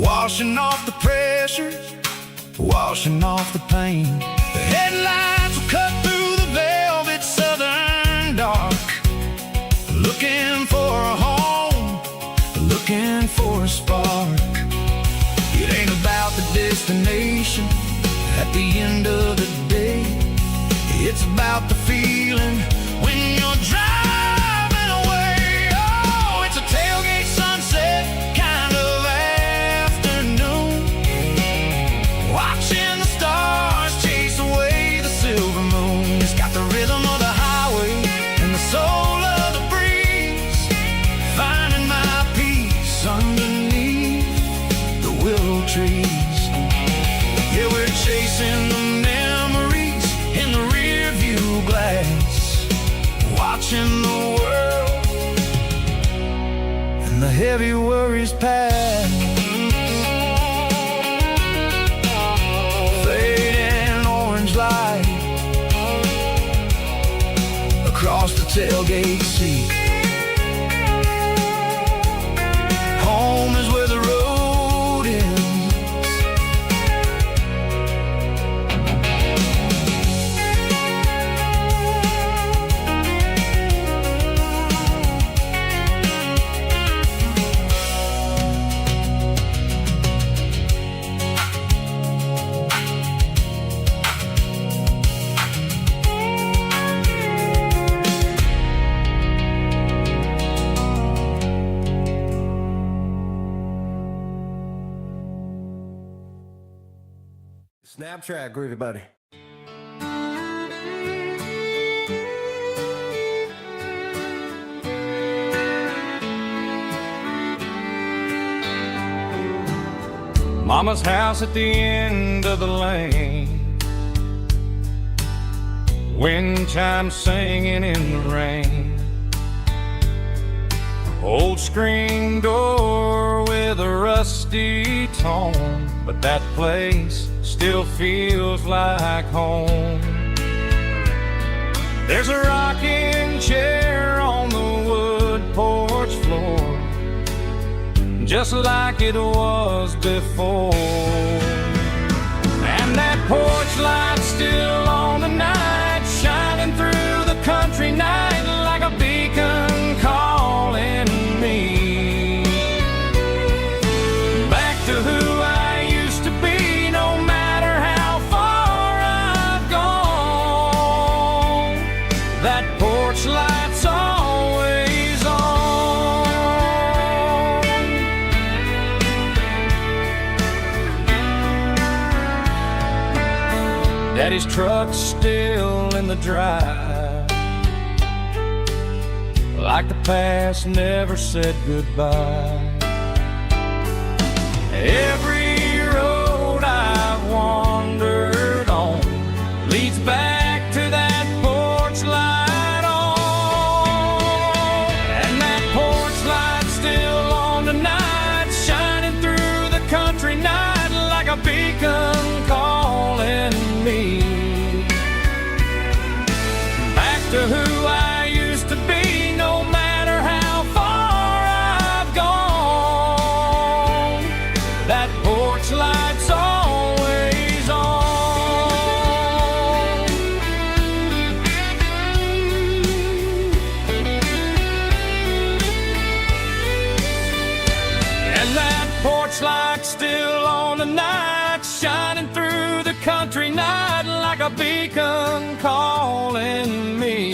washing off the pressure, washing off the pain. The headlights will cut through the velvet southern dark, looking for a home, looking for a spark. It ain't about the destination at the end of the day. It's about the feeling when you're driving away. Oh, it's a tailgate sunset kind of afternoon, watching the stars chase away the silver moon. It's got the rhythm of the highway and the soul of the breeze, finding my peace underneath the willow trees. Yeah, we're chasing the memories in the rear view glass, watching the world and the heavy worries pass. Fading orange light across the tailgate seat. Home is where the road ends. Snap track, groovy buddy. Mama's house at the end of the lane, wind chimes singing in the rain. Old screen door with a rusty tone, but that place still feels like home. There's a rocking chair on the wood porch floor, just like it was before. And that porch light's still on the night, shining through the country night like a beacon calling me back to who I used to be. No matter how far I've gone, that porch light's always on. Daddy's truck's still in the drive, like the past never said goodbye. Every road I've wandered on leads back to that porch light on. And that porch light's still on tonight, shining through the country night like a beacon calling me back to who I used to be. No matter how far I've gone, that porch light's always on. And that porch light's still on tonight, shining through the country night like a beacon calling me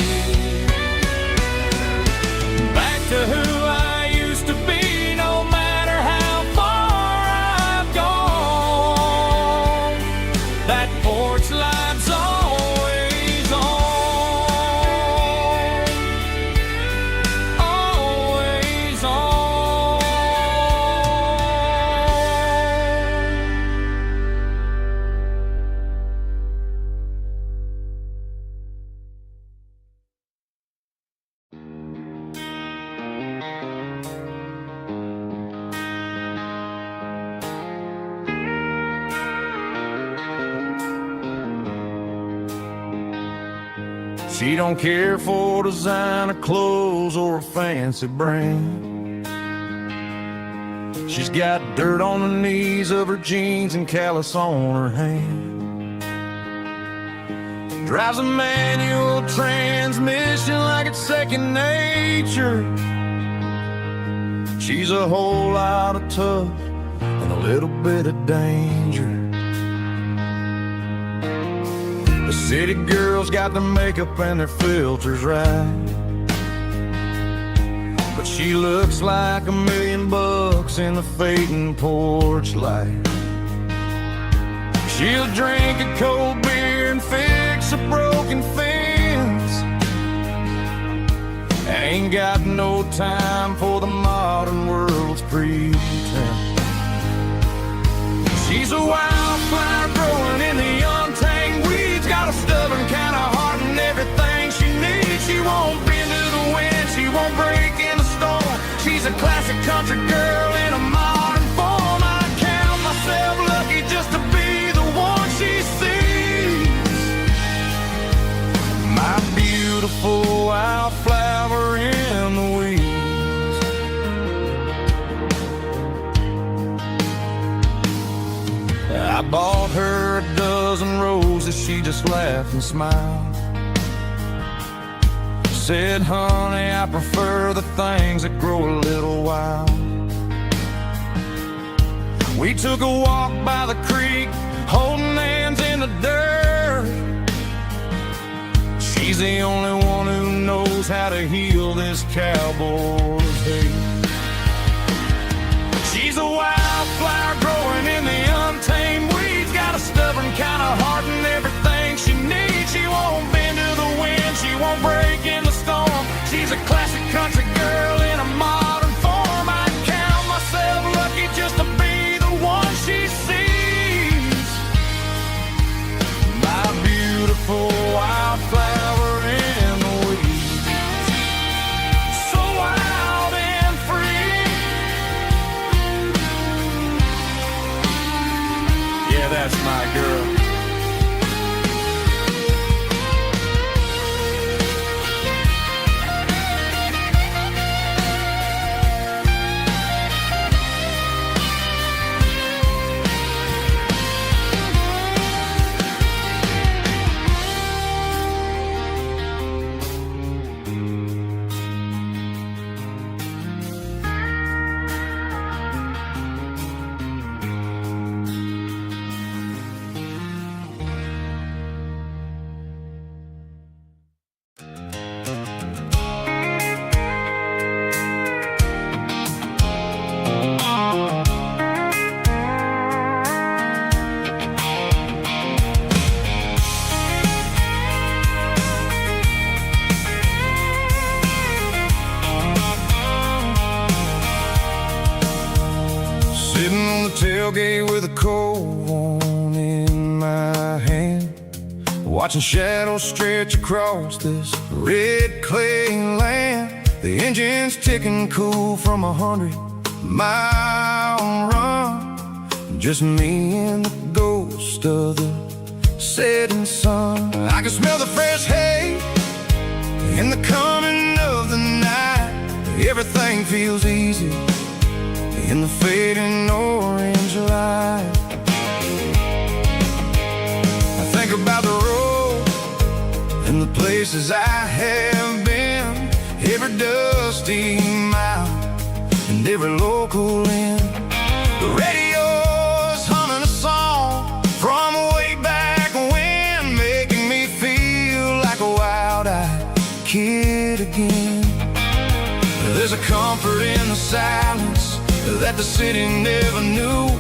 back to who I used to be. No matter how far I've gone, that porch light's always on, always on. She don't care for designer clothes or a fancy brand. She's got dirt on the knees of her jeans and callus on her hand. Drives a manual transmission like it's second nature. She's a whole lot of tough and a little bit of danger. The city girls got their makeup and their filters right, but she looks like $1,000,000 in the fading porch light. She'll drink a cold beer and fix a broken fence. Ain't got no time for the modern world's pretense. She's a wildflower growing in the untamed weeds. Got a stubborn kind of heart and everything she needs. She won't bend to the wind, she won't break in the storm. She's a classic country girl in a modern form. I count myself lucky just to be the one she sees. My beautiful wildflower in the weeds. I bought her a dozen roses, she just laughed and smiled. Said, honey, I prefer the things that grow a little wild. We took a walk by the creek, holding hands in the dirt. She's the only one who knows how to heal this cowboy's hate. She's a wildflower growing in the untamed weeds. Got a stubborn kind of heart and everything she needs. She won't bend to the wind, she won't break in the storm. She's a classic country girl in a modern form. I count myself lucky just to be the one she sees. My beautiful wildflower in the weeds. So wild and free. Yeah, that's my girl. Tailgate with a cold one in my hand, watching shadows stretch across this red clay land. The engine's ticking cool from 100-mile run. Just me and the ghost of the setting sun. I can smell the fresh hay in the coming of the night. Everything feels easy in the fading orange light. I think about the road and the places I have been, every dusty mile and every local inn. The radio's humming a song from way back when, making me feel like a wild-eyed kid again. There's a comfort in the silence that the city never knew,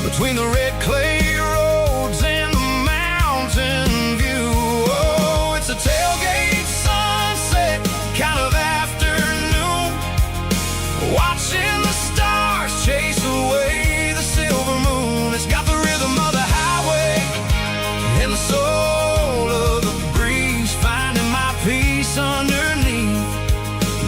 between the red clay roads and the mountain view. Oh, it's a tailgate sunset kind of afternoon, watching the stars chase away the silver moon. It's got the rhythm of the highway and the soul of the breeze, finding my peace underneath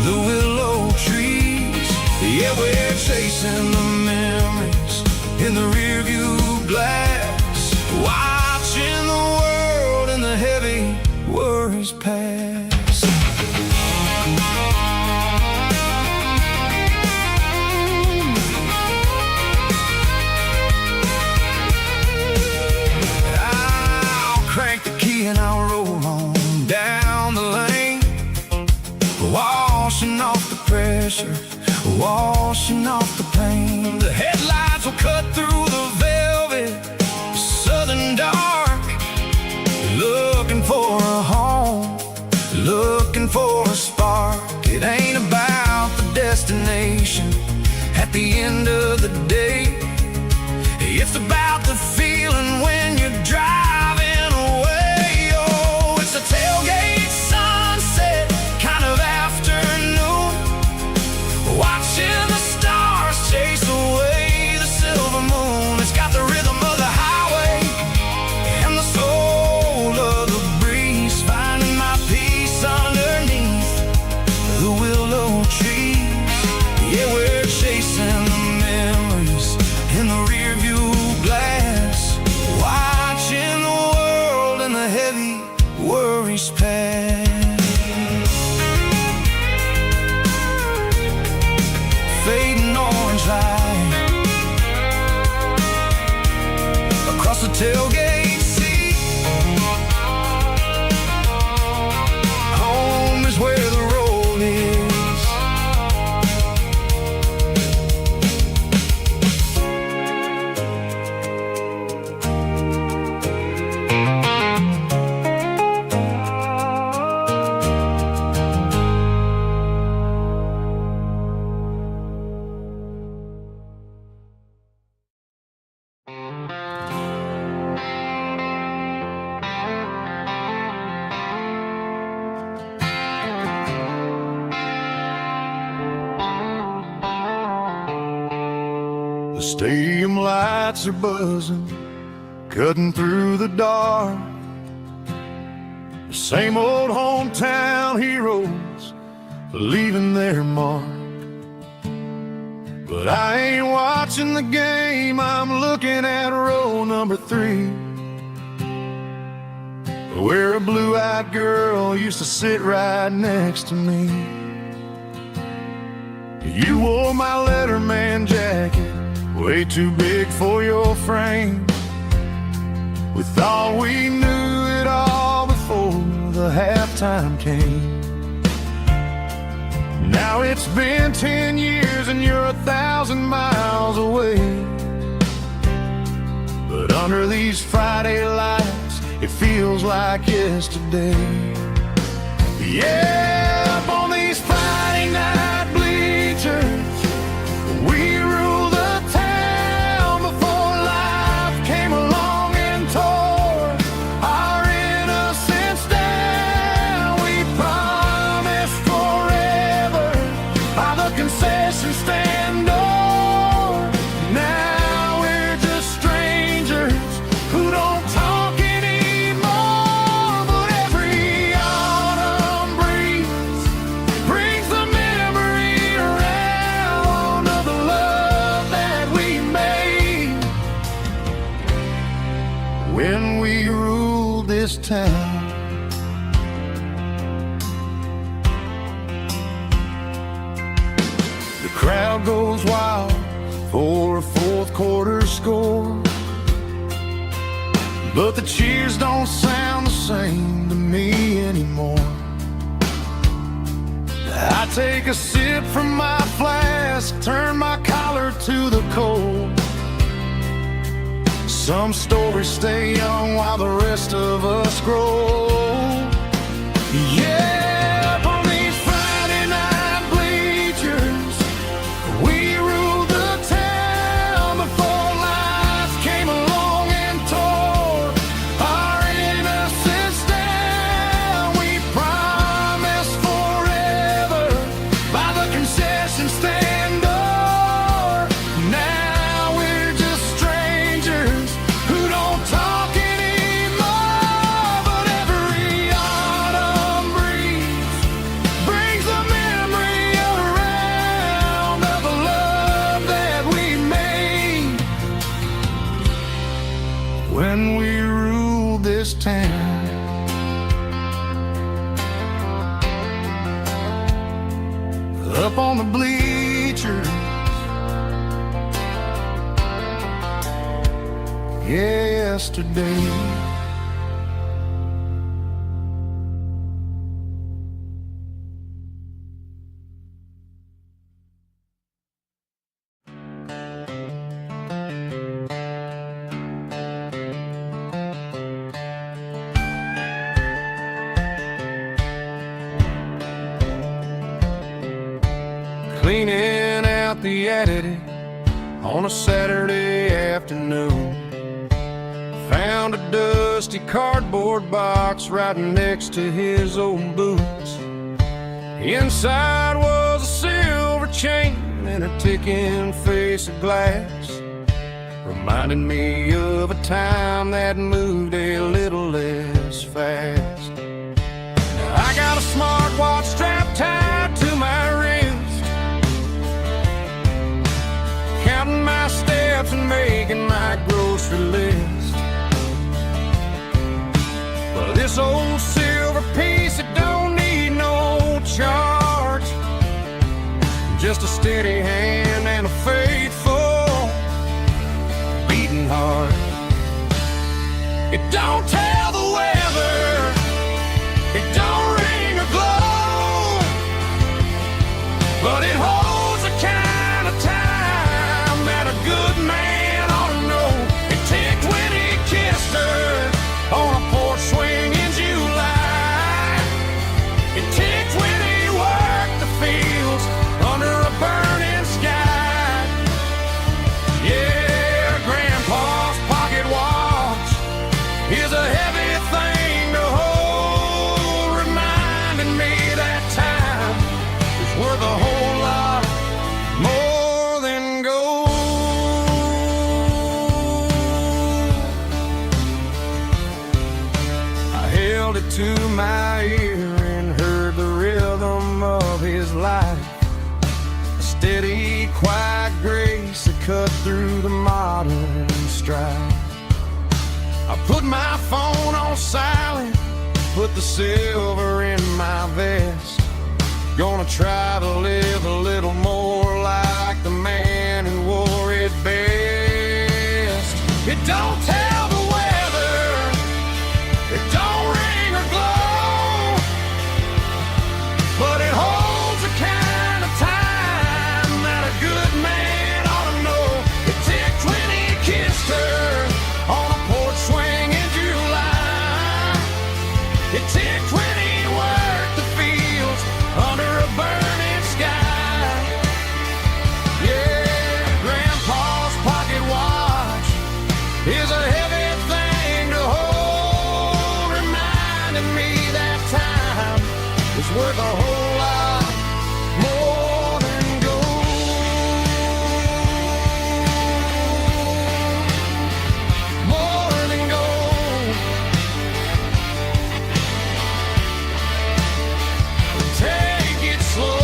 the willow trees. Yeah, we're chasing the memories in the rearview glass, watching the world and the heavy worries pass. bleacher, washing off the pain. The headlights will cut through the velvet southern dark, looking for a home, looking for a spark. It ain't about the destination at the end of the day. It's about the feeling when you're driving away. Oh, it's a tailgate sunset kind of afternoon, watching the stars chase away the silver moon. It's got the rhythm of the highway and the soul of the breeze, finding my peace underneath the willow trees. Yeah, we're chasing the memories in the rear view glass, watching the world and the heavy worries pass. Fading orange light across the tailgate seat. Home is where the road is. The stadium lights are buzzing, cutting through the dark. The same old hometown heroes leaving their mark. But I ain't watching the game, I'm looking at row number 3, where a blue-eyed girl used to sit right next to me. You wore my Letterman jacket, way too big for your frame. We thought we knew it all before the halftime came. Now it's been 10 years and you're 1,000 miles away. But under these Friday lights, it feels like yesterday. Yeah, up on these Friday night bleachers, we rule the town before life came along and tore our innocence down. We promised forever by the concession stand door. Now we're just strangers who don't talk anymore. But every autumn breeze brings the memory around of the love that we made when we ruled this town. The crowd goes wild for a fourth quarter score, but the cheers don't sound the same to me anymore. I take a sip from my flask, turn my collar to the cold. Some stories stay young while the rest of us grow. Yeah, up on these Friday night bleachers, we ruled the town before life came along and tore our innocence down. We promised forever by the concession stand door. Now we're just strangers who don't talk anymore. But every autumn breeze brings the memory around of the love that we made when we ruled this town. Up on the bleachers, yesterday. the Edit on a Saturday afternoon. Found a dusty cardboard box right next to his old boots. Inside was a silver chain and a ticking face of glass, reminding me of a time that moved a little less fast. Now I got a smartwatch strapped tied to my wrist, counting my steps and making my grocery list. But this old silver piece, it don't need no charge, just a steady hand and a faithful beating heart. It don't tell the weather, it don't ring or glow, but it holds the kind of time that a good man ought to know. It ticked when he kissed her on a porch swing in July. It ticked when he worked the fields under a burning sky. Yeah, Grandpa's pocket watch is a heavy thing to hold, reminding me that time is worth a whole lot more than gold. I held it to my ear and heard the rhythm of his life, a steady, quiet grace that cut through the modern strife. I put my phone on silent, put the silver in my vest. Gonna try to live a little more like the man who wore it best. It don't tell the weather, it don't ring or glow, but it holds the kind of time that a good man ought to know. It ticked when he kissed her on a porch swing in July. It ticked when he worked the fields under a burning sky. Yeah, Grandpa's pocket watch is a heavy thing to hold, reminding me that time is worth a whole lot more than gold. More than gold. Take it slow.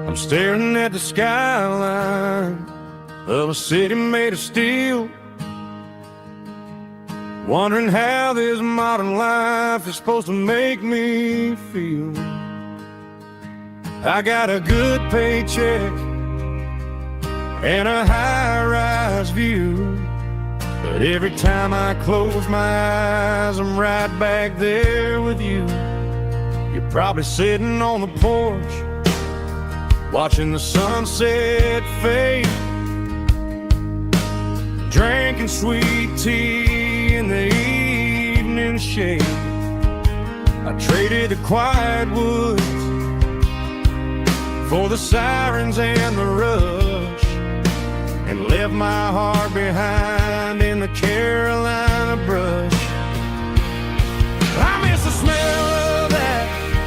I'm staring at the skyline of a city made of steel, wondering how this modern life is supposed to make me feel. I got a good paycheck and a high-rise view, but every time I close my eyes, I'm right back there with you. You're probably sitting on the porch, watching the sunset fade, drinking sweet tea in the evening shade. I traded the quiet woods for the sirens and the rush, and left my heart behind in the Carolina brush. I miss the smell of that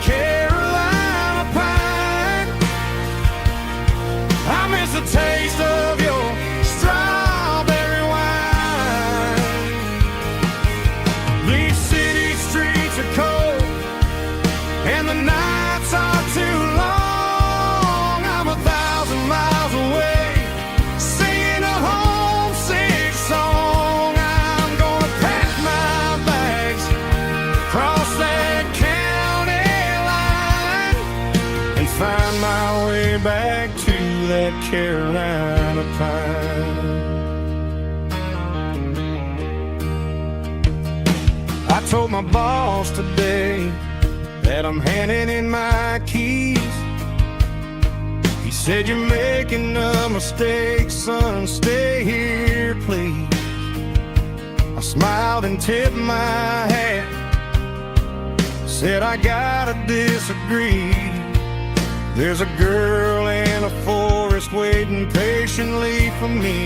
find my way back to that Carolina pine. I told my boss today that I'm handing in my keys. He said, "You're making a mistake, son, stay here, please." I smiled and tipped my hat, said, "I gotta disagree. There's a girl in a forest waiting patiently for me.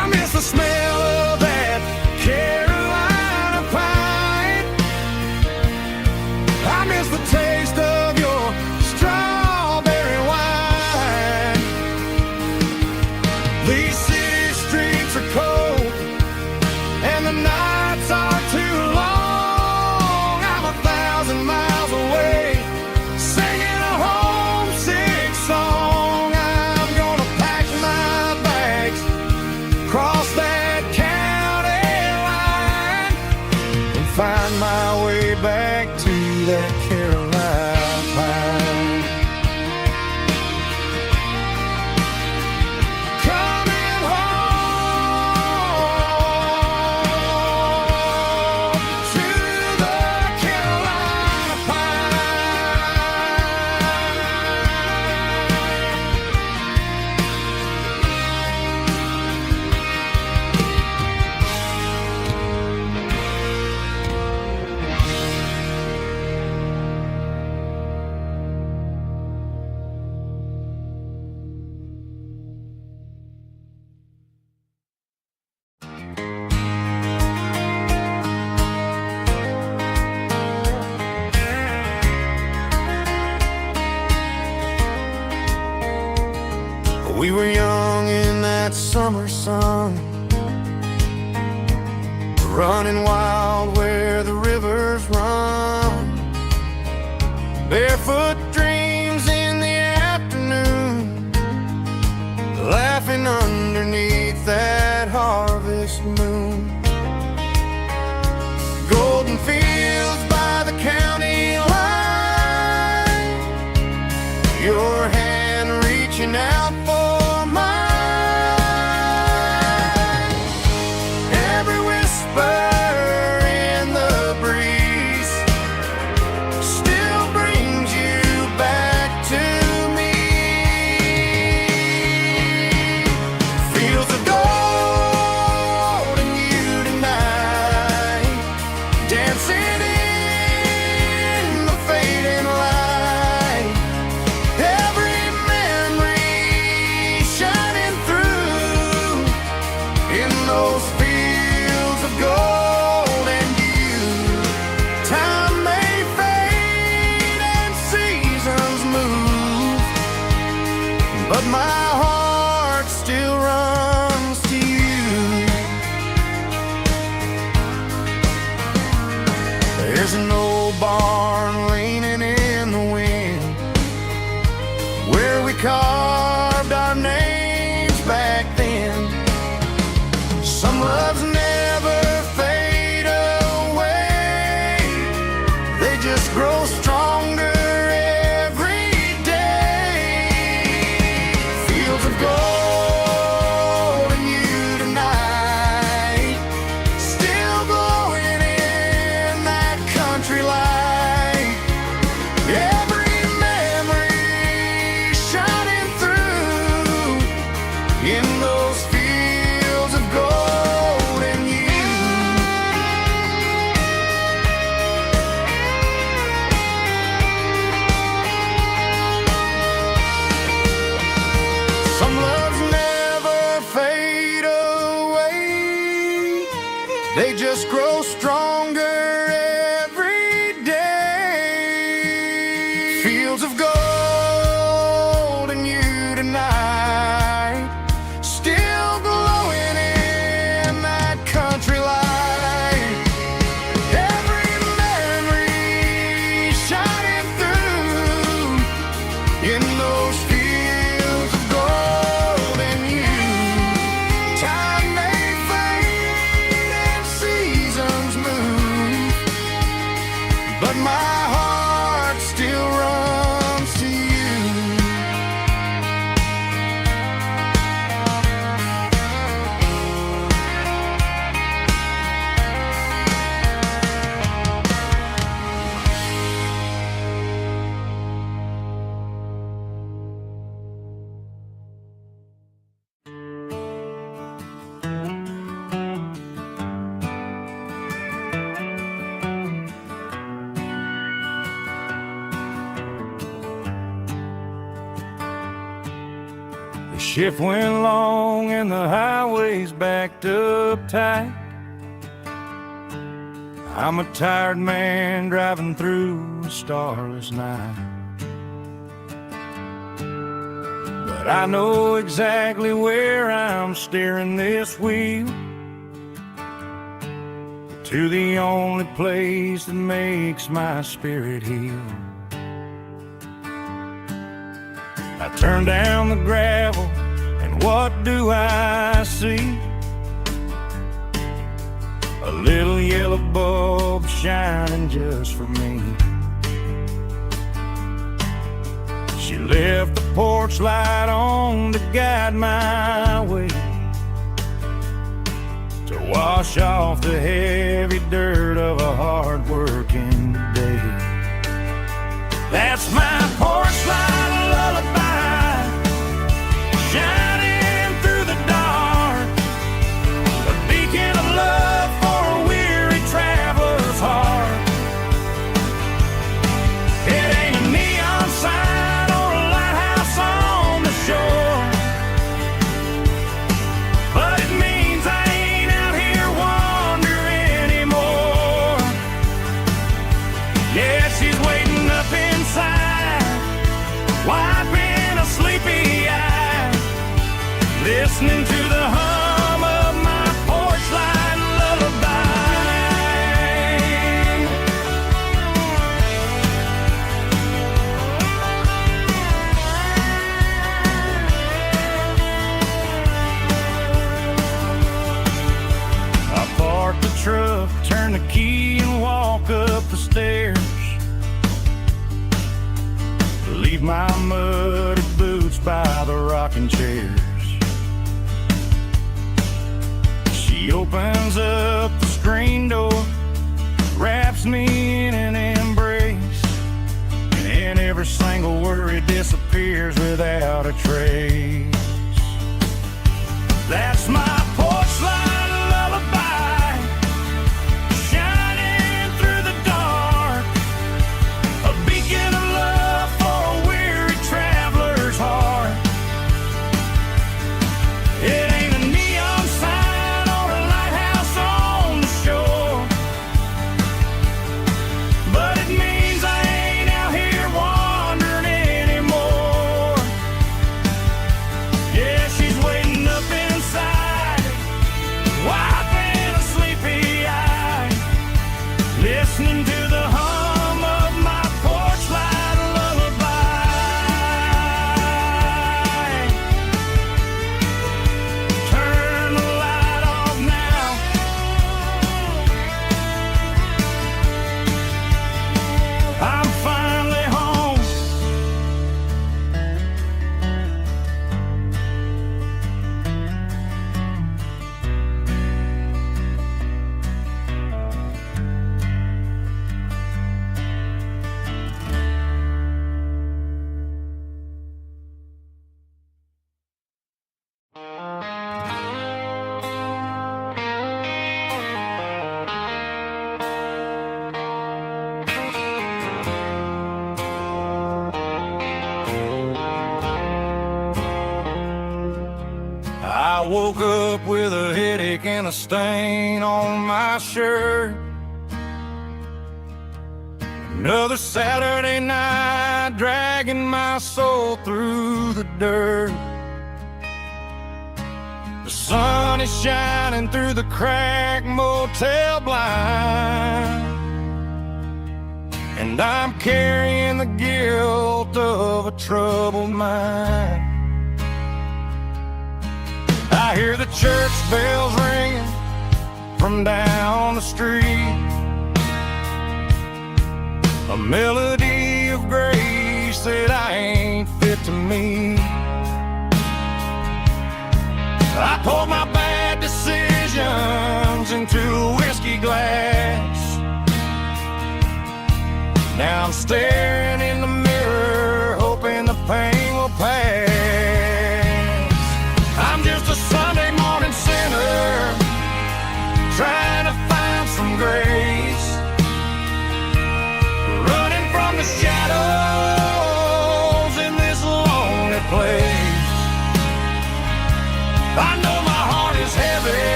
I miss the smell of that Carolina pine. I miss the taste of your strawberry wine. These city streets are cold and the nights are too long. I'm 1,000 miles away, singing a homesick song. I'm gonna pack my bags, cross that county line, and find my way back to that Carolina pine. Coming home to the Carolina We were young in that summer sun, running wild where the rivers run. Barefoot dreams in the afternoon, laughing underneath that harvest moon. Golden fields by the county line, your hand reaching out for mine. Every whisper in the breeze still brings you back to me. Fields of gold and you tonight, dancing in the fading light. Every memory shining through in those fields of gold and you. Time may fade and seasons move, but my heart still runs to you. There's an old barn leaning in the wind where we carved our names back then. Some loves never fade away, they just grow stronger every day. Fields of gold and you tonight, still glowing in that country light. Every memory shining through in those fields of gold and you. Some loves never fade away, they just grow stronger every day. Fields of gold and you tonight, still glowing in that country light. Every memory shining through in those fields of gold and you. Time may fade and seasons move, but my heart still runs Shift went long and the highway's backed up tight. I'm a tired man driving through a starless night. But I know exactly where I'm steering this wheel, to the only place that makes my spirit heal. I turn down the gravel, and what do I see? A little yellow bulb shining just for me. She left the porch light on to guide my way, to wash off the heavy dirt of a hard-working day. That's my porch light lullaby, shining through the dark, a beacon of love for a weary traveler's heart. It ain't a neon sign or a lighthouse on the shore, but it means I ain't out here wandering anymore. Yeah, she's waiting up inside, wiping a sleepy eye, listening to the hum of my porch light lullaby. I park the truck, turn the key and walk up the stairs, leave my muddy boots by the rocking chairs. She opens up the screen door, wraps me in an embrace, and every single worry disappears without a trace. That's my porch light lullaby, shining through the dark, a beacon of love for a weary traveler's heart. It ain't a neon sign or a lighthouse on the shore, but it means I ain't out here wandering anymore. Yeah, she's waiting up inside, wiping a sleepy eye, listening to the hum of my porch light lullaby. Turn the light off now, I'm finally home. I woke up with a headache and a stain on my shirt. Another Saturday night dragging my soul through the dirt. The sun is shining through the cracked motel blind, and I'm carrying the guilt of a troubled mind. I hear the church bells ringing from down the street, a melody of grace that I ain't fit to meet. I poured my bad decisions into a whiskey glass. Now I'm staring in the mirror, hoping the pain will pass. I'm just a Sunday morning sinner, trying to find some grace, running from the shadows in this lonely place.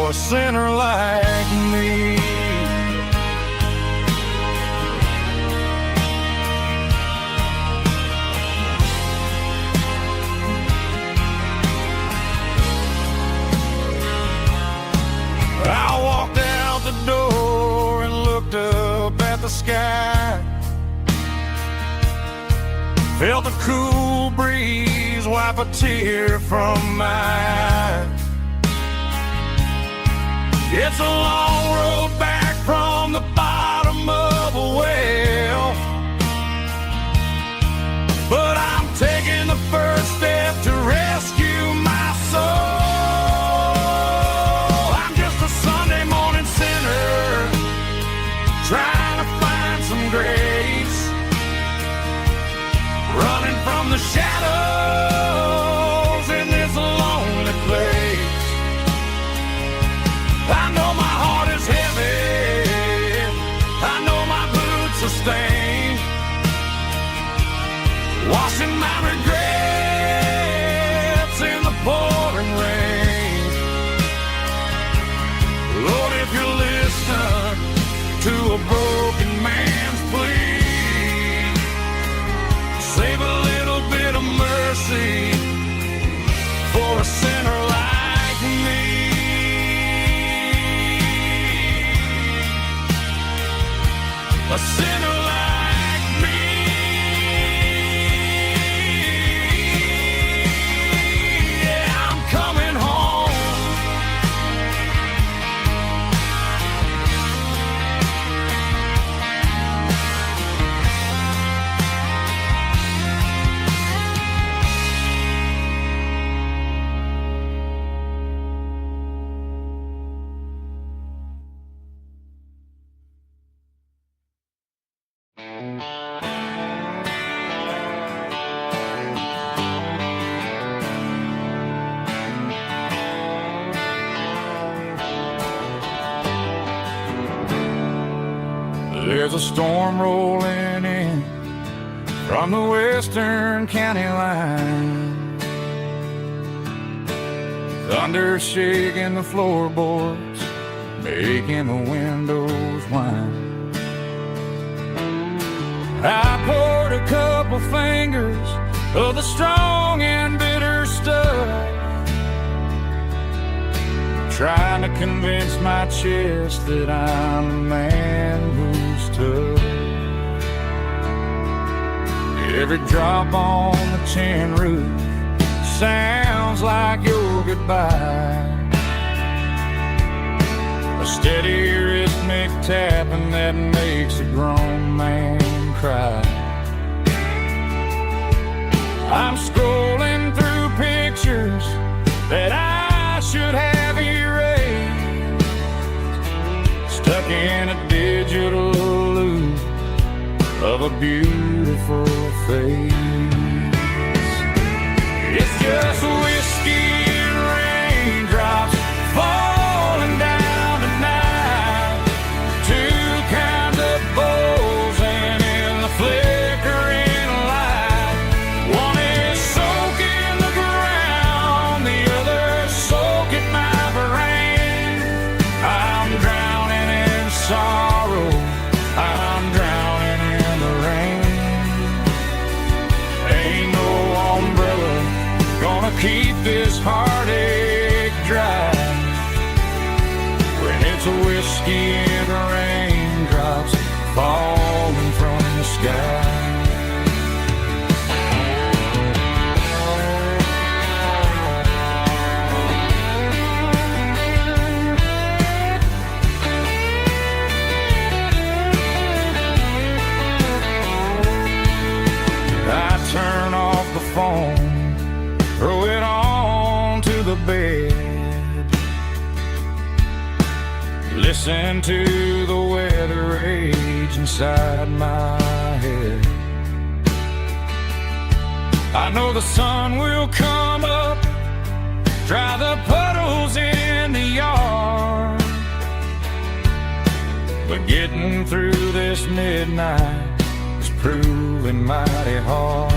for a sinner like me. I walked out the door and looked up at the sky. Felt the cool breeze wipe a tear from my eye. It's a long road back from the bottom of a well, but I'm taking the first step to rescue my soul. I'm just a Sunday morning sinner trying to find some grace, running from the shadows in this lonely place. I know my heart is heavy, I know my boots are stained, washing my regrets in the pouring rain. Lord, if you listen to a broken man's plea, save a little bit of mercy for a sinner like me. A sinner like me. Yeah, I'm coming home. There's a storm rolling in from the western county line, thunder shaking the floorboards, making the windows whine. I poured a couple fingers of the strong and bitter stuff, trying to convince my chest that I'm a man who's tough. Every drop on the tin roof sounds like your goodbye, a steady rhythmic tapping that makes a grown man cry. I'm scrolling through pictures that I should have erased, stuck in a digital loop of a beautiful face. It's just whiskey and raindrops falling down tonight, two kinds of bowls and in the flickering light. One is soaking the ground, the other soaking my brain. I'm drowning in sorrow, I'm drowning in the rain. Ain't no umbrella gonna keep this heartache dry when it's a whiskey and raindrops falling from the sky. I turn off the phone, throw it on to the bed, listen to the weather rage inside my head. I know the sun will come up, dry the puddles in the yard, but getting through this midnight is proving mighty hard.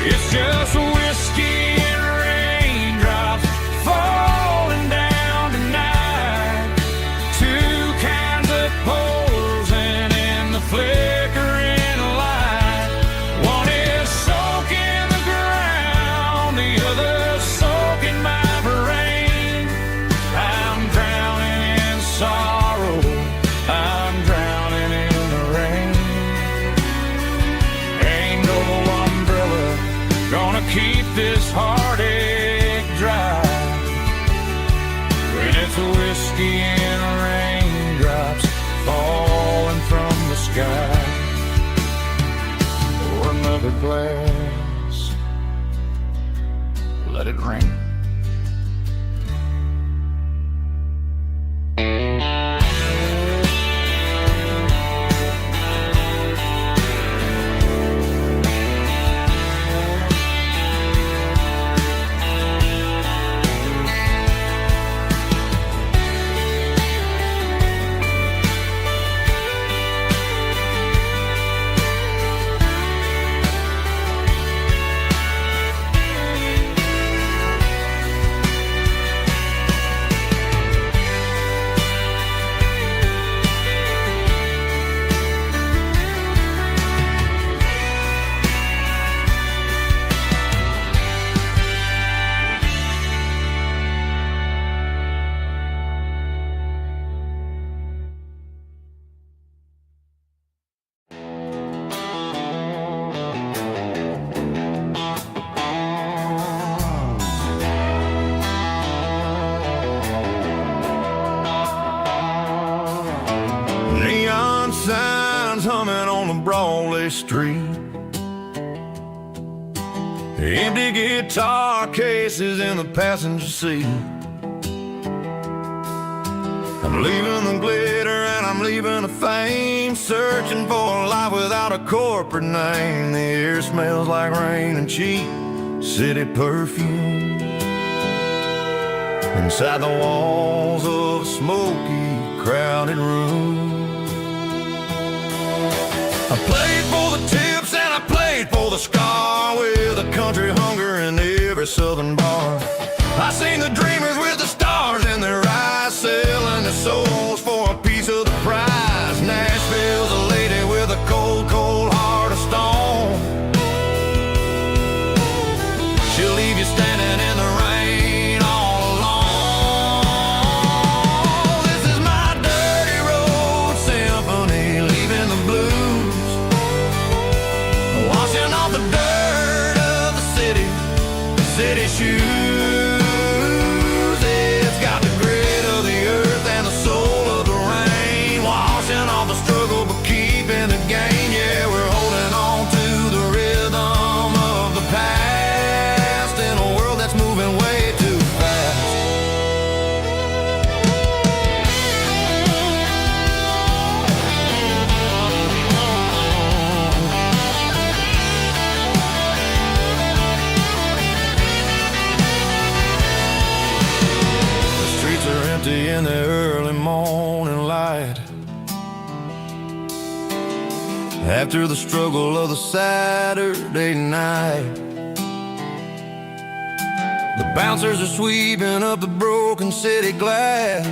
It's just whiskey and raindrops falling suffering. Neon signs humming on the Broadway street. Empty guitar cases in the passenger seat. I'm leaving the glitter and I'm leaving the fame, searching for a life without a corporate name. The air smells like rain and cheap city perfume. Inside the walls of a smoky, crowded room. I played for the tips and I played for the scar, with a country hunger in every southern bar. I seen the dreamers with the stars in their eyes, selling their souls for a piece of the prize. Nashville's a lady with a cold, cold heart of stone. She'll leave you standing in the rain all alone. This is my dirty road symphony, leaving the blues, washing off the dirt of the city shoes. It's got the grit of the earth and the soul of the rain, washing off the struggle but keeping the gain. Yeah, we're holding on to the rhythm of the past in a world that's moving way too fast. Empty in the early morning light, after the struggle of the Saturday night. The bouncers are sweeping up the broken city glass,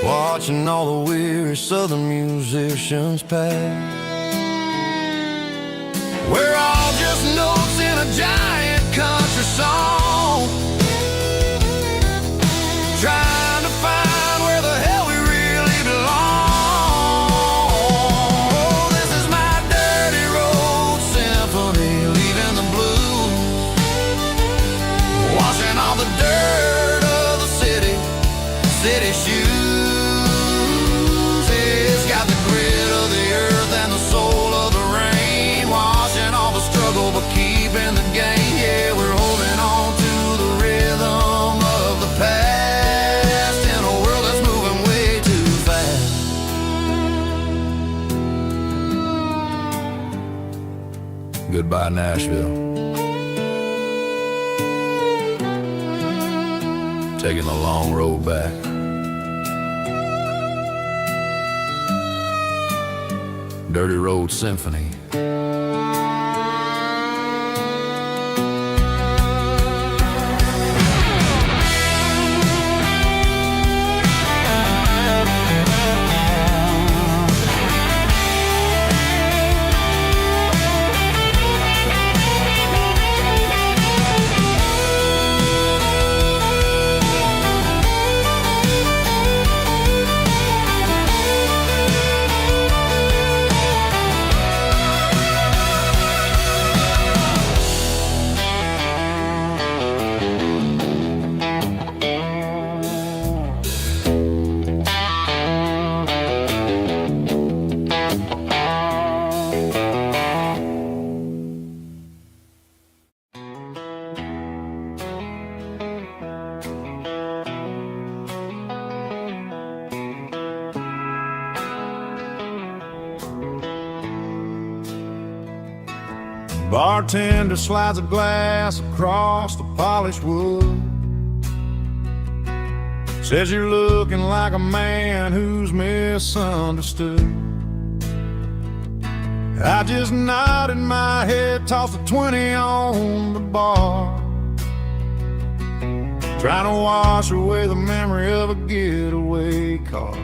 watching all the weary southern musicians pass. We're all just notes in a giant country song, trying to find where the hell we really belong. Oh, this is my dirty road symphony, leaving the blues, washing all the dirt of the city shoes. It's got the grit of the earth and the soul of the rain, washing all the struggle but keeping the gain. Yeah, we're holding on to the rhythm of the past in a world that's moving way too fast. Goodbye, Nashville. Taking the long road back. Dirty Road Symphony. Bartender slides a glass across the polished wood. Says you're looking like a man who's misunderstood. I just nodded my head, tossed a 20 on the bar, trying to wash away the memory of a getaway car.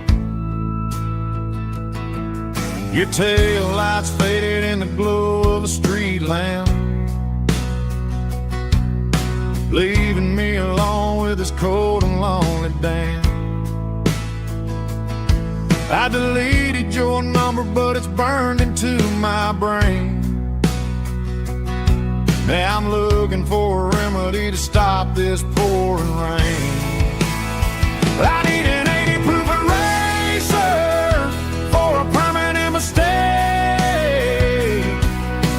Your tail lights faded in the glow of a street lamp, leaving me alone with this cold and lonely damn. I deleted your number, but it's burned into my brain. Now I'm looking for a remedy to stop this pouring rain. I need an 80 proof eraser for a permanent mistake,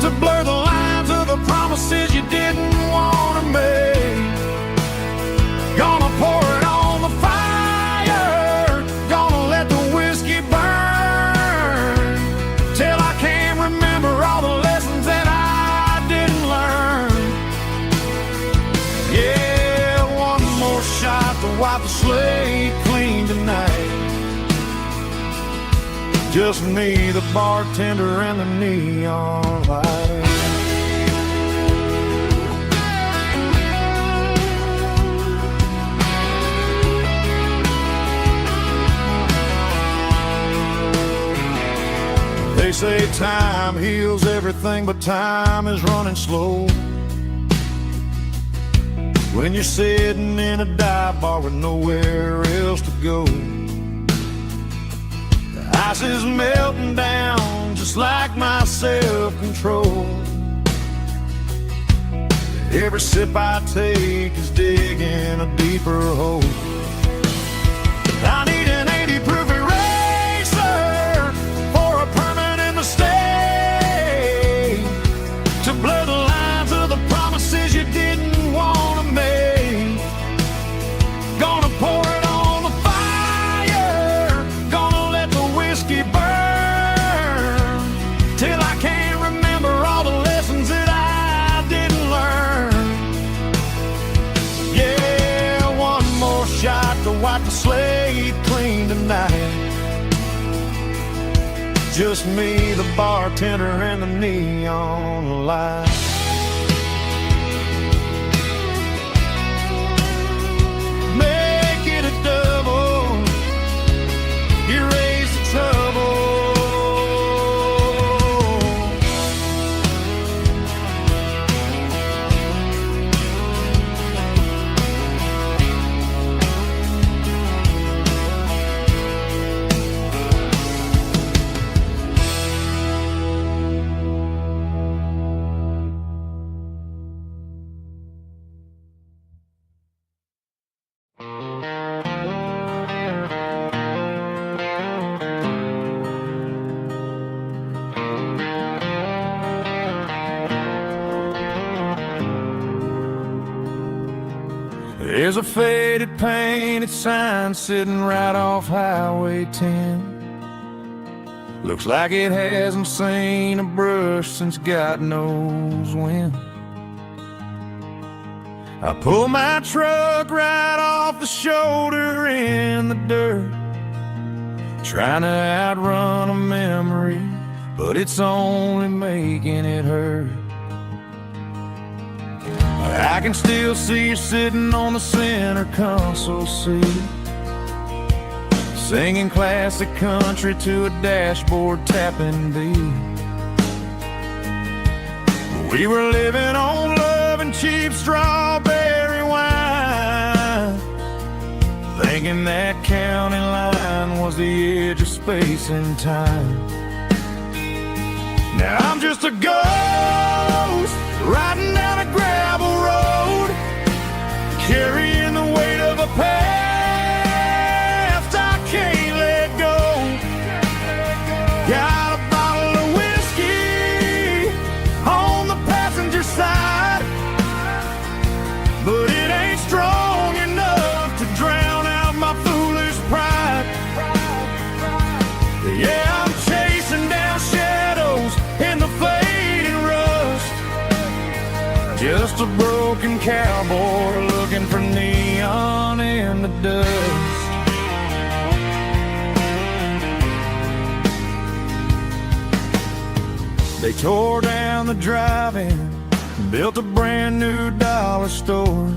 to blur the lines of the promises you didn't want to make. Gonna pour it on the fire, gonna let the whiskey burn, till I can't remember all the lessons that I didn't learn. Yeah, one more shot to wipe the slate clean tonight. Just me, the bartender, and the neon light. They say time heals everything, but time is running slow when you're sitting in a dive bar with nowhere else to go. The ice is melting down just like my self-control. Every sip I take is digging a deeper hole. I need an 80 proof eraser for a permanent mistake, to blur the lines of the promises you didn't want to make. Gonna pour it on the fire, gonna let the whiskey burn, till I can't remember all the lessons that I didn't learn. Yeah, one more shot to wipe the slate clean tonight. Just me, the bartender, and the neon light. Make it a double, erase the trouble. There's a faded painted sign sitting right off Highway 10. Looks like it hasn't seen a brush since God knows when. I pull my truck right off the shoulder in the dirt, trying to outrun a memory, but it's only making it hurt. I can still see you sitting on the center console seat, singing classic country to a dashboard tapping beat. We were living on love and cheap strawberry wine, thinking that county line was the edge of space and time. Now I'm just a ghost riding down a gravel road, carrying the weight of a past I can't let go. Got a bottle of whiskey on the passenger side, but it ain't strong enough to drown out my foolish pride. Yeah, I'm chasing down shadows in the fading rust, broken cowboy looking for neon in the dust. They tore down the drive-in, built a brand new dollar store,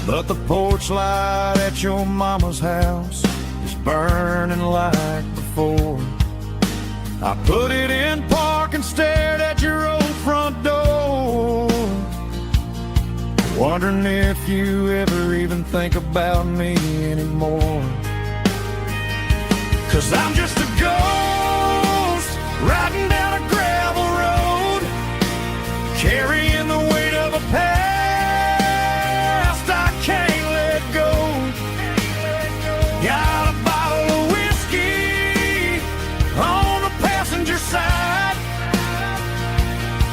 but the porch light at your mama's house is burning like before. I put it in park and stared at your old front door, wondering if you ever even think about me anymore. 'Cause I'm just a ghost riding down a gravel road, carrying the weight of a past I can't let go. Got a bottle of whiskey on the passenger side,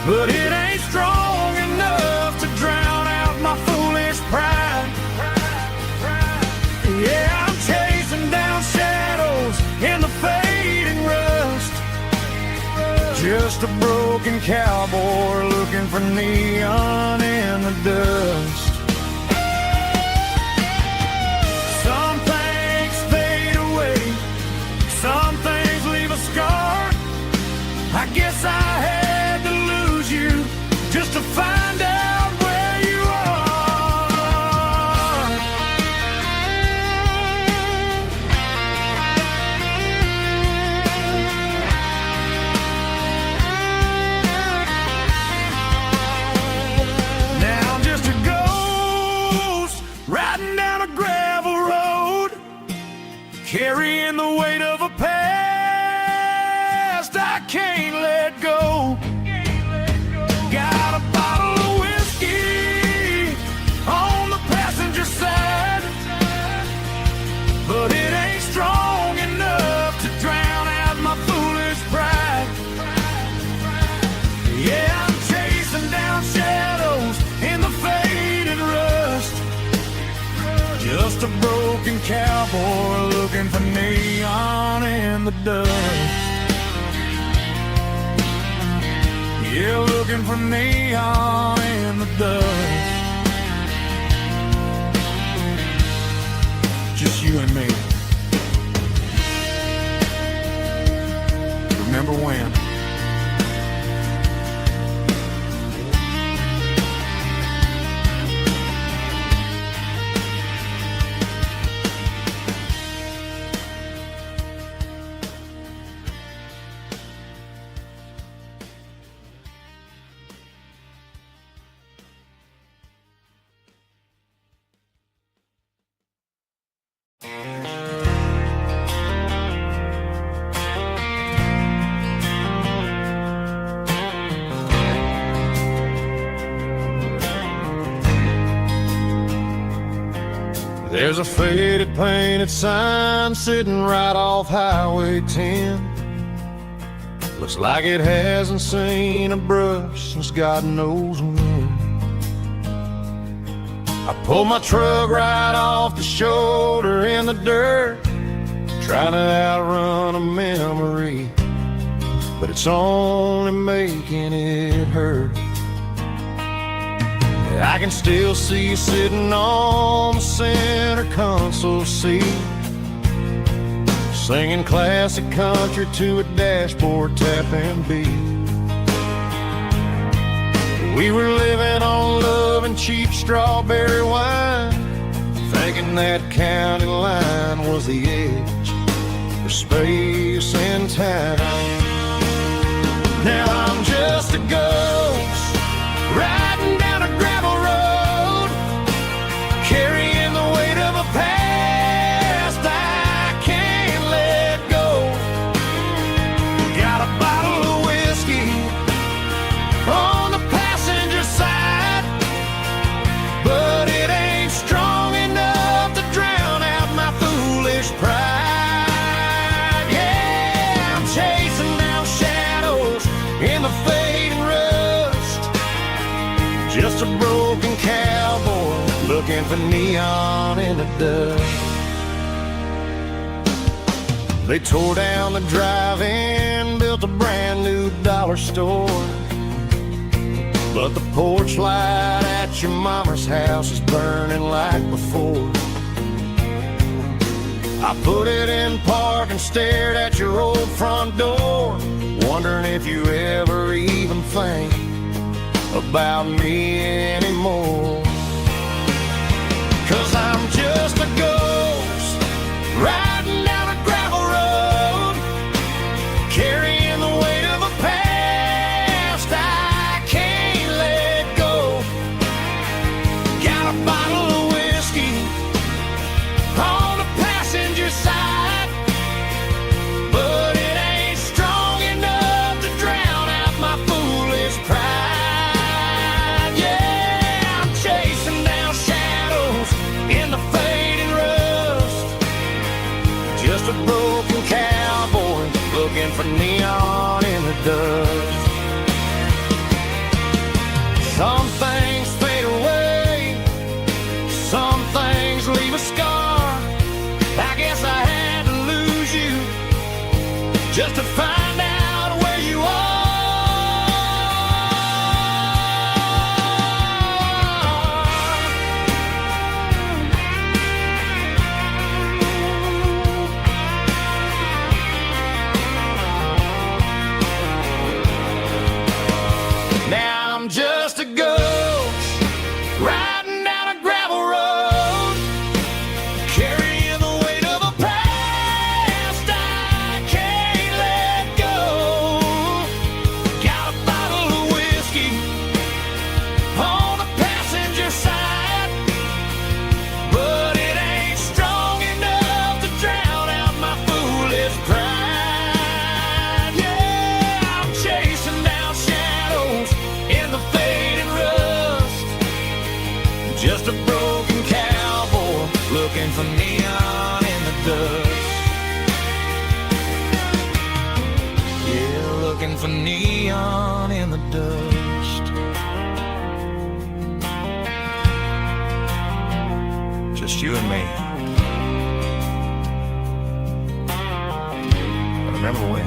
but it ain't strong enough to drown out my foolish pride. Yeah, I'm chasing down shadows in the fading rust, just a broken cowboy looking for neon in the dust. Some things fade away, some things leave a scar. I guess I had to lose you just to find out where you are. Now I'm just a ghost riding down a gravel road, carrying the weight of a past I can't let go. Got a bottle of whiskey on the passenger side, but it ain't strong enough to drown out my foolish pride. Yeah, I'm chasing down shadows in the faded rust, just a broken cowboy looking for neon in the dust. Yeah, looking for neon in the dust. Just you and me. Remember when? There's a faded painted sign sitting right off Highway 10. Looks like it hasn't seen a brush since God knows when. I pulled my truck right off the shoulder in the dirt, trying to outrun a memory, but it's only making it hurt. I can still see you sitting on the center console seat, singing classic country to a dashboard tapping beat. We were living on love and cheap strawberry wine, thinking that county line was the edge for space and time. Now I'm just a ghost riding down a gravel road, carrying the weight of a past I can't let go. Got a bottle of whiskey on the passenger side, but it ain't strong enough to drown out my foolish pride. Yeah, I'm chasing down shadows in the fading rust, just a broken cowboy looking for neon in the dust. They tore down the drive-in, built a brand new dollar store, but the porch light at your mama's house is burning like before. I put it in park and stared at your old front door, wondering if you ever even think about me anymore. 'Cause I'm just a ghost riding down a gravel road, carrying the weight of a past I can't let go. Got a bottle of whiskey on the passenger side, but it ain't strong enough to drown out my foolish pride. Yeah, I'm chasing down shadows in the fading rust, just a broken cowboy looking for neon in the dust. Some things fade away, some things leave a scar. I guess I had to lose you just to find out where you are. Now I'm just a ghost riding down a gravel road, carrying the weight of a past I can't let go. Got a bottle of whiskey on the passenger side, but it ain't strong enough to drown out my foolish pride. Yeah, I'm chasing down shadows in the fading rust, just a broken cowboy looking for neon in the dust. Yeah, looking for neon in the dust. Just you and me. I remember when.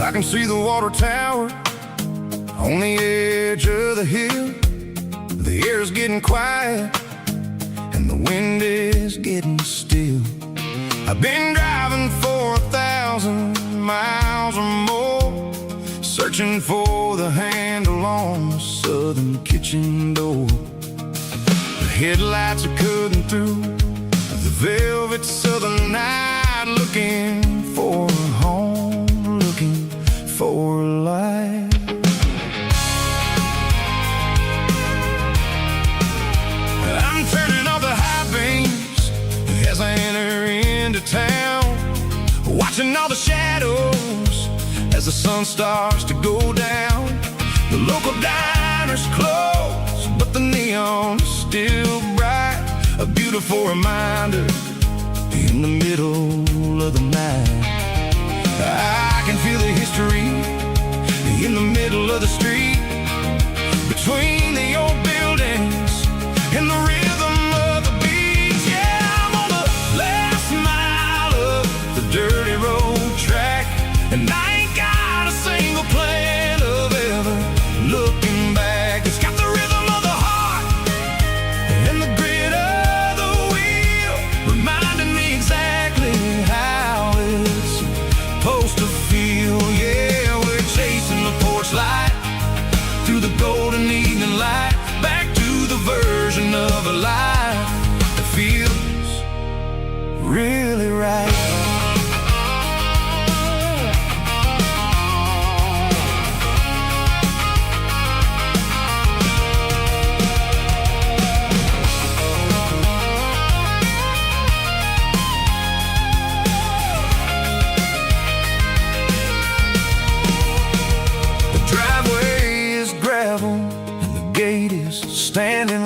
I can see the water tower on the edge of the hill. The air is getting quiet and the wind is getting still. I've been driving for 1,000 miles or more, searching for the handle on the southern kitchen door. The headlights are cutting through the velvet southern night, looking for a home, looking for a life. I'm turning off the high beams as I enter into town, watching all the shadows as the sun starts to go down. The local diner's closed, but the neon is still bright, a beautiful reminder in the middle of the night. I can feel the history in the middle of the street, between the old buildings and the rhythm of the beats. Yeah, I'm on the last mile of the dirty road track, and I ain't got a single plan of ever looking back. It's got the rhythm of the heart and the grit of the wheel, reminding me exactly how it's supposed to feel. Yeah, we're chasing the porch light through the golden evening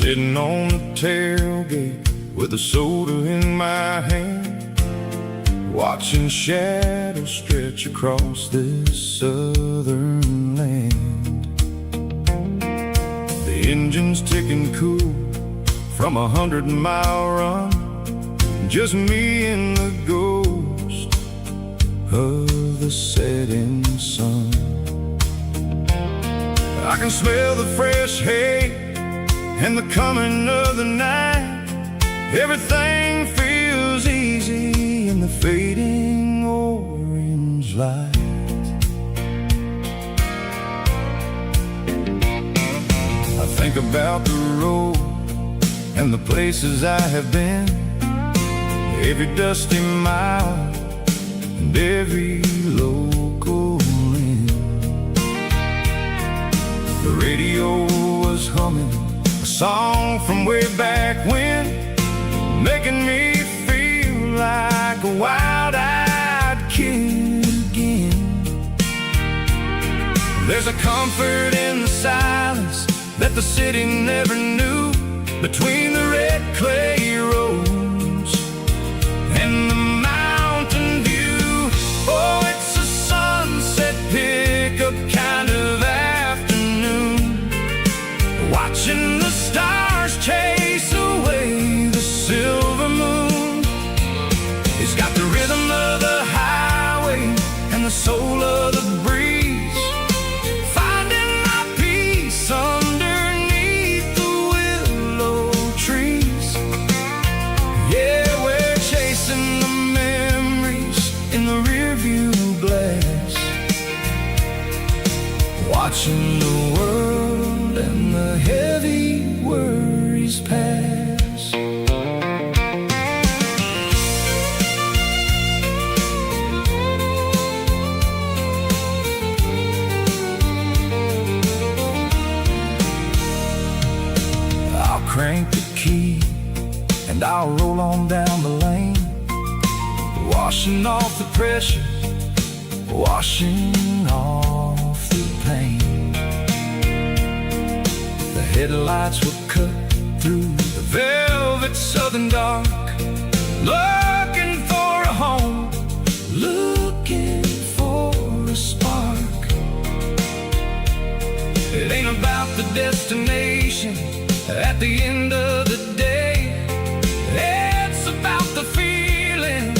Sitting on the tailgate with a soda in my hand, watching shadows stretch across this southern land. The engine's ticking cool from 100-mile run, just me and the ghost of the setting sun. I can smell the fresh hay and the coming of the night. Everything feels easy in the fading orange light. I think about the road and the places I have been, every dusty mile and every local inn. The radio was humming a song from way back when, making me feel like a wild-eyed kid again. There's a comfort in the silence that the city never knew, between the red clay roads and the mountain view. Oh, it's a sunset pickup kind of afternoon, watching the stars chase away the silver moon. It's got the rhythm of the highway and the soul of the breeze, finding my peace underneath the willow trees. Yeah, we're chasing the memories in the rearview glass, watching the world and the heavy worries pass. I'll crank the key and I'll roll on down the lane, washing off the pressure, washing off the pain. The headlights will cut through the velvet southern dark, looking for a home, looking for a spark. It ain't about the destination at the end of the day, it's about the feeling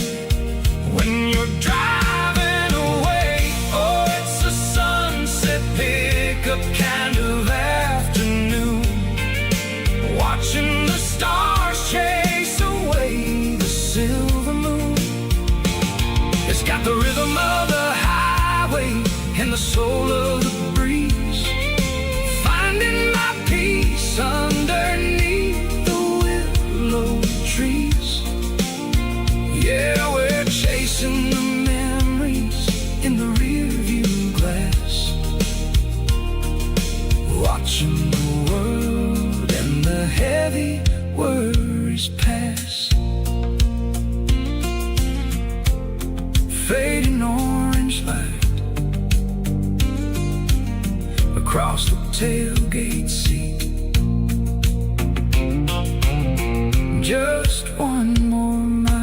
when you're driving away. Oh, it's a sunset pickup kind of afternoon, watching the stars chase away the silver moon. It's got the rhythm of the highway and the soul of the breeze, finding my peace underneath the willow trees. Yeah, we're chasing the memories in the rearview glass, watching the world and the heavy worries pass. Fading orange light across the tailgate seat. Just one more mile.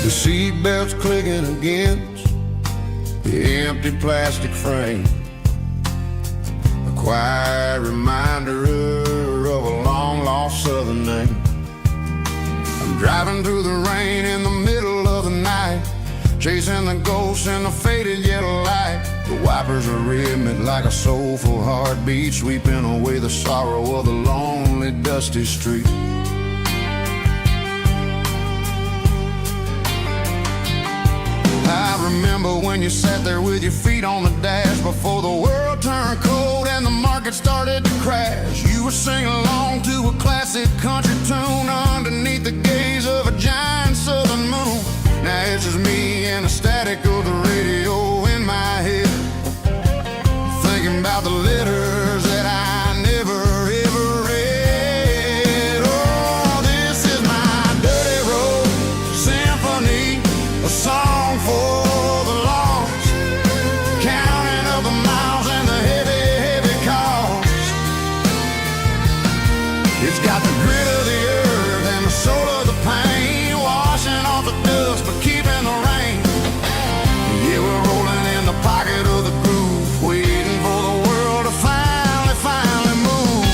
The seatbelt's clicking against the empty plastic frame, a quiet reminder of a long-lost southern name. I'm driving through the rain in the middle of the night, chasing the ghosts in the faded yellow light. The white rappers are rhythmic like a soulful heartbeat, sweeping away the sorrow of the lonely, dusty street. I remember when you sat there with your feet on the dash before the world turned cold and the market started to crash. You were singing along to a classic country tune underneath the gaze of a giant southern moon. Now it's just me and the static of the radio in my head, thinking about the letters that I never ever read. Oh, this is my dirty road symphony, a song for the lost, counting up the miles and the heavy, heavy cost. It's got the grit of the earth and the soul of the pain, washing off the dust but keeping the rain. Yeah, we're rolling in the pocket of the groove, waiting for the world to finally move.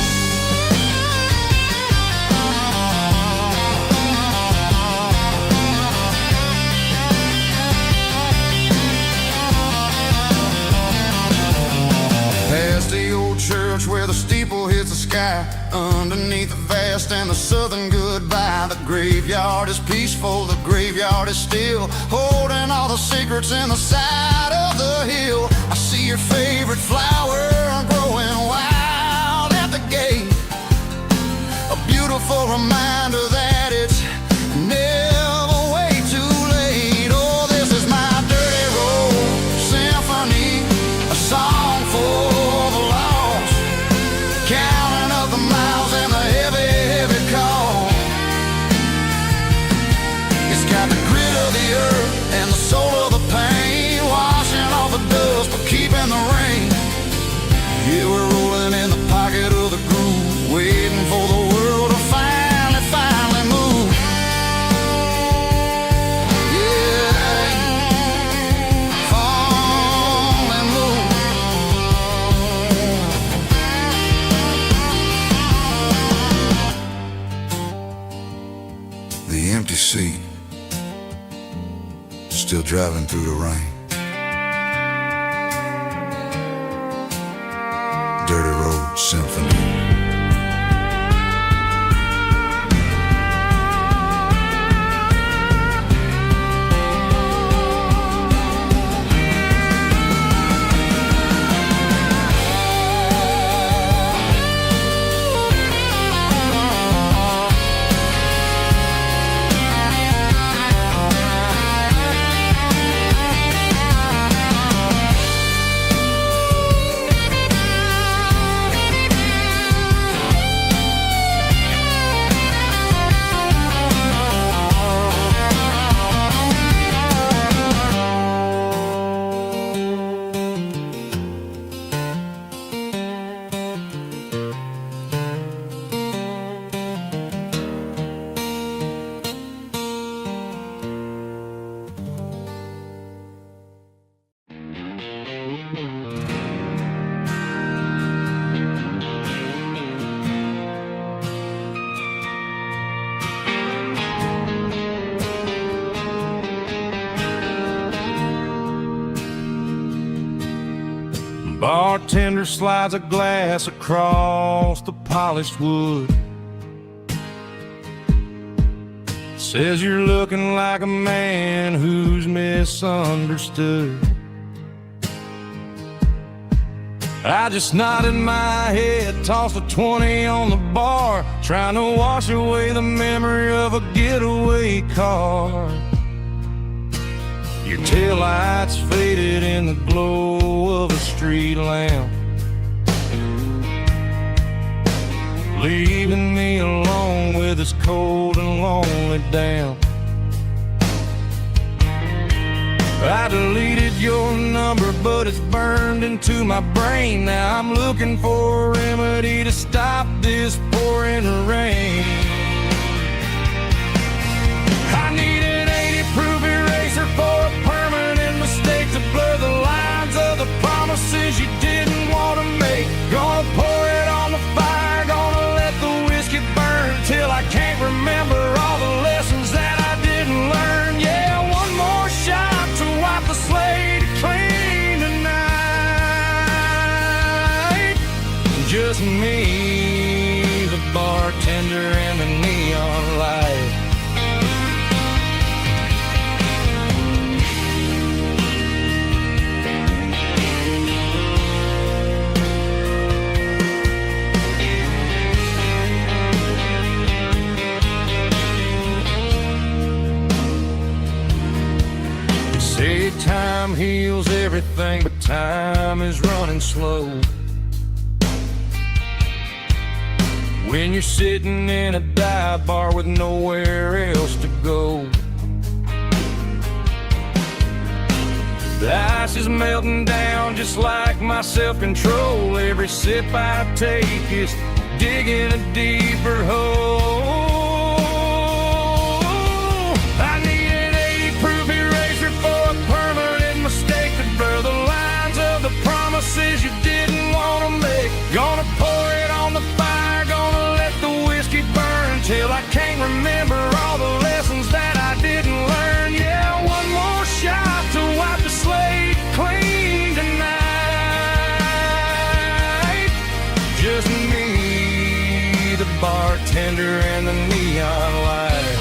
Past the old church where the steeple hits the sky, underneath the vast and the southern goodbye. The graveyard is peaceful, the graveyard is still, holding all the secrets in the side of the hill. I see your favorite flower growing wild at the gate, a beautiful reminder that it's never way too late. Oh, this is my dirty road symphony, a song for the lost, counting up the miles and the heavy, heavy call. It's got the grit of the earth and the soul of the pain, washing off the dust but keeping the rain. Yeah, we're rolling in the pocket of the groove, waiting for the world to finally move. Yeah, finally move. The empty seat, still driving through the rain. Dirty Road Symphony. Bartender slides a glass across the polished wood, says you're looking like a man who's misunderstood. I just nodded my head, tossed a 20 on the bar, trying to wash away the memory of a getaway car. Your taillights faded in the glow of a street lamp, leaving me alone with this cold and lonely damp. I deleted your number, but it's burned into my brain. Now I'm looking for a remedy to stop this pouring rain. I need an 80-proof eraser for a permanent mistake to blur the lines of the promises you didn't want to make. Gonna pour it on the fire, gonna let the whiskey burn till I can't remember all the lessons that I didn't learn. Yeah, one more shot to wipe the slate clean tonight. Just me, the bartender, and the neon light. Say time heals everything, but time is running slow. When you're sitting in a dive bar with nowhere else to go. The ice is melting down just like my self-control. Every sip I take is digging a deeper hole. I need an 80-proof eraser for a permanent mistake to blur the lines of the promises you didn't want to make. Gonna pour it on the fire, gonna let the whiskey burn till I can't remember all the lessons that I didn't learn. Yeah, one more shot to wipe the slate clean tonight. Just me, the bartender, and the neon light.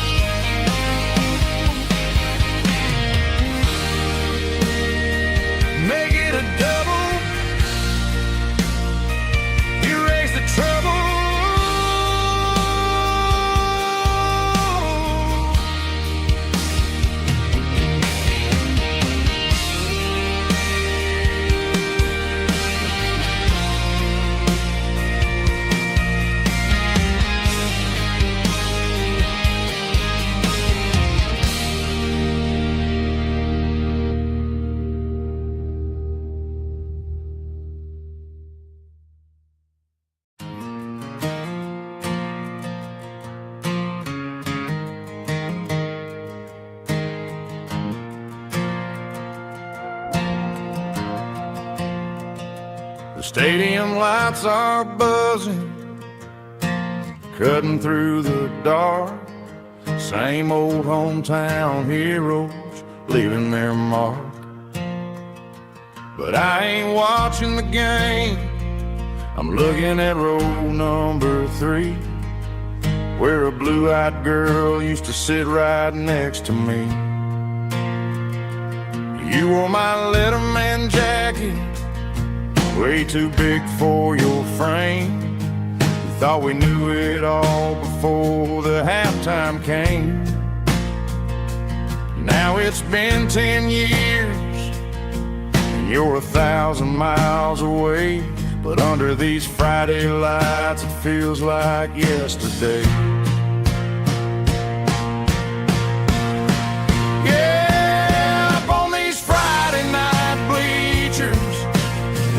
Make it a double, erase the trouble. The stadium lights are buzzing, cutting through the dark. Same old hometown heroes leaving their mark. But I ain't watching the game, I'm looking at row number 3, where a blue-eyed girl used to sit right next to me. You wore my Letterman jacket, way too big for your frame. We thought we knew it all before the halftime came. Now it's been 10 years and you're 1,000 miles away, but under these Friday lights it feels like yesterday. Yeah, up on these Friday night bleachers,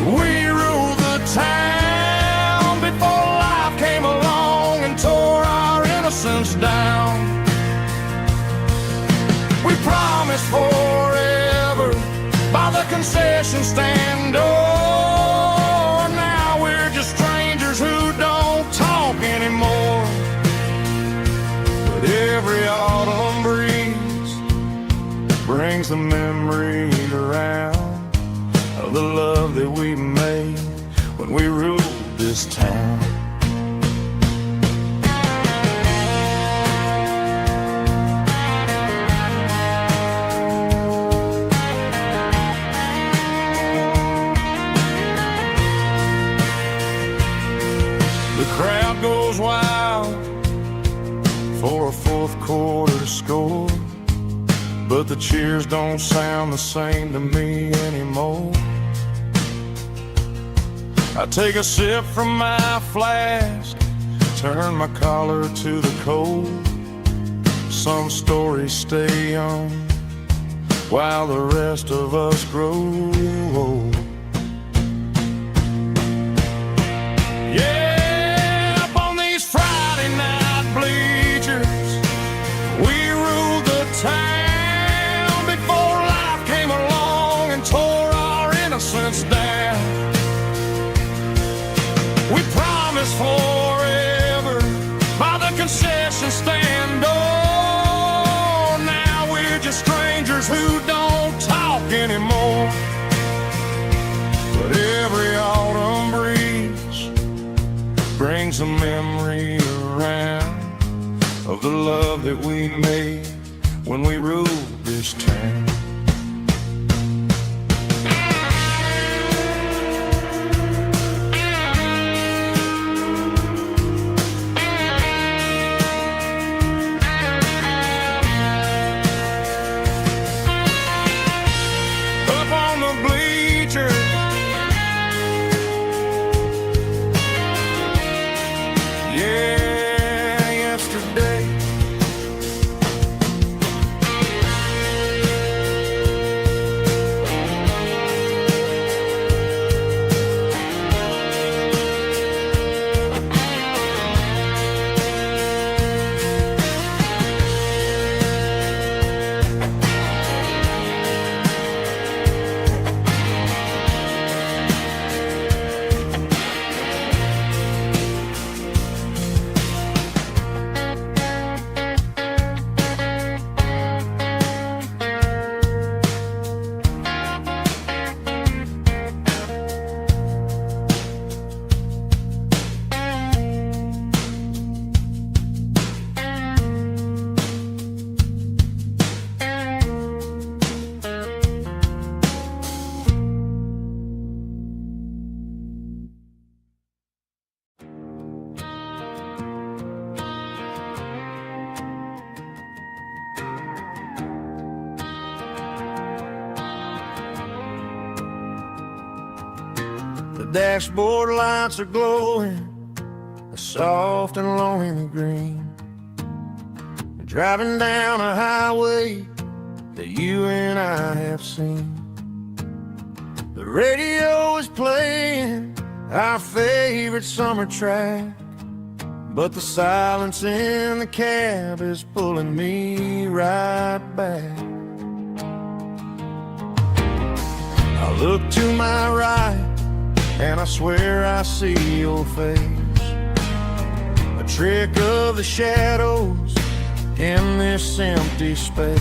we ruled the town before life came along and tore our innocence down. We promised forever by the concession stand door. Now we're just strangers who don't talk anymore. But every autumn breeze brings the memories around of the love that we made when we ruled this town. The crowd goes wild for a fourth quarter score, but the cheers don't sound the same to me anymore. I take a sip from my flask, turn my collar to the cold. Some stories stay young while the rest of us grow old. Yeah, up on these Friday night bleachers, we ruled the town before life came along and tore our innocence down. We promised forever by the concession stand door. Now we're just strangers who don't talk anymore. But every autumn breeze brings a memory around of the love that we made when we ruled this town. Up on the bleachers, yeah, yesterday. The dashboard lights are glowing a soft and lonely green. Driving down a highway that you and I have seen. The radio is playing our favorite summer track, but the silence in the cab is pulling me right back. I look to my right and I swear I see your face, a trick of the shadows in this empty space.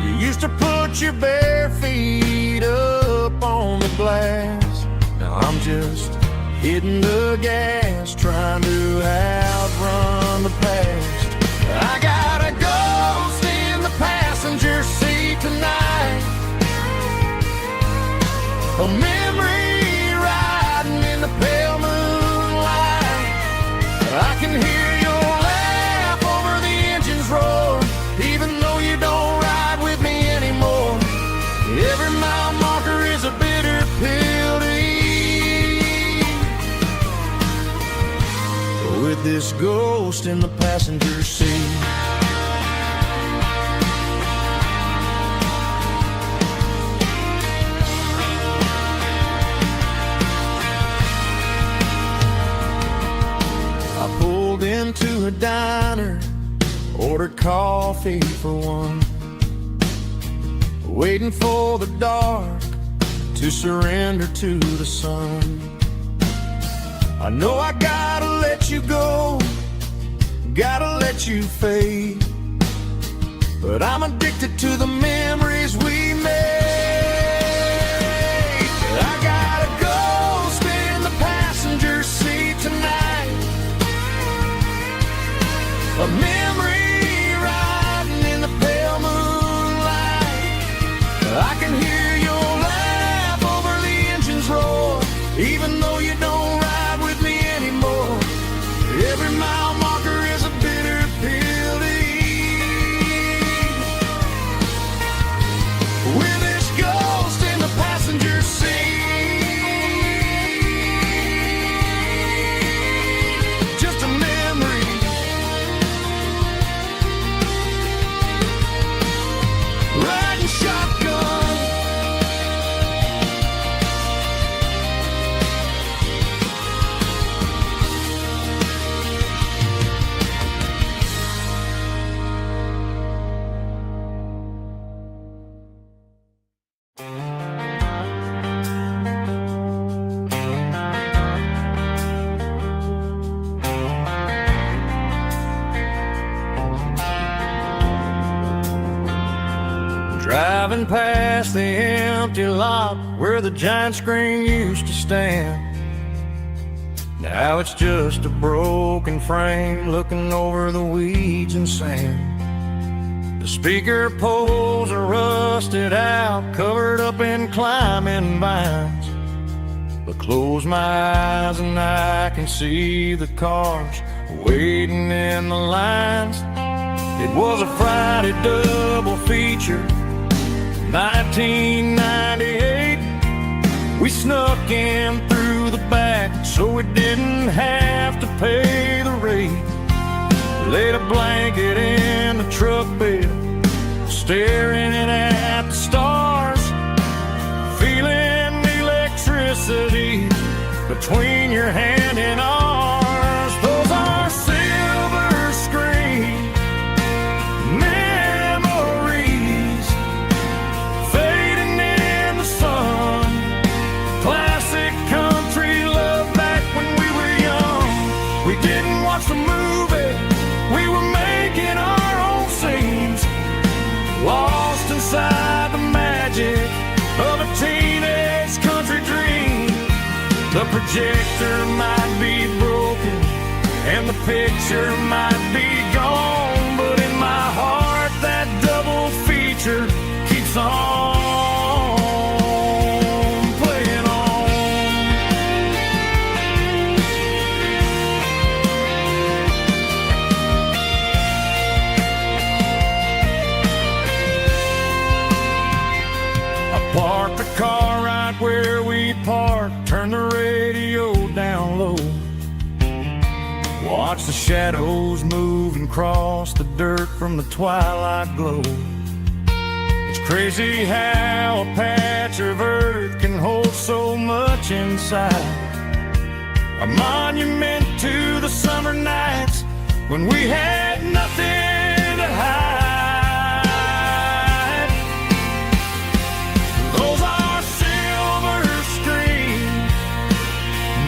You used to put your bare feet up on the glass. Now I'm just hitting the gas, trying to outrun the past. I got a ghost in the passenger seat tonight, a memory riding in the pale moonlight. I can hear your laugh over the engine's roar, even though you don't ride with me anymore. Every mile marker is a bitter pill to eat, with this ghost in the passenger seat. Into a diner, ordered coffee for one, waiting for the dark to surrender to the sun. I know I gotta let you go, gotta let you fade, but I'm addicted to the memories we made. I got a ghost in the passenger seat tonight, a memory riding in the pale moonlight. I can hear your laugh over the engine's roar, even though you don't ride with me anymore. Every mile marker is a bitter pill to eat, with this ghost in the passenger seat. Just a memory, riding shotgun. Driving past the empty lot where the giant screen used to stand, Now it's just a broken frame looking over the weeds and sand. The speaker poles are rusted out, covered up in climbing vines. But close my eyes and I can see the cars waiting in the lines. It was a Friday double feature, 1998. We snuck in through the back so we didn't have to pay the rate. Laid a blanket in the truck bed, staring at the stars, feeling the electricity between your hand and ours. Those are silver screen memories fading in the sun. Classic country love back when we were young. We didn't watch the movie, we were making our own scenes, lost inside the magic of a teenage country dream. The projector might be broken and the picture might be gone, but in my heart that double feature keeps on playing on. I parked the car right where we parked, turned the radio down low, watch the shadows move and cross the dirt from the twilight glow. It's crazy how a patch of earth can hold so much inside. A monument to the summer nights when we had nothing to hide. Those are silver screen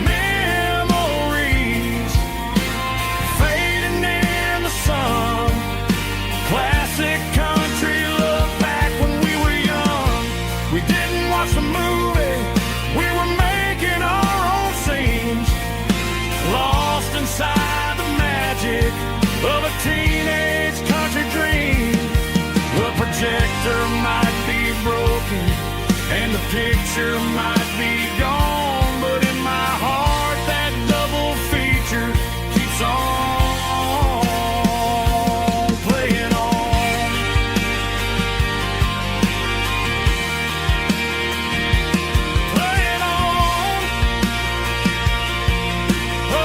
memories fading in the sun. Classic country love back when we were young. We didn't watch the movie, we were making our own scenes, lost inside the magic of a teenage country dream. The projector might be broken and the picture might be gone, but in my heart that double feature keeps on playing on. Playing on. Oh,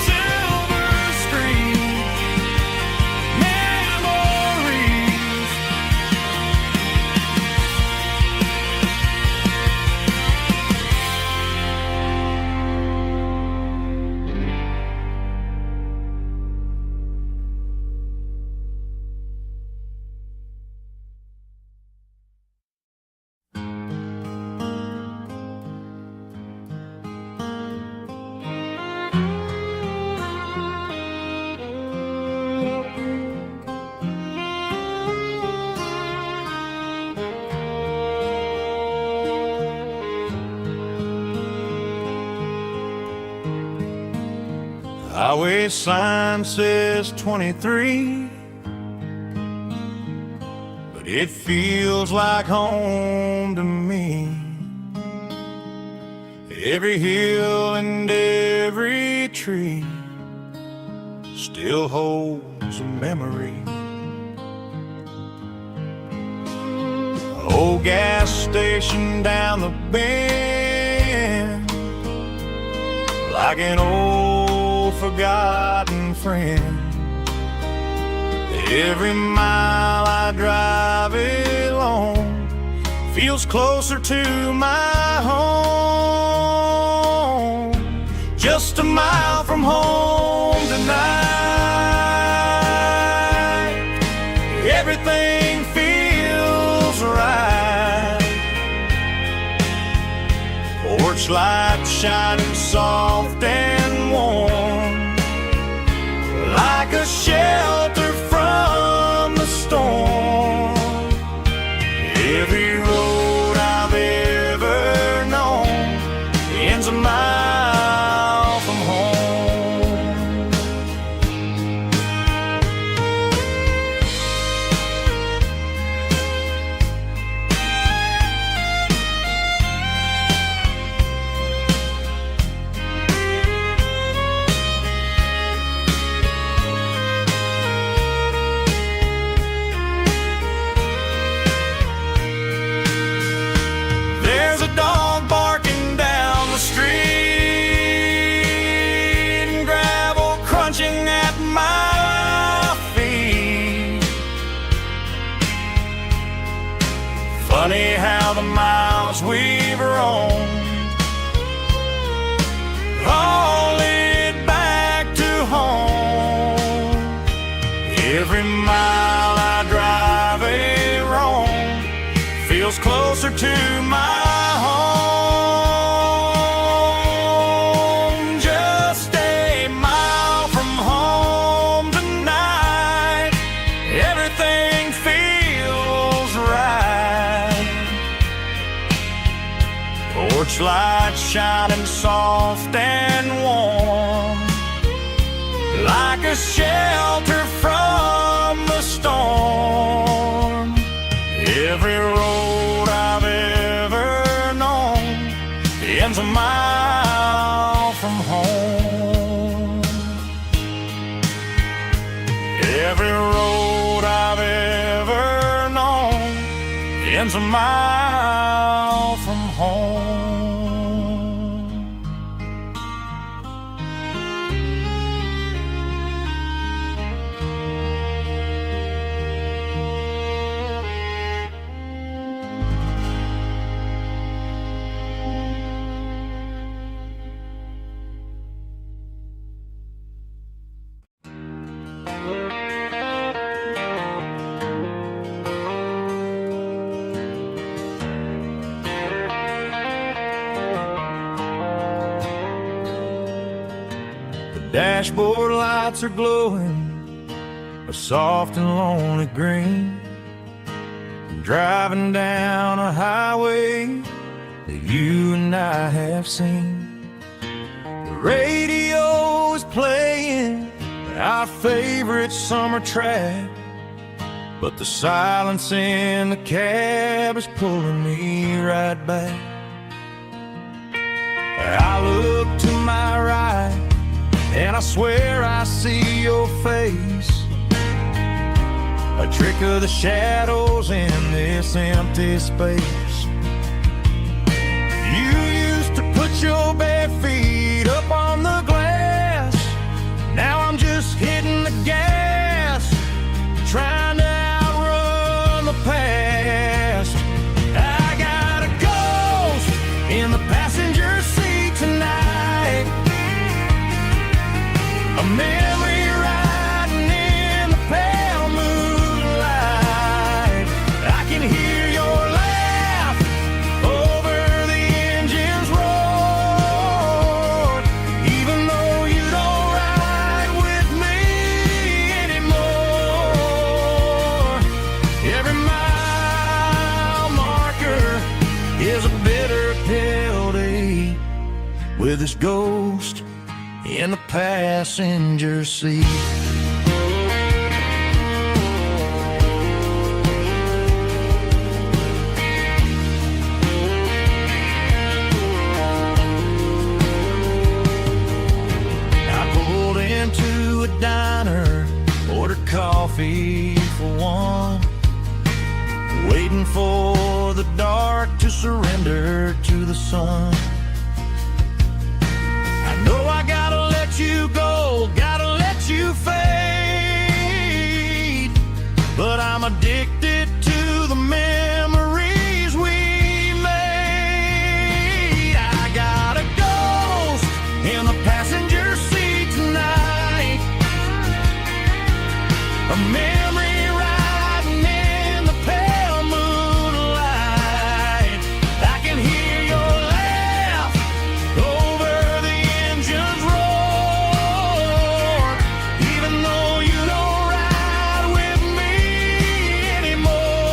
silver screen memories. Highway sign says 23, but it feels like home to me. Every hill and every tree still holds a memory. Old gas station down the bend, like an old forgotten friend. Every mile I drive it along feels closer to my home. Just a mile from home tonight, everything feels right. Porch light shining soft and warm, like a shelter from the storm. Every road I've ever known ends a we've roamed, haul it back to home. Every mile I drive a roam feels closer to my home. Just a mile from home tonight, everything feels right. Porch lights shining soft and warm, like a shelter from the storm. Every road I've ever known ends a mile from home. Every road I've ever known ends a mile from home. Dashboard lights are glowing a soft and lonely green. I'm driving down a highway that you and I have seen. The radio is playing our favorite summer track, but the silence in the cab is pulling me right back. I look to my right and I swear I see your face, a trick of the shadows in this empty space. You used to put your bare feet up on the glass. Now I'm just hitting the gas, trying to outrun the past. I got a ghost in the passenger seat tonight, a memory riding in the pale moonlight. I can hear your laugh over the engine's roar, even though you don't ride with me anymore. Every mile marker is a bitter pill to eat, with this ghost in the passenger seat. I pulled into a diner, ordered coffee for one, waiting for the dark to surrender to the sun. I know I gotta let you go, gotta let you fade, but I'm addicted to the memories we made. I got a ghost in the passenger seat tonight, a memory riding in the pale moonlight. I can hear your laugh over the engine's roar, even though you don't ride with me anymore.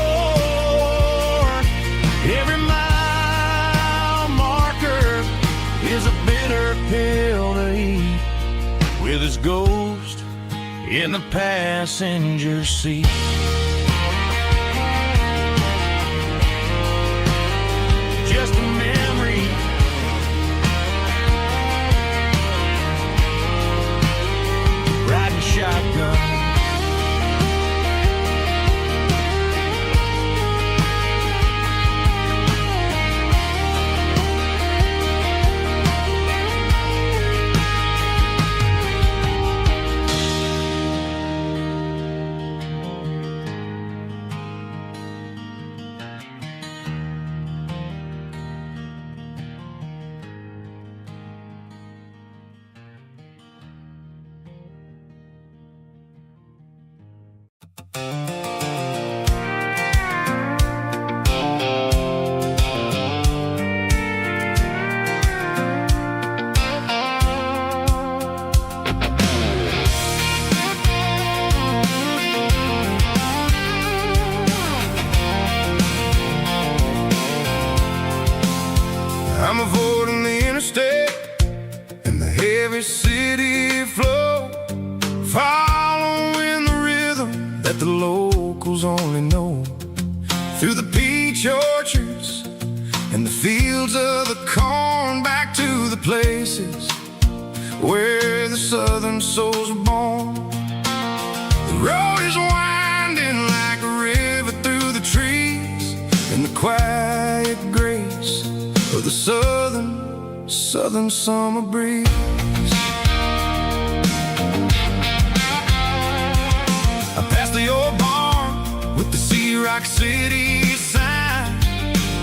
Every mile marker is a bitter pill to eat, with his ghost in the passenger seat. Just a memory, riding shotgun. I'm avoiding the interstate and the heavy city flow, following the rhythm that the locals only know. Through the peach orchards and the fields of the corn, back to the places where the southern souls were born. The road is winding like a river through the trees, in the quiet grace of the southern summer breeze. I passed the old barn with the Sea Rock City sign,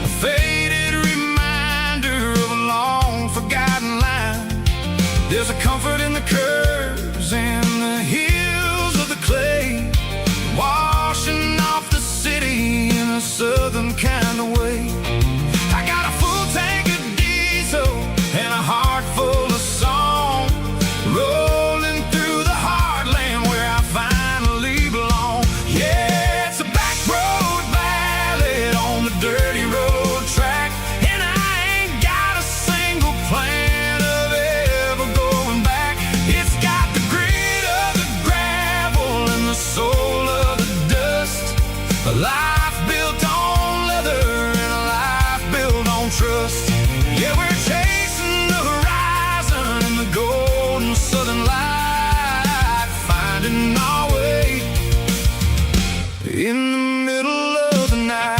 a faded reminder of a long forgotten line. There's a comfort in the curves and the hills of the clay, washing off the city in a southern kind of way. I got a full tank of diesel and a heart full of song, rolling through the heartland where I finally belong. Yeah, it's a back road ballad on the dirty road track, and I ain't got a single plan of ever going back. It's got the grit of the gravel and the soul of the dust, a life built on leather and a life built on trust. Yeah, we're chasing the horizon in the golden southern light, finding our way in the middle of the night.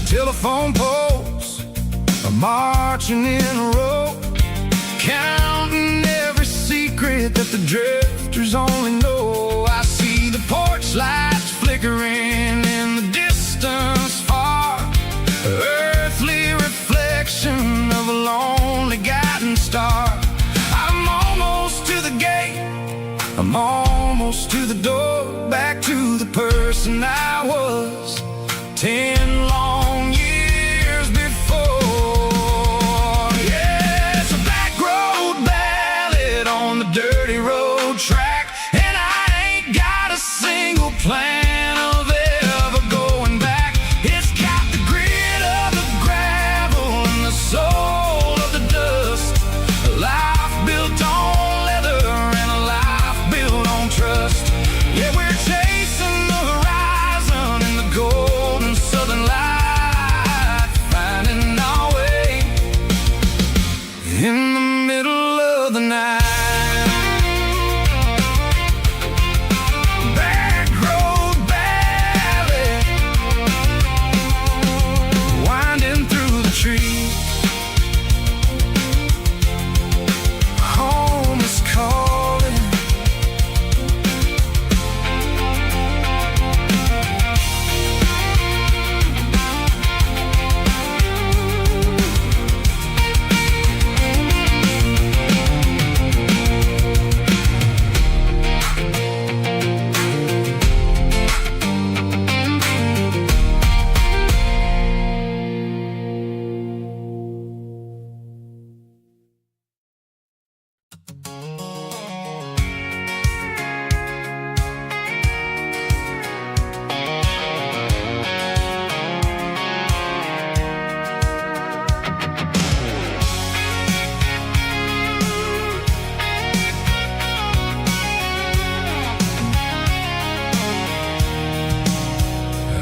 Telephone poles are marching in a row, counting every secret that the drifters only know. I see the porch lights flickering in the distance far, earthly reflection of a lonely guiding star. I'm almost to the gate, I'm almost to the door, back to the person I was 10 long years before. Yeah, it's a back road ballad on the dirty road track, and I ain't got a single plan of ever going back. It's got the grit of the gravel and the soul of the dust, a life built on leather and a life built on trust. Yeah, we're chasing the horizon in the golden southern light, finding our way in the middle of the night. Back road ballad, winding through the trees. Home is calling.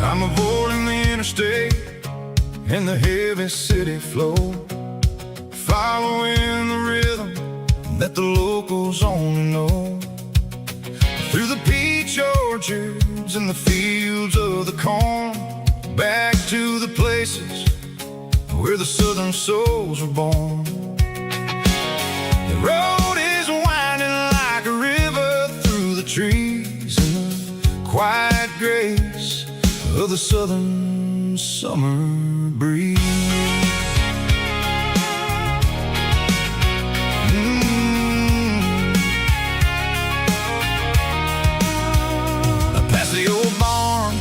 I'm avoiding the interstate and the heavy city flow, following the rhythm that the locals only know. Through the peach orchards and the fields of the corn, back to the places where the southern souls were born. The road is winding like a river through the trees in the quiet grace of the southern summer breeze. I passed the old barn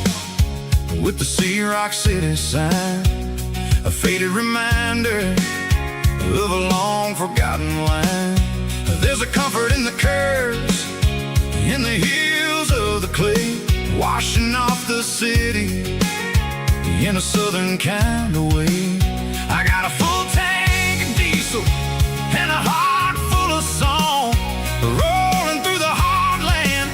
the Sea Rock City sign, a faded reminder of a long forgotten line. There's a comfort in the curves, in the heels of the clay, washing off the city in a southern kind of way. I got a full tank of diesel and a heart full of song, rolling through the heartland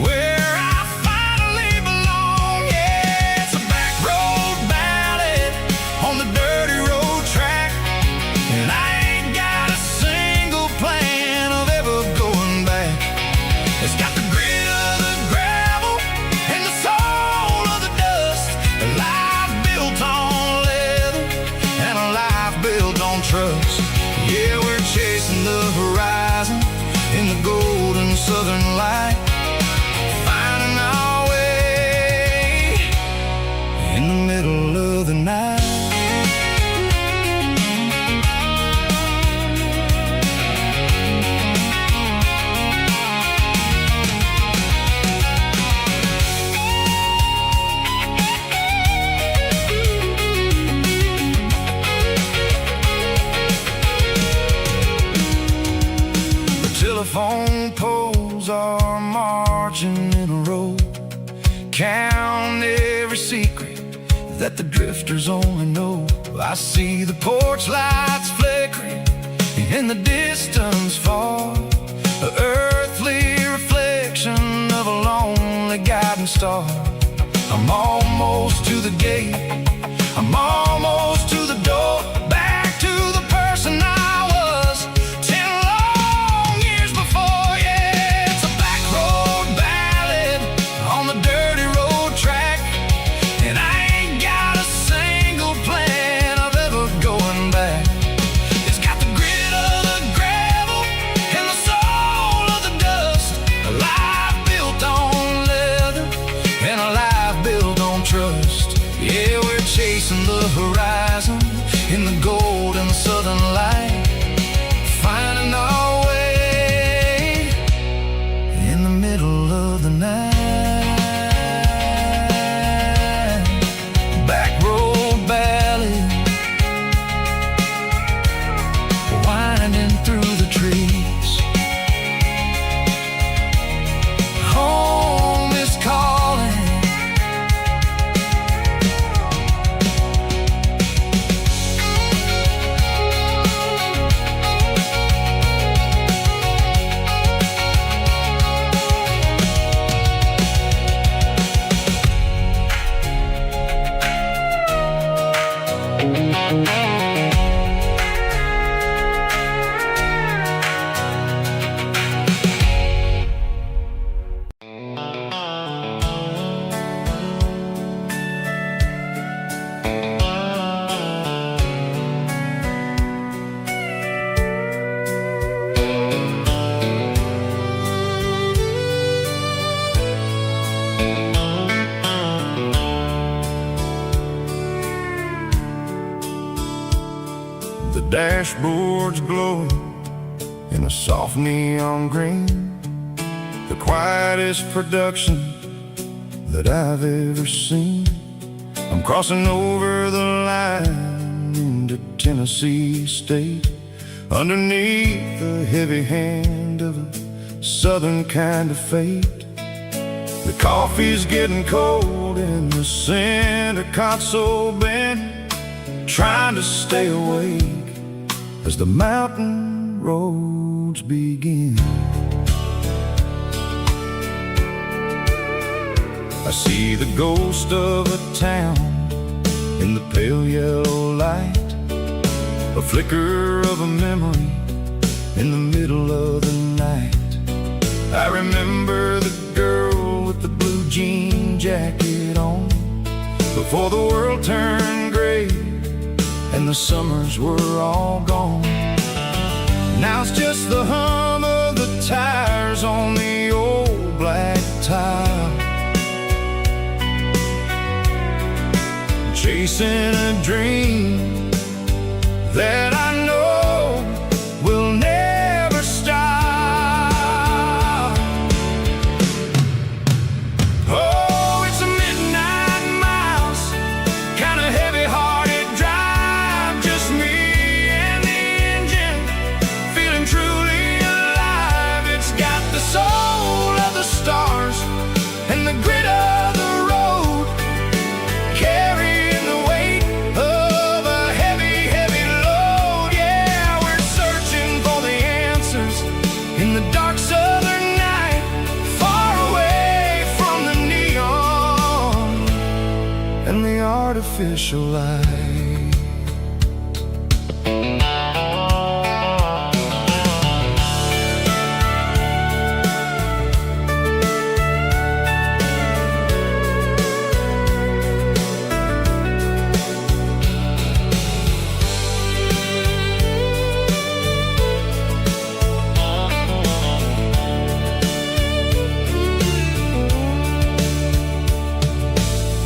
where I finally belong. Yeah, it's a back road ballad on the dirty road track, and I ain't got a single plan of ever going back. It's got the grit of the gravel and the soul of the dust, a life built on leather and a life built on trust. Yeah, we're chasing the horizon in the golden southern light, finding our way in the middle of the night. Telephone poles are marching in a row, count every secret that the drifters only know. I see the porch lights flickering in the distance far, an earthly reflection of a lonely guiding star. I'm almost to the gate, I'm almost to the door, back to the person I was 10 long years before. Yeah, it's a back road ballad on the dirty road track, and I ain't got a single plan of ever going back. It's got the grit of the gravel and the soul of the dust, a life built on leather and a life built on trust. Yeah, we're chasing the horizon in the golden southern light, finding our way in the middle of the night. Back road ballad, winding through the trees. Home is calling. The dashboard's glowing in a soft neon green, the quietest production that I've ever seen. I'm crossing over the line into Tennessee State, underneath the heavy hand of a southern kind of fate. The coffee's getting cold in the center console bin, trying to stay awake as the mountain roads begin. I see the ghost of a town in the pale yellow light, a flicker of a memory in the middle of the night. I remember the girl with the blue jean jacket on, before the world turned gray and the summers were all gone. Now it's just the hum of the tires on the old black tile, chasing a dream that I know will never stop. Oh, it's a midnight miles artificial light.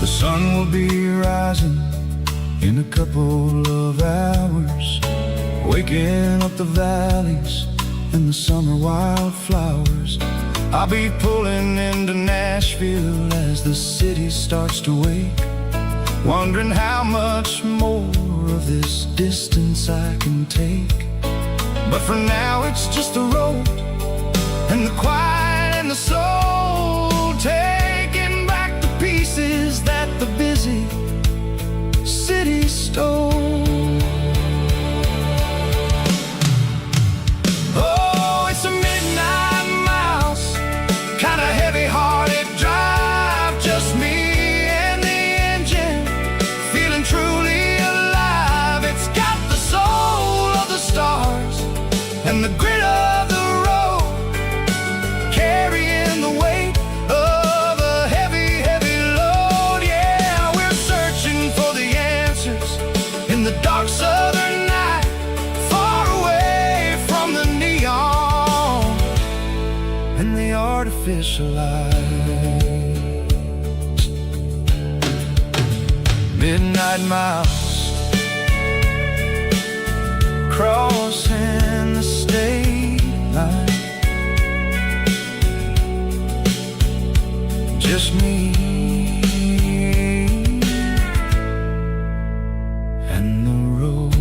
The sun will be rising in a couple of hours, waking up the valleys and the summer wildflowers. I'll be pulling into Nashville as the city starts to wake, wondering how much more of this distance I can take. But for now it's just the road and the quiet and the soul, taking back the pieces that the busy city stole. Oh, it's a midnight mouse, kinda heavy-hearted drive, just me and the engine, feeling truly alive. It's got the soul of the stars and the grit of the road, carrying the weight of a heavy, heavy load. Yeah, we're searching for the answers in the dark southern night, far away from the neon and the artificial lights. Midnight mouse, crossing the state line, just me and the road.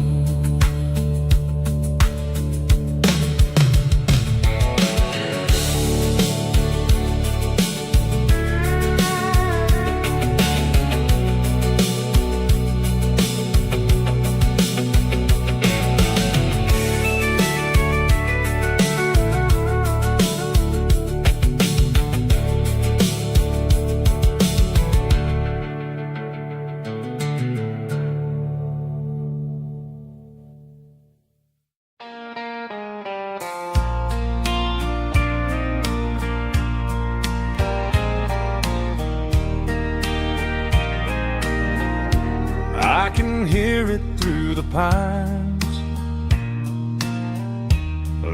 I can hear it through the pines,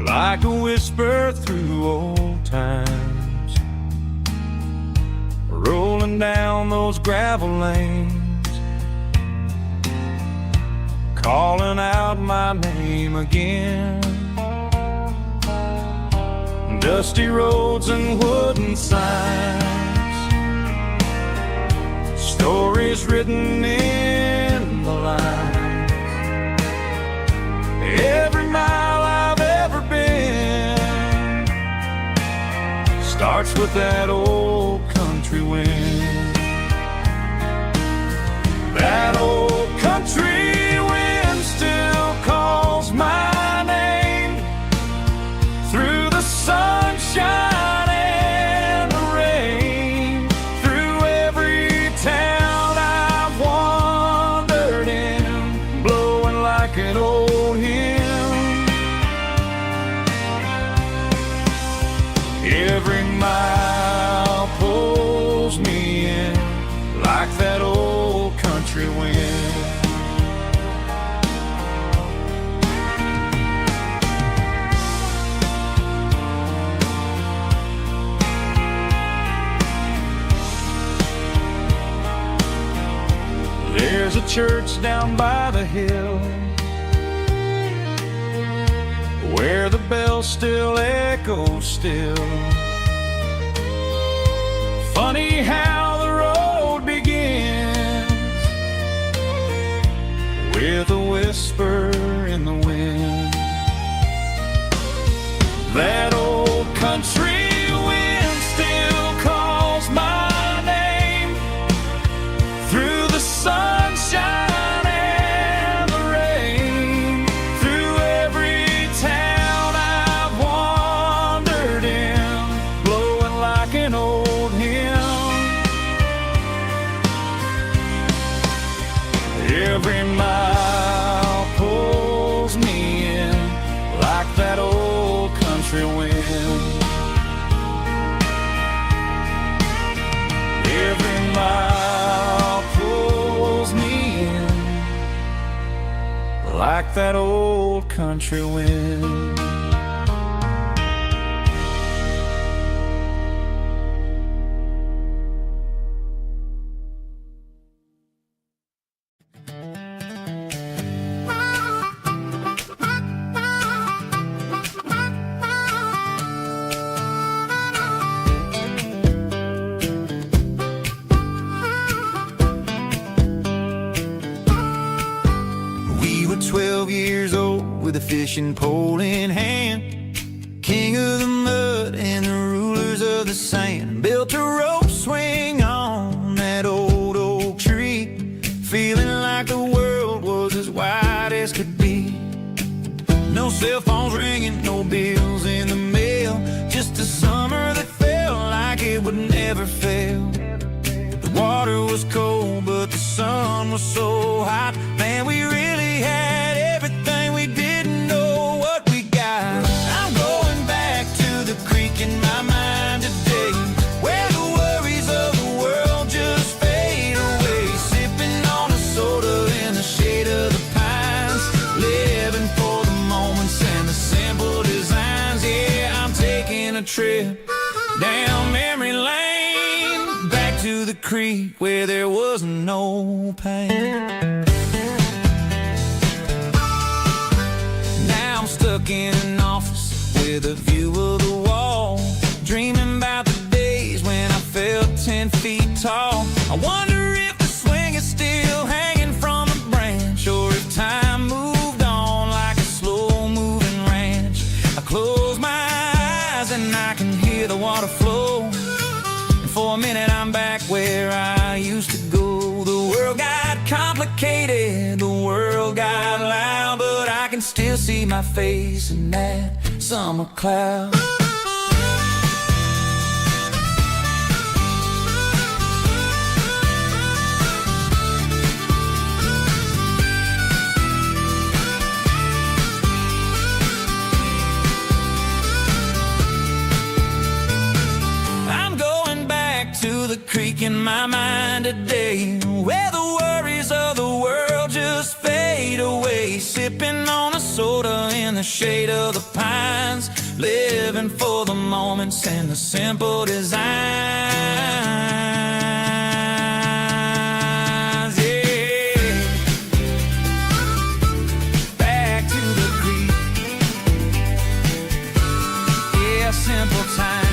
like a whisper through old times, rolling down those gravel lanes, calling out my name again. Dusty roads and wooden signs, stories written in the lines. Every mile I've ever been starts with that old country wind. That old country wind still calls my name through the sunshine and the rain, through every town I've wandered in, blowing like an old hymn. Every mile pulls me in like that old country wind. There's a church down by the hill where the bells still echo still. Funny how the road begins with a whisper in the wind. That old country wind still calls my name through the sunshine and the rain, through every town I've wandered in, blowing like an old hymn. Every mile pulls me in like that old country wind. Every mile pulls me in like that old country wind. We were 12 years old with a fishing pole in hand, king of the mud and the rulers of the sand. Built a rope swing on that old oak tree, feeling like the world was as wide as could be. No cell phones ringing, no bills in the mail, just a summer that felt like it would never fail. The water was cold, but the sun was so hot. Man, we really had everything, we didn't know what we got. I'm going back to the creek in my mind today, where the worries of the world just fade away. Sipping on a soda in the shade of the pines, living for the moments and the simple designs. Yeah, I'm taking a trip down memory lane, back to the creek where there was no pain. Now I'm stuck in an office with a view of the wall, dreaming about the days when I felt 10 feet tall. I wonder if the swing is still hanging from a branch, or if time moved on like a slow-moving ranch. I close my eyes and I can hear the water flow, and for a minute I'm back where I used to go. The world got complicated, the world got loud, but I can still see my face in that summer cloud. I'm going back to the creek in my mind today, where the worries of the world just fade away. Sipping on a soda in the shade of the pines, living for the moments and the simple designs. Yeah, back to the creek. Yeah, simple times.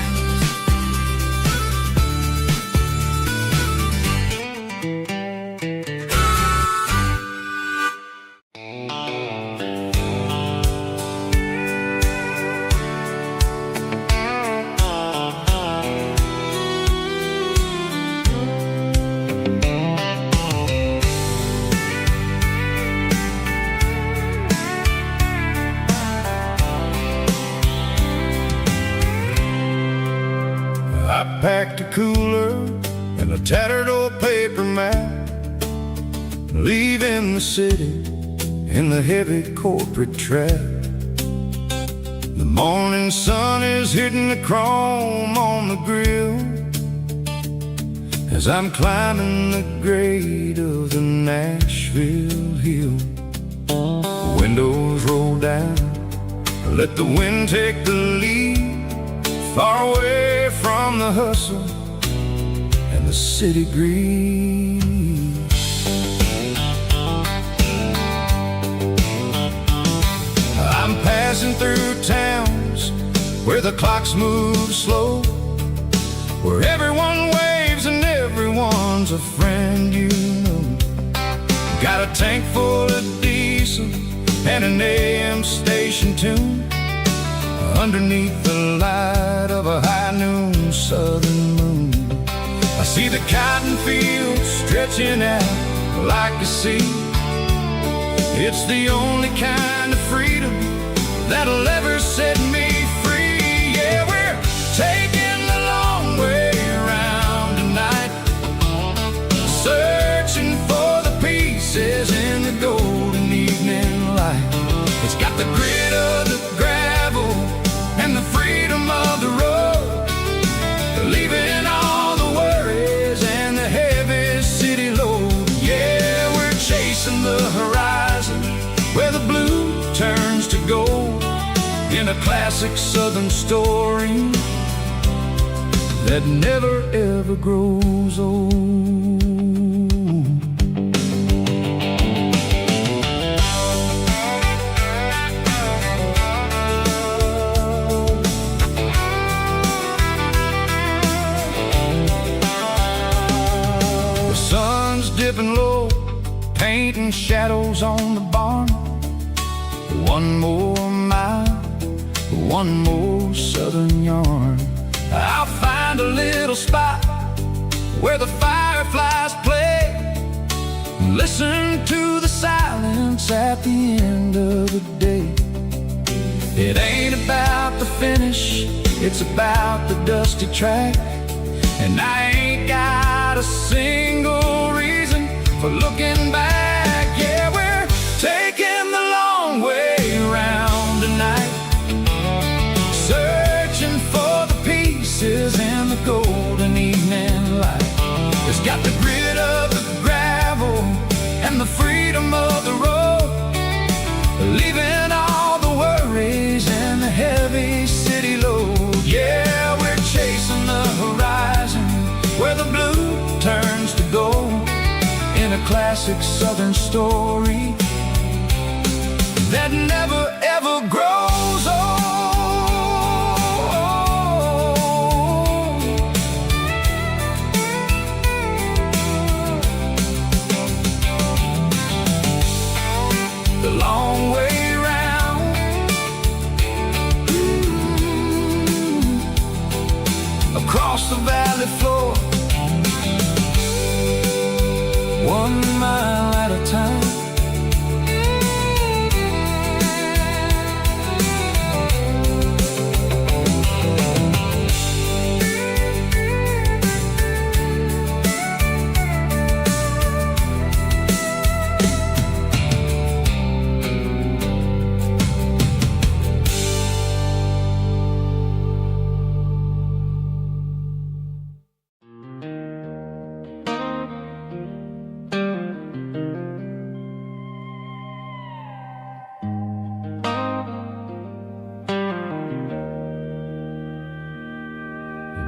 I packed a cooler and a tattered old paper map, leaving the city in the heavy corporate trap. The morning sun is hitting the chrome on the grill as I'm climbing the grade of the Nashville hill. Windows roll down, let the wind take the lead, far away from the hustle and the city breeze. I'm passing through towns where the clocks move slow, where everyone waves and everyone's a friend you know. Got a tank full of diesel and an AM station tune, underneath the light of a high noon southern moon. I see the cotton fields stretching out like a sea. It's the only kind of freedom that'll ever set me free. Yeah, we're taking the long way around tonight, searching for the pieces in classic southern story that never ever grows old. The sun's dipping low, painting shadows on the barn. One more mile, one more southern yarn. I'll find a little spot where the fireflies play, listen to the silence at the end of the day. It ain't about the finish, it's about the dusty track. And I ain't got a single reason for looking back. Yeah, we're taking the long way around tonight, searching for the pieces in the golden evening light. It's got the grit of the gravel and the freedom of the road, leaving all the worries and the heavy city load. Yeah, we're chasing the horizon where the blue turns to gold, in a classic southern story that never ever grows old. The long way round, across the valley floor, 1 mile at a time.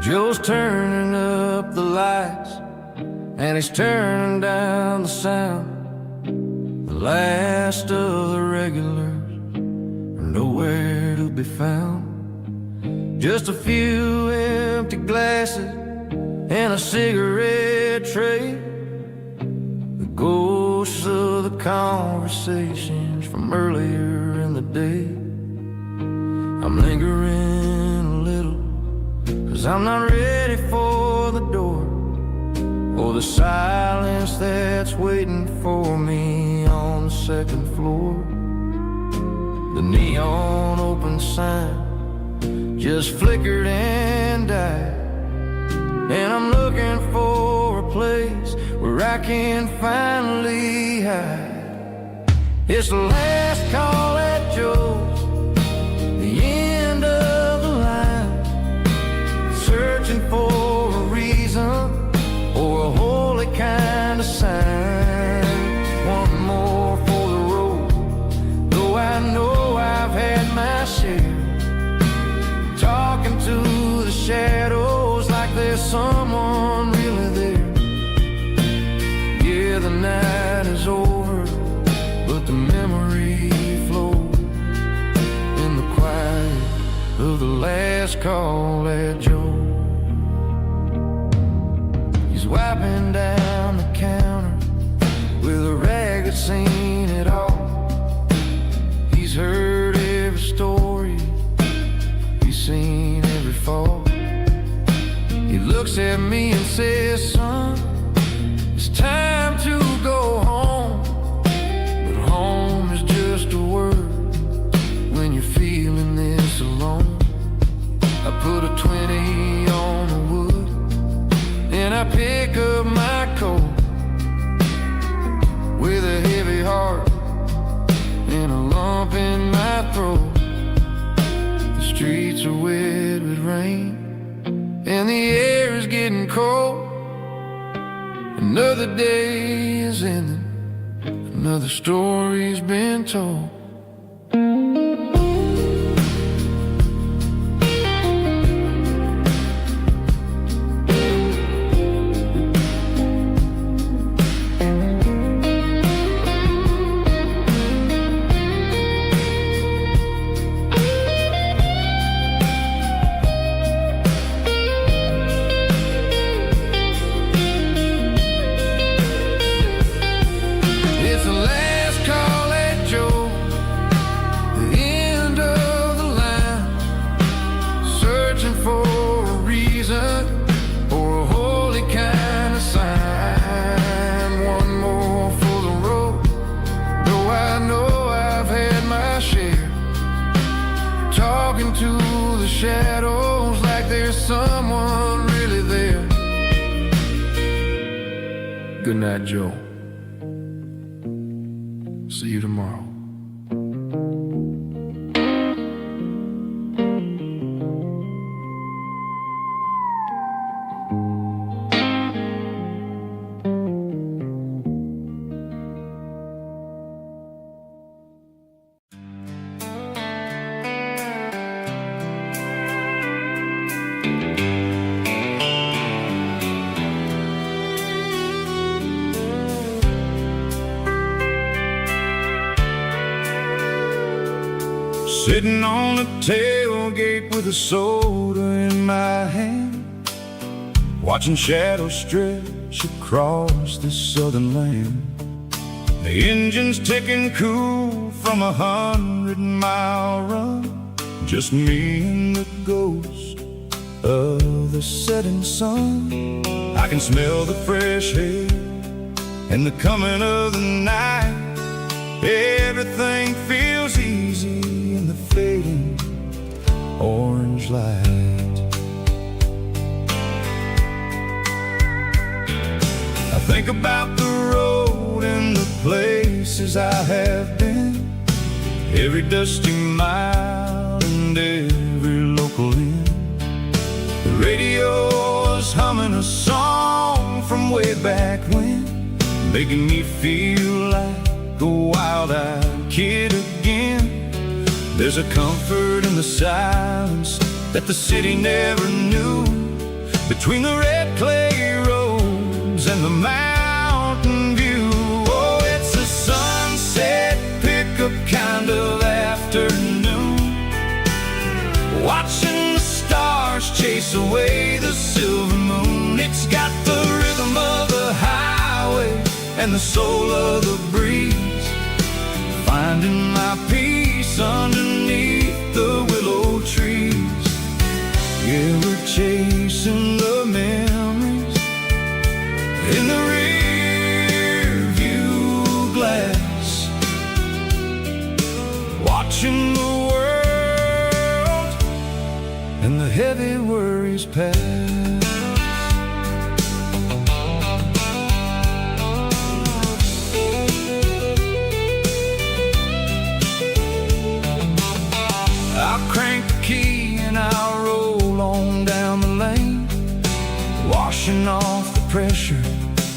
Joe's turning up the lights, and he's turning down the sound. The last of the regulars are nowhere to be found. Just a few empty glasses and a cigarette tray, the ghosts of the conversations from earlier in the day. I'm lingering a little, 'cause I'm not ready for the door, or the silence that's waiting for me on the second floor. The neon open sign just flickered and died, and I'm looking for a place where I can finally hide. It's the last call at Joe's, the end of the line, searching for a reason or a holy kind of sign. One more for the road, though I know I've had my share, talking to the shadows like there's someone really there. Yeah, the night is over, but the memory flows in the quiet of the last call at Joe. He's wiping down the counter with a rag that's seen it all. He's heard every story, he's seen every fall. He looks at me and says, son, it's time to go home. But home is just a word when you're feeling this alone. I put a 20 on the wood, and I pick up my coat with a heavy heart and a lump in my throat. The streets are wet with rain, and the air is getting cold. Another day is ending, another story's been told. Good night, Joe. See you tomorrow. Sitting on the tailgate with a soda in my hand, watching shadows stretch across this southern land. The engine's ticking cool from 100-mile run, just me and the ghost of the setting sun. I can smell the fresh air and the coming of the night. Everything feels easy in the fading orange light. I think about the road and the places I have been, every dusty mile and every local inn. The radio is humming a song from way back when, making me feel like a wild-eyed kid again. There's a comfort in the silence that the city never knew, between the red clay roads and the mountain view. Oh, it's a sunset pickup kind of afternoon, watching the stars chase away the silver moon. It's got the rhythm of the highway and the soul of the breeze, finding my peace underneath the willow trees. Yeah, we're chasing the memories in the rear view glass, watching the world and the heavy worries pass. Crank the key and I'll roll on down the lane, washing off the pressure,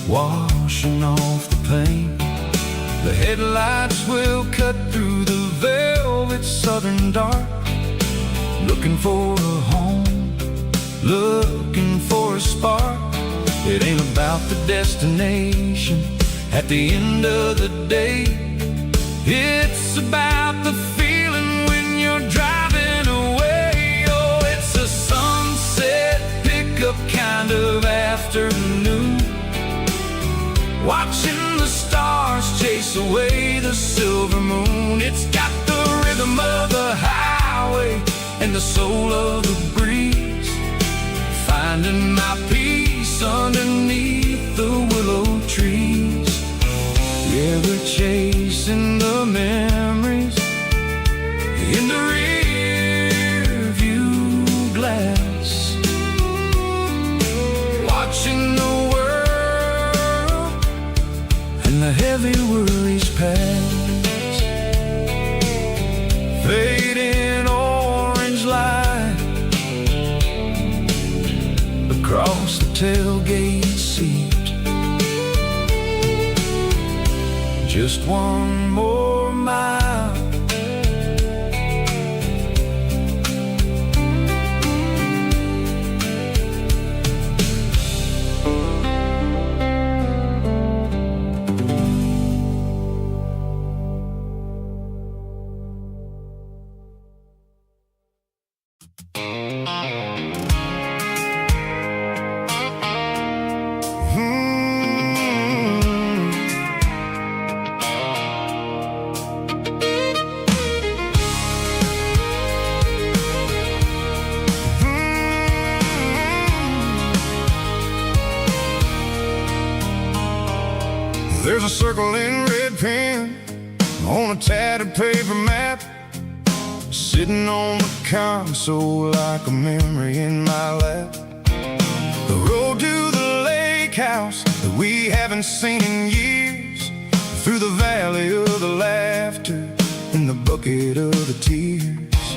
washing off the pain. The headlights will cut through the velvet southern dark, looking for a home, looking for a spark. It ain't about the destination at the end of the day, it's about the feeling when you're driving away. Oh, it's a sunset pickup kind of afternoon, watching the stars chase away the silver moon. It's got the rhythm of the highway and the soul of the breeze, finding my peace underneath the willow trees. Yeah, we're chasing the memories in the rear view glass, watching the world and the heavy worries pass. Fading orange light across the tailgate seat, just one more mile. There's a circle in red pen on a tattered paper map, sitting on the console like a memory in my lap. The road to the lake house, the that we haven't seen in years, through the valley of the laughter and the bucket of the tears.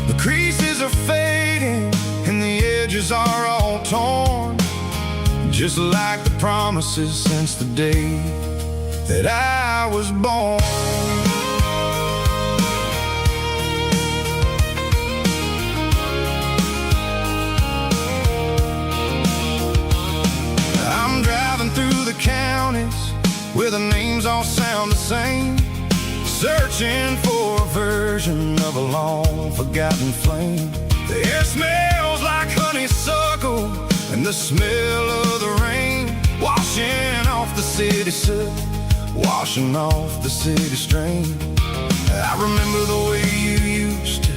The creases are fading and the edges are all torn, just like the promises since the day that I was born. I'm driving through the counties where the names all sound the same, searching for a version of a long forgotten flame. The air smells like honeysuckle and the smell of the rain, washing off the city soot, washing off the city strain. I remember the way you used to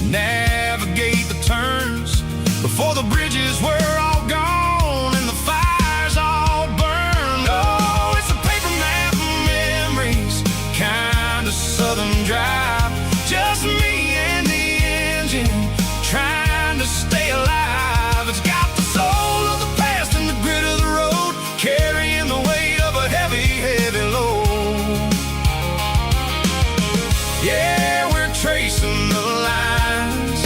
navigate the turns before the bridges were all gone and the fires all burned. Oh, it's a paper map of memories, kind of southern drive, just me and the engine trying to stay alive. It's got the soul of the past and the grit of the road, carrying the weight of a heavy, heavy load. Yeah, we're tracing the lines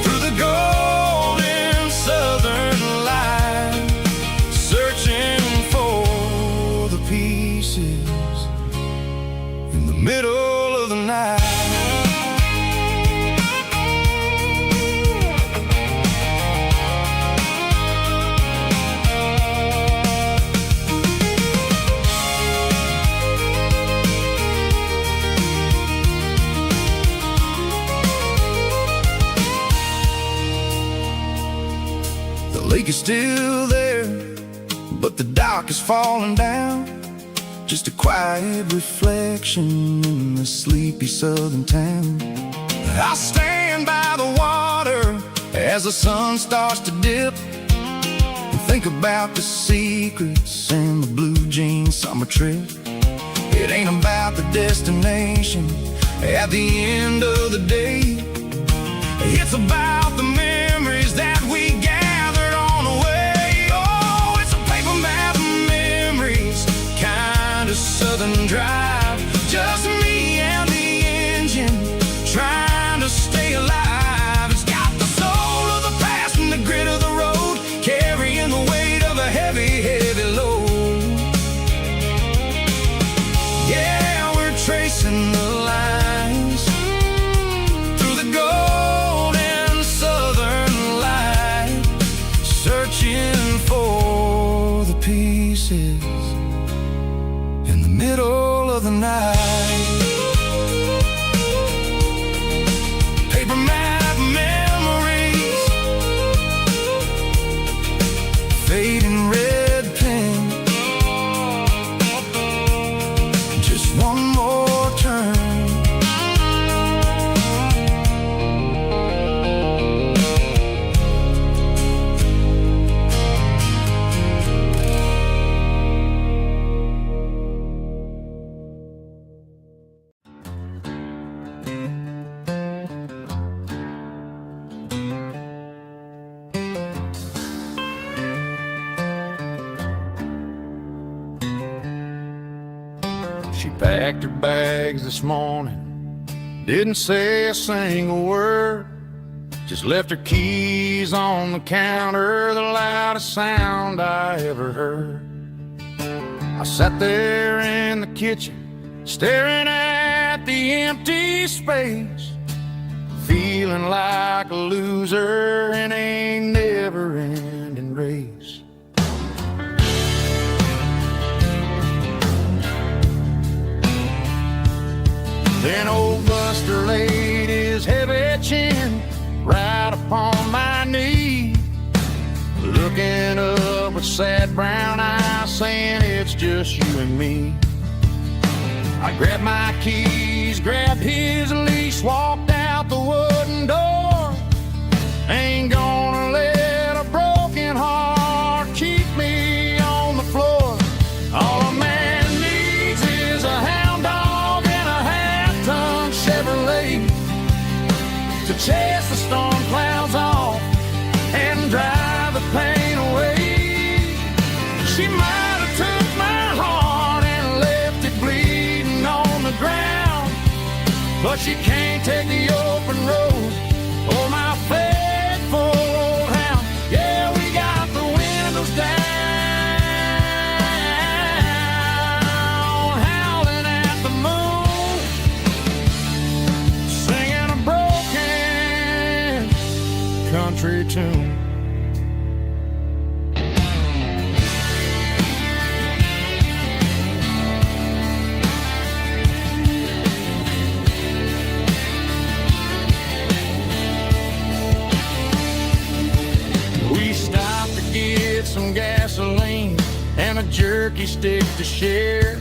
through the golden southern light, searching for the pieces in the middle of the night. The lake is still there, but the dock is falling down, just a quiet reflection in the sleepy southern town. I stand by the water as the sun starts to dip and think about the secrets and the blue jean summer trip. It ain't about the destination at the end of the day, it's about the memories that we gathered on the way. Oh, it's a paper map of memories, kind of southern drive, just me and the engine trying to stay alive. It's got the soul of the past and the grit of the road, carrying the weight of a heavy, heavy load. Yeah, we're tracing the lines through the golden southern light, searching for the pieces in the middle of the night. Paper map memories, fading red pen, just one more turn. She packed her bags this morning, didn't say a single word, just left her keys on the counter, the loudest sound I ever heard. I sat there in the kitchen, staring at the empty space, feeling like a loser in a never-ending race. Then old Buster laid his heavy chin right upon my knee, looking up with sad brown eyes, saying it's just you and me. I grabbed my keys, grabbed his leash, walked out the wooden door. Ain't gonna let a broken heart keep me on the floor. All a man needs is a hound dog and a half-ton Chevrolet to chase the storm clouds off and drive the pain away. She but she can't take the open road. Oh, my faithful old hound, yeah, we got the windows down, howling at the moon, singing a broken country tune. Some gasoline and a jerky stick to share.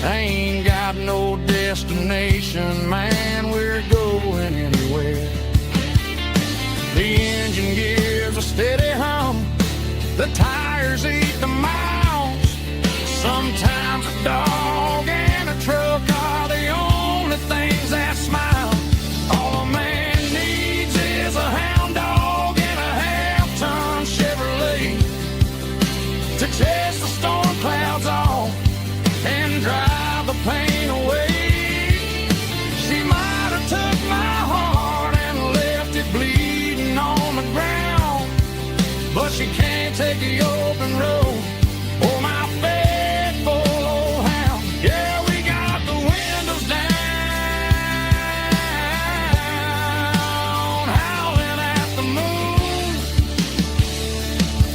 I ain't got no destination, man, we're going anywhere. The engine gives a steady hum, the tires eat the miles. Sometimes a dog and a truck are the only things that smile. All a man needs is a hound dog and a half-ton Chevrolet to chase the storm clouds off and drive the pain away. She might have took my heart and left it bleeding on the ground, but she can't take the open road. Oh, my faithful old hound, yeah, we got the windows down, howling at the moon,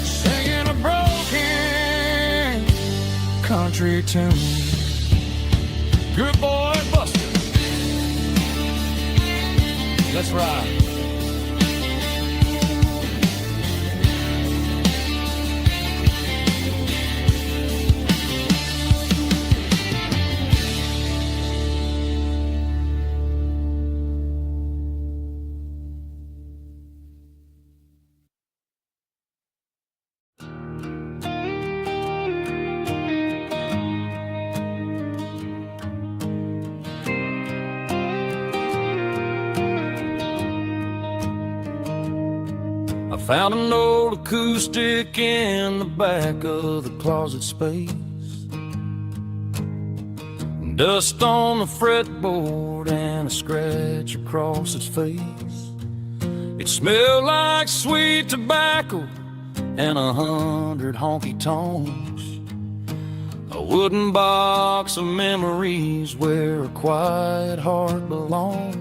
singing a broken country tune. Good boy, Buster. Let's ride. Found an old acoustic in the back of the closet space. Dust on the fretboard and a scratch across its face. It smelled like sweet tobacco and 100 honky tonks. A wooden box of memories where a quiet heart belongs.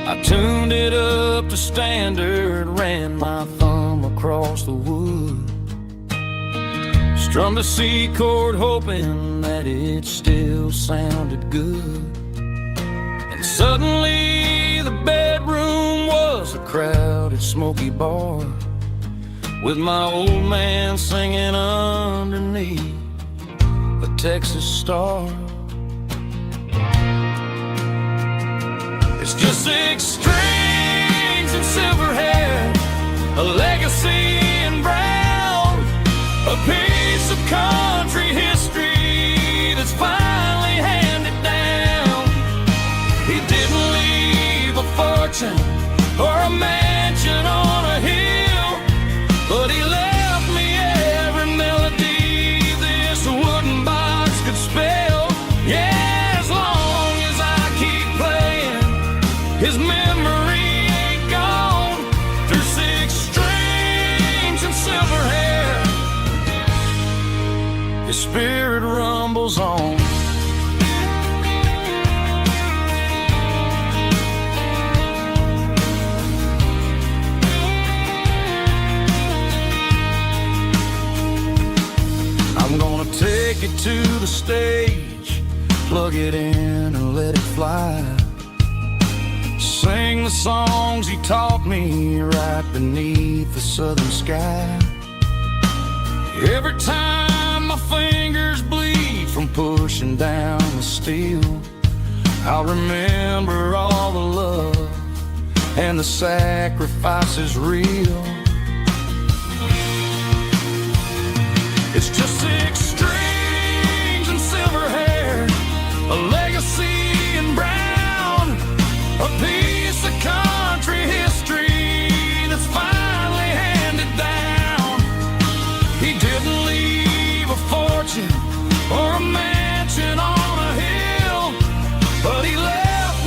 I tuned it up to standard, ran my thumb across the wood, strummed a C chord hoping that it still sounded good. And suddenly the bedroom was a crowded smoky bar, with my old man singing underneath a Texas star. It's just 6 strings and silver hair, a legacy in brown, a piece of country history that's finally handed down. He didn't leave a fortune or a mansion on a hill, but he left me every melody this wooden box could spell. Yeah, as long as I keep playing, his memory ain't gone. Through 6 strings and silver hair, his spirit rumbles on. I'm gonna take it to the stage, plug it in and let it fly. Sing the songs he taught me right beneath the southern sky. Every time my fingers bleed from pushing down the steel, I'll remember all the love and the sacrifices real. It's just 6 strings and silver hair, a legacy in brown, a piece of country history that's finally handed down. He didn't leave a fortune or a mansion on a hill, but he left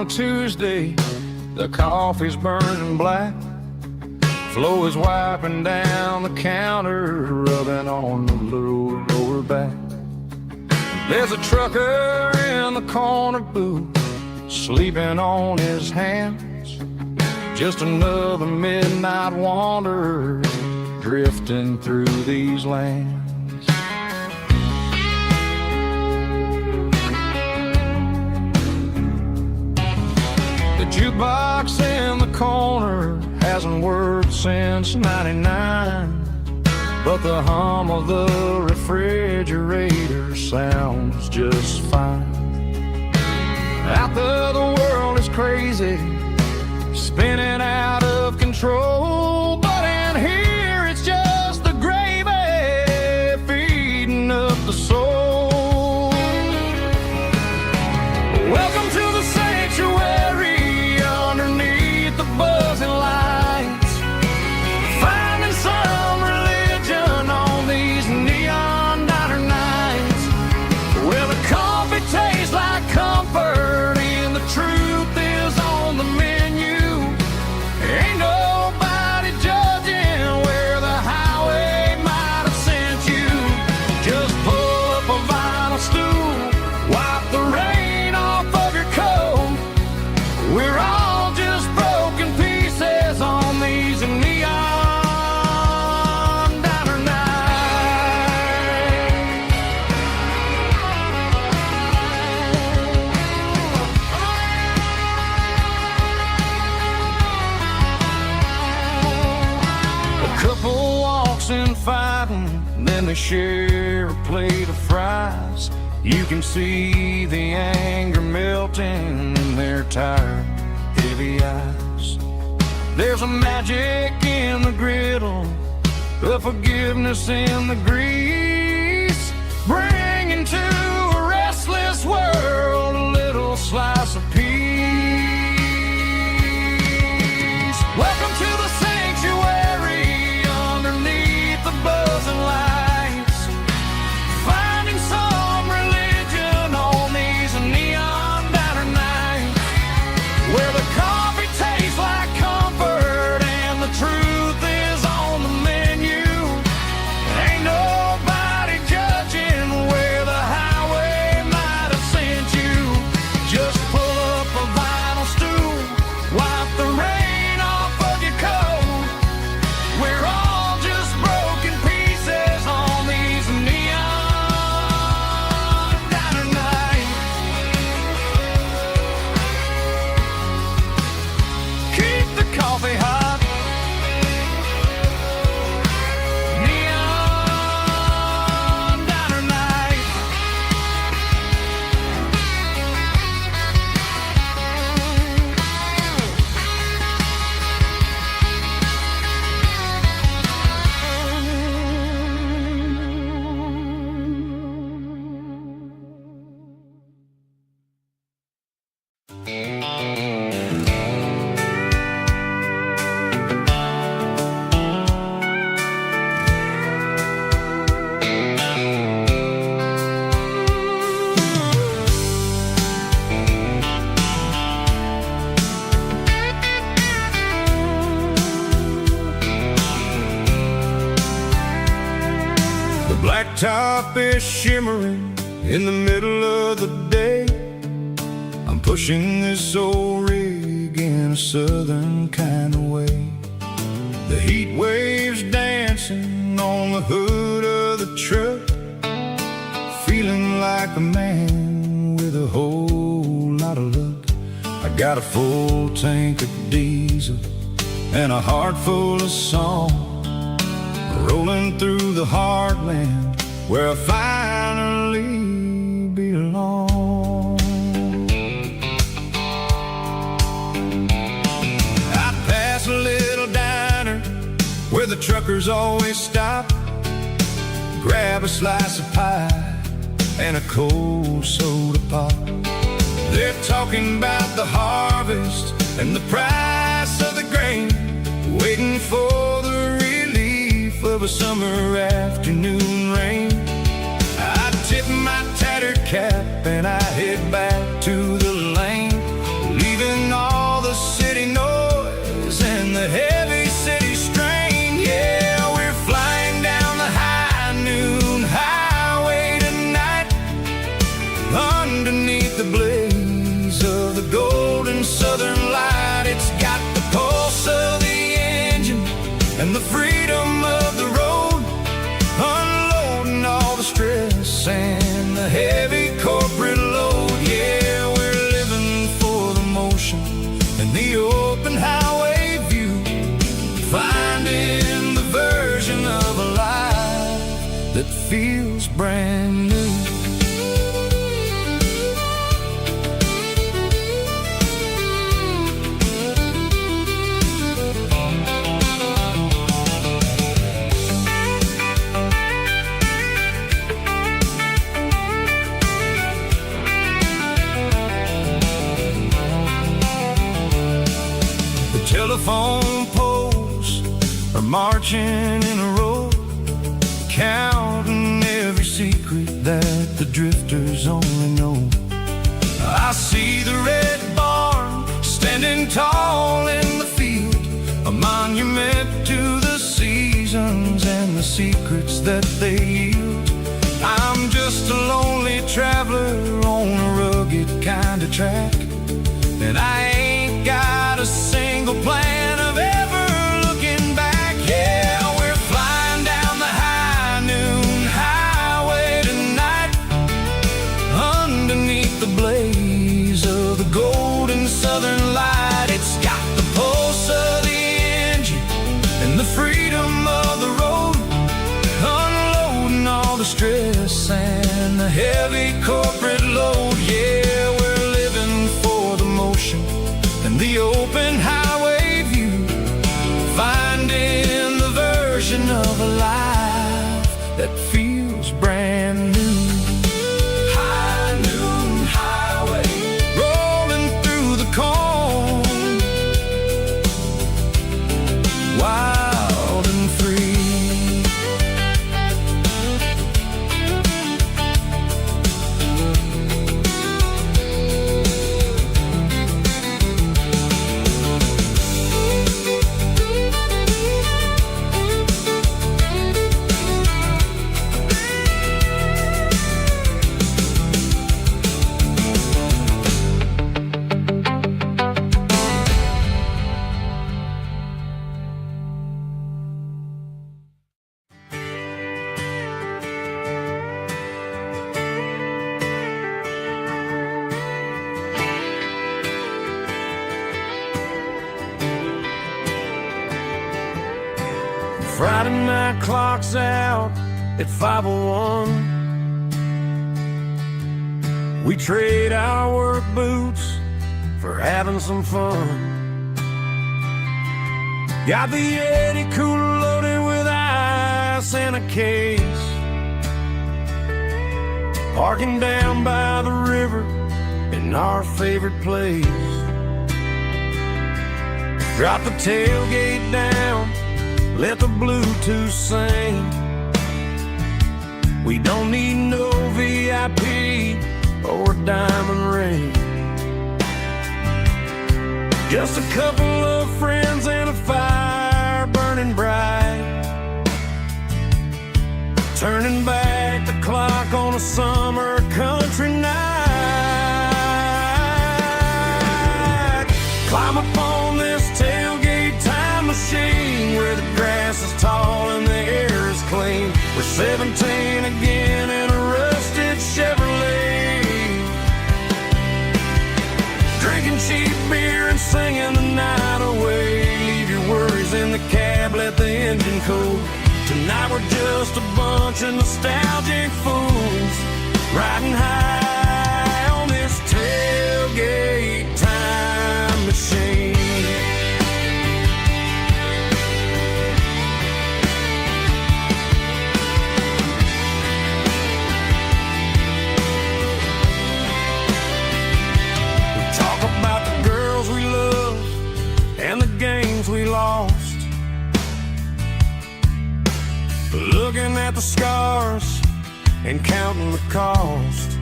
a Tuesday, the coffee's burning black. Flo is wiping down the counter, rubbing on the lower back. There's a trucker in the corner booth, sleeping on his hands. Just another midnight wanderer, drifting through these lands. The jukebox in the corner hasn't worked since '99, but the hum of the refrigerator sounds just fine. Out there the world is crazy, spinning out of control, but in here it's just the gravy feeding up the soul. Welcome to the sanctuary underneath the buzzing lights, finding some religion on these neon diner nights, where the coffee tastes like comfort and the truth is on the menu. Ain't nobody judging where the highway might have sent you. Just pull up a vinyl stool, wipe the rain off of your coat. We're all just broken pieces on these neon diner nights. A couple walks in fighting, then they share a plate of fries. You can see the anger melting in their tired, heavy eyes. There's a magic in the griddle, a forgiveness in the grease, bringing to a restless world a little slice of peace. Welcome to the sanctuary underneath the buzzing lights, finding some religion on these neon diner nights, where the coffee tastes like comfort and the truth is on the menu. Ain't nobody judging where the highway might have sent you. Just pull up a vinyl stool, wipe the rain off of your coat. We're all just broken pieces on these neon diner nights. Keep the coffee hot. Neon diner night. The blacktop is shimmering in the middle of the day. I'm pushing this old rig in a southern kind of way. The heat waves dancing on the hood of the truck, feeling like a man with a whole lot of luck. I got a full tank of diesel and a heart full of song, rolling through the heartland where I finally belong. I'd pass a little diner where the truckers always stop, grab a slice of pie and a cold soda pop. They're talking about the harvest and the price of the grain, waiting for the relief of a summer afternoon rain. I tip my tattered cap and I head back to the lane, leaving and the open highway view. Finding the version of a life that feels brand new. Telephone poles are marching in a row, counting every secret that the drifters only know. I see the red barn standing tall in the field, a monument to the seasons and the secrets that they yield. I'm just a lonely traveler on a rugged kind of track, and I ain't got a single plan of ever looking back. Yeah, we're flying down the high noon highway tonight, underneath the blaze of the golden southern light. It's got the pulse of the engine and the freedom of the road, unloading all the stress and the heavy corporate load. Yeah, we're living for the motion and the open highway view, finding the version of a life that feels brand new. High noon highway, rolling through the corn, wild and free. Friday night clock's out at 5:01. We trade our work boots for having some fun. Got the Yeti cooler loaded with ice and a case, parking down by the river in our favorite place. Drop the tailgate down, let the Bluetooth sing. We don't need no VIP or a diamond ring, just a couple of friends and a fire burning bright, turning back the clock on a summer country night. Climb up on this tailgate time machine where the grass is tall and the air is clean. We're 17 again in a rusted Chevrolet, drinking cheap beer and singing the night away. Leave your worries in the cab, let the engine cool. Tonight we're just a bunch of nostalgic fools, riding high on this tailgate time machine. We lost, looking at the scars and counting the cost.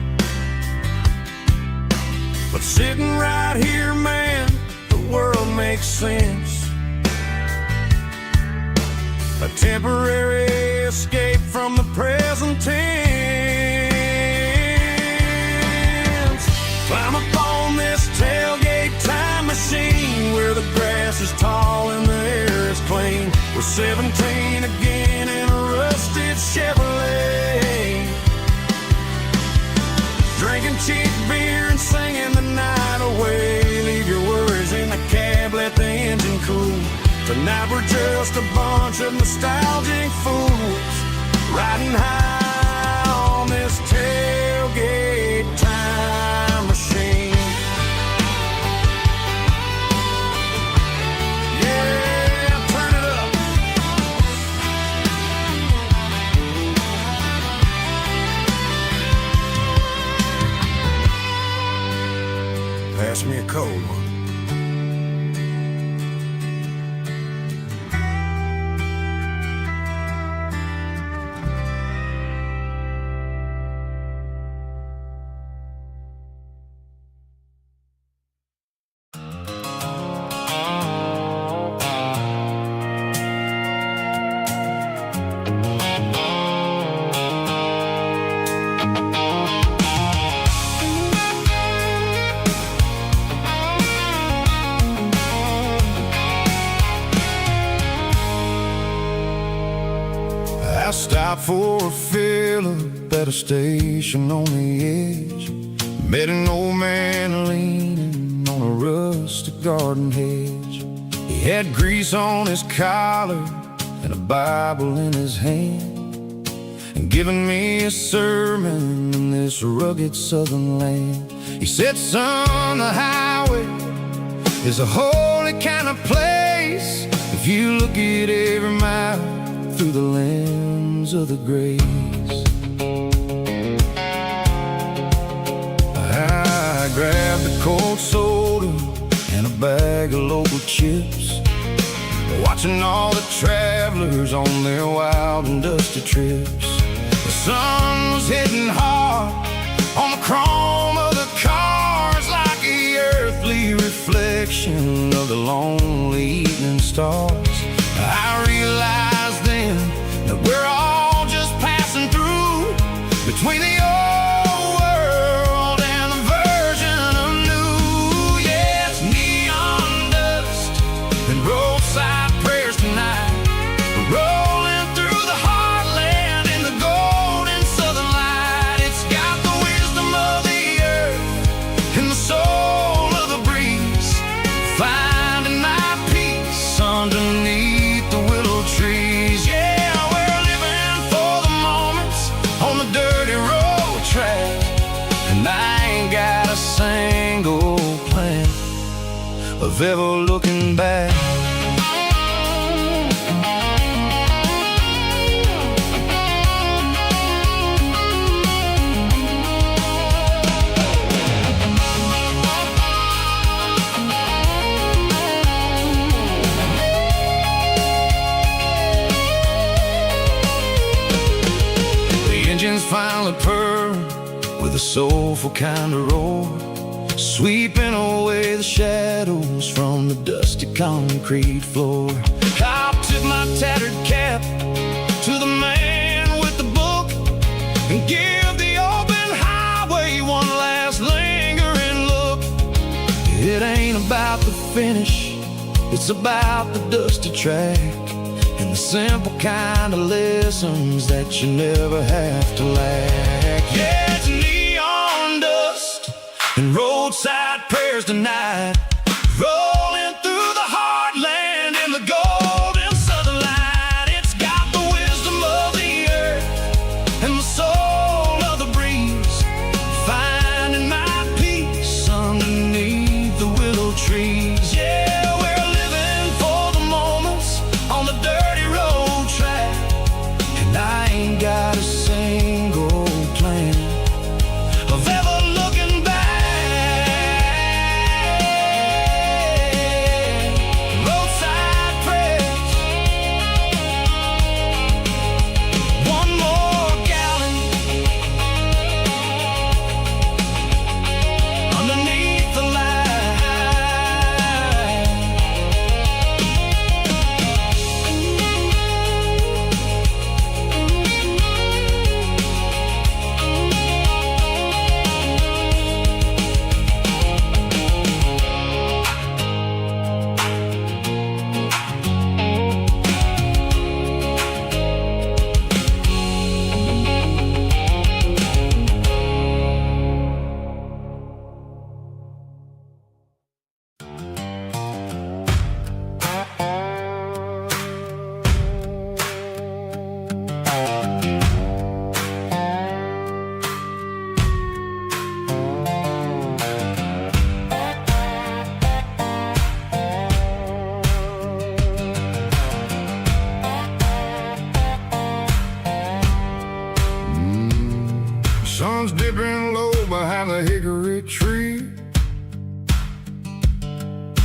But sitting right here, man, the world makes sense. A temporary escape from the present tense. Climb up on this tailgate time machine where the grass is tall and the air is clean. We're 17 again in a rusted Chevrolet, drinking cheap beer and singing the night away. Leave your worries in the Tonight we're just a bunch of nostalgic fools riding high on this tailgate time machine. Yeah, turn it up. Pass me a cold one. I stopped for a fill-up at a station on the edge. Met an old man leaning on a rustic garden hedge. He had grease on his collar and a Bible in his hand, and giving me a sermon in this rugged southern land. He said, son, the highway is a holy kind of place if you look at every mile through the lens of the grace. I grabbed a cold soda and a bag of local chips, watching all the travelers on their wild and dusty trips. The sun was hitting hard on the chrome of the cars, like the earthly reflection of the lonely evening stars. I realized then that we're all just passing through between the old world and the version of new. Yeah, it's neon dust and roadside prayers tonight. We're rolling through the heartland in the golden southern light. It's got the wisdom of the earth and the soul of the breeze, finding my peace underneath the willow trees. Yeah, we're living for the moments on the dirty road track, and I ain't got a single plan of ever looking back. Engines finally purr with a soulful kind of roar, sweeping away the shadows from the dusty concrete floor. I tip my tattered cap to the man with the book and give the open highway one last lingering look. It ain't about the finish, it's about the dusty track and the simple kind of lessons that you never have to lack. Yeah, it's neon dust and roadside prayers tonight, rolling through the heartland in the golden southern light. It's got the wisdom of the earth and the soul of the breeze, finding my peace underneath the willow trees. Yeah, we're living for the moments on the dirty road track, and I ain't got a single plan of ever looking back.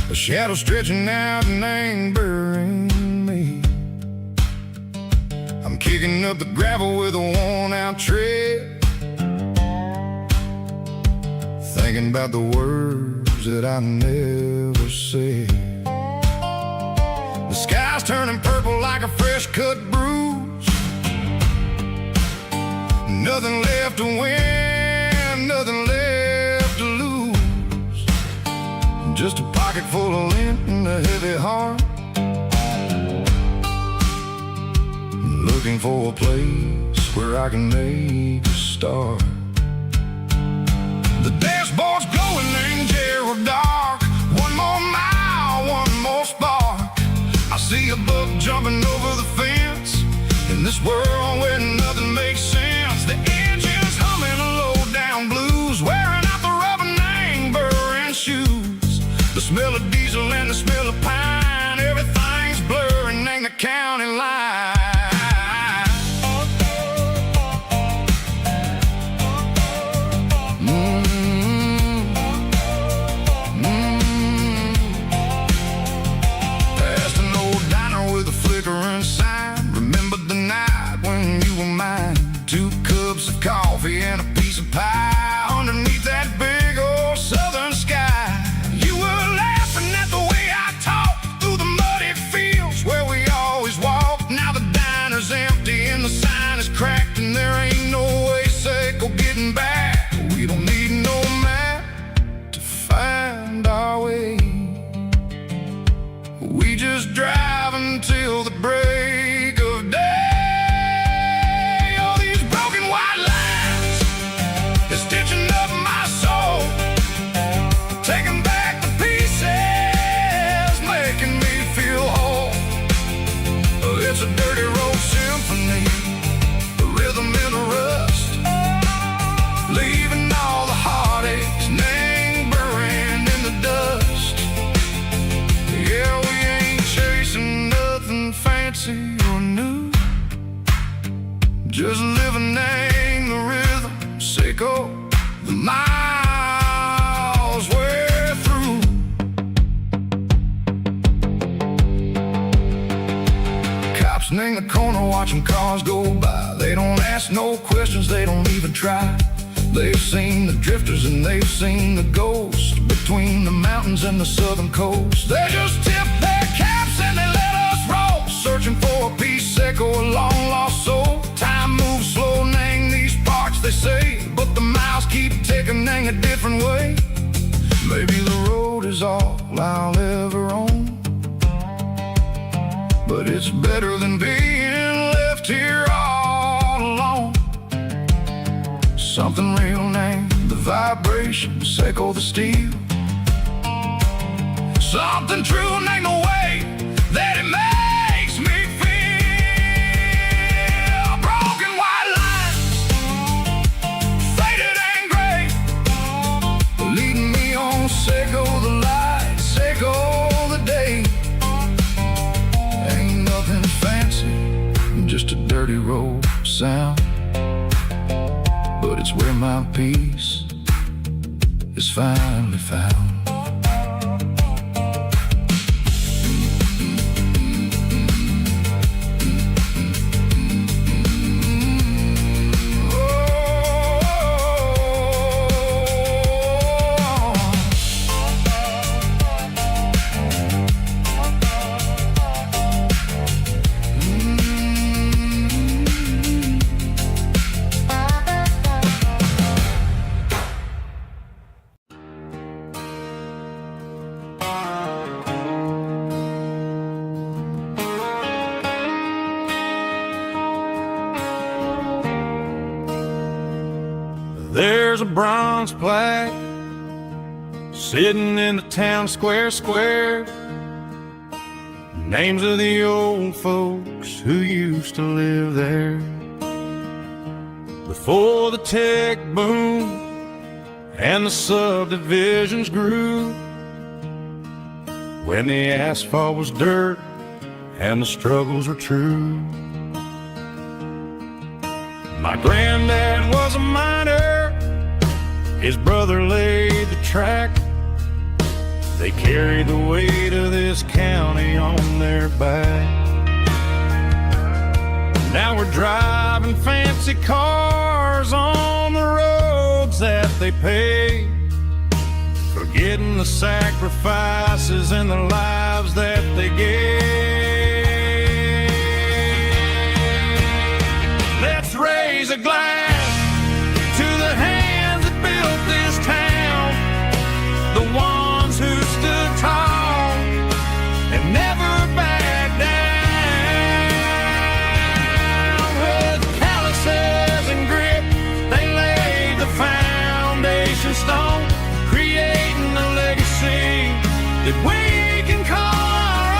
a shadow stretching out and ain't burying me. I'm kicking up the gravel with a worn-out tread, thinking about the words that I never said. The sky's turning purple like a fresh-cut bruise. Nothing left to win, nothing left to lose. Just a pocket full of lint and a heavy heart, looking for a place where I can make a start. The dashboard's glowing, ain't Gerald dark. One more mile, one more spark. I see a buck jumping over the fence in this world where nothing makes sense. The engine's humming a low-down blues, wearing out the rubber name burring shoes. The smell of diesel and the smell of pine, everything's blurring, ain't the county line. Remember the night when you were mine. 2 cups of coffee and a piece of pie underneath that big old southern sky. You were laughing at the way I talked through the muddy fields where we always walked. Now the diner's empty and the sign is cracked, and there ain't no way safe or getting back. We don't need no map to find our way. We just drive until the break of day. All these broken white lines is stitching up my soul, taking back the pieces, making me feel whole. It's a dirty road symphony, a rhythm in the rust, leaving all the heartaches name buried in the dust. Yeah, we ain't chasing nothing fancy or new, just living in the rhythm, sick of the miles we're through. Cops in the corner watching cars go by. They don't ask no questions, they don't even try. They've seen the drifters and they've seen the ghosts between the mountains and the southern coast. They just tip their caps and they let us roll, searching for a piece seco, a long lost soul. Time moves slow, nang these parts they say, but the miles keep ticking, nang a different way. Maybe the road is all I'll ever own, but it's better than being left here all alone. Something real named the vibration, seco the steel. Something true named the way that it makes me feel. Broken white lines, faded and gray, leading me on, seco the light, seco the day. Ain't nothing fancy, just a dirty road sound, but it's where my peace is finally found. There's a bronze plaque sitting in the town square. Names of the old folks who used to live there before the tech boom and the subdivisions grew, when the asphalt was dirt and the struggles were true. My granddad was a miner, his brother laid the track. They carry the weight of this county on their back. Now we're driving fancy cars on the roads that they pay, forgetting the sacrifices and the lives that they gave. Let's raise a glass to the hands that built this town, the ones who stood tall and never backed down. With calluses and grit, they laid the foundation stone, creating a legacy that we can call our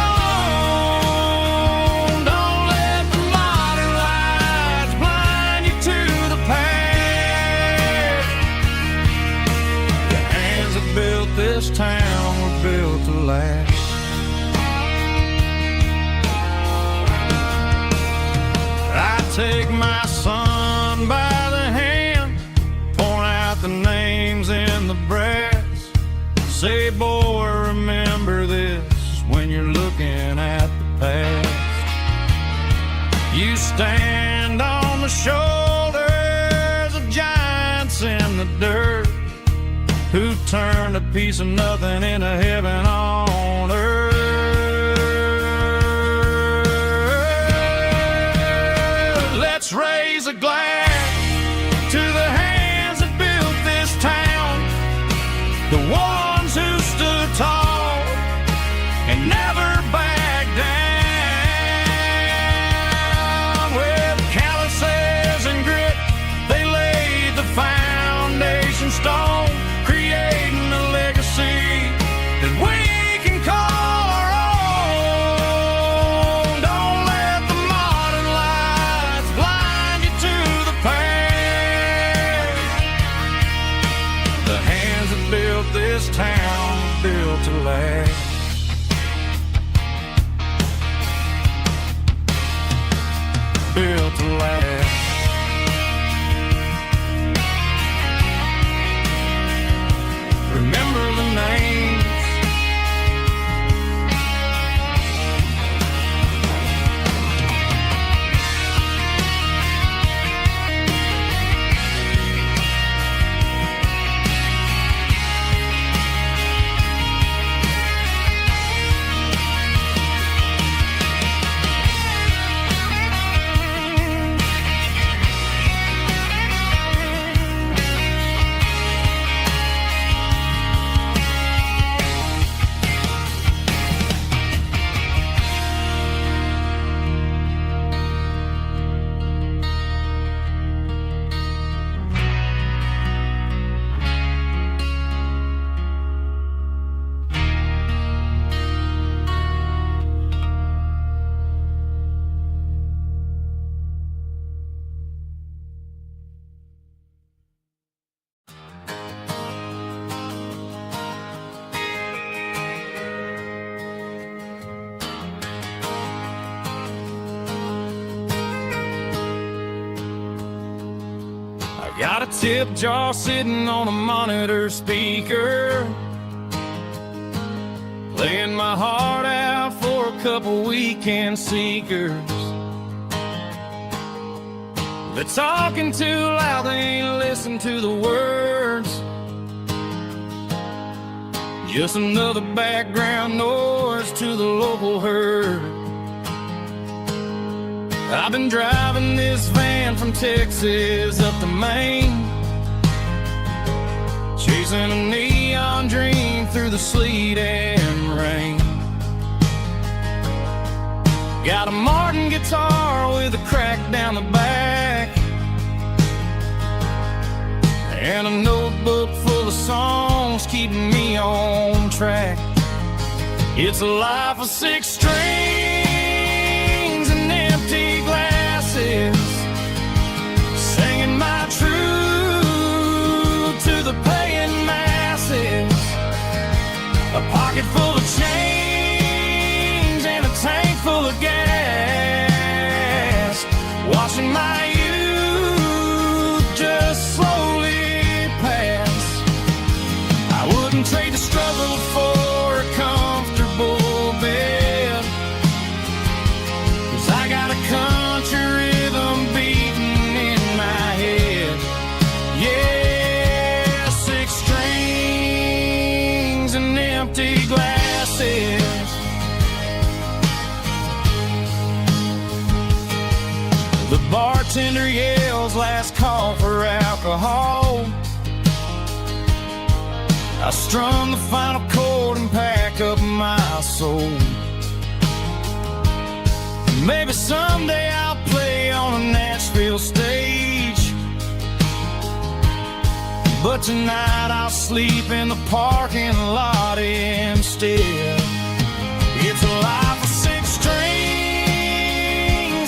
own. Don't let the modern lights blind you to the past. The hands that built this town were built to last. I take my son by the hand, point out the names in the brass. Say, boy, remember this when you're looking at the past. You stand on the shoulders of giants in the dirt, who turned a piece of nothing into heaven on earth. Let's raise a glass to the hands that built this town, the ones who stood tall and never backed down. With calluses and grit, they laid the foundation stone, creating a legacy that we can call our own. Don't let the modern lights blind you to the past. The hands that built this town built to last. Built to last. Remember the names. Got a tip jar sitting on a monitor speaker, playing my heart out for a couple weekend seekers. They're talking too loud, they ain't listen to the words. Just another background noise to the local herd. I've been driving this van from Texas up to Maine, chasing a neon dream through the sleet and rain. Got a Martin guitar with a crack down the back, and a notebook full of songs keeping me on track. It's a life of 6 strings and empty glasses, singing my truth to the paying masses. A pocket full of change and a tank full of gas, watching my youth just slowly pass. I wouldn't trade the struggle for bartender yells last call for alcohol. I strum the final chord and pack up my soul. Maybe someday I'll play on a Nashville stage, but tonight I'll sleep in the parking lot instead. It's a life of 6 strings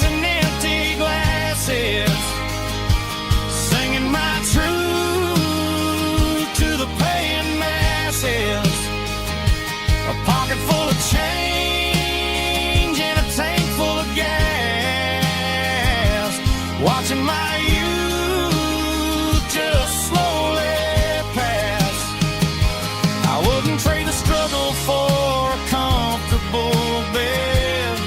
and empty glasses, singing my truth to the paying masses. A pocket full of change and a tank full of gas, watching my youth just slowly pass. I wouldn't trade the struggle for a comfortable bed,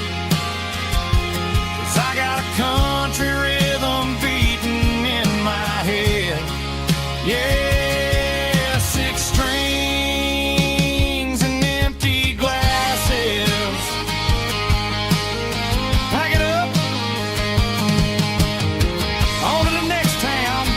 'cause I got a country rhythm beating in my head. Yeah, 6 strings and empty glasses. Pack it up, on to the next town.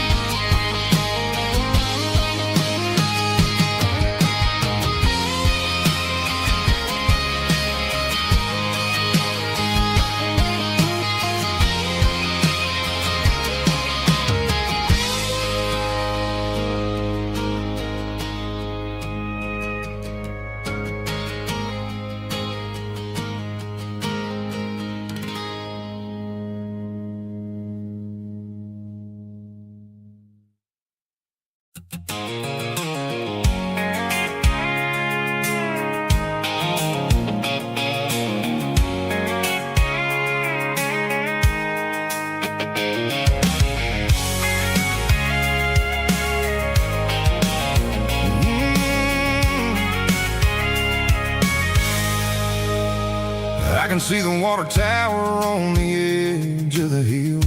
I can see the water tower on the edge of the hill.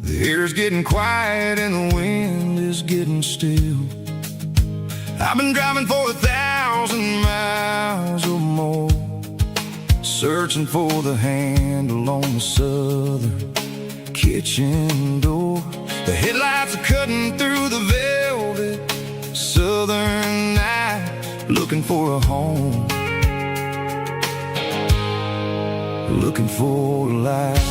The air's getting quiet and the wind is getting still. I've been driving for 1,000 miles or more, searching for the handle on the southern kitchen door. The headlights are cutting through the velvet southern night, looking for a home, looking for a light.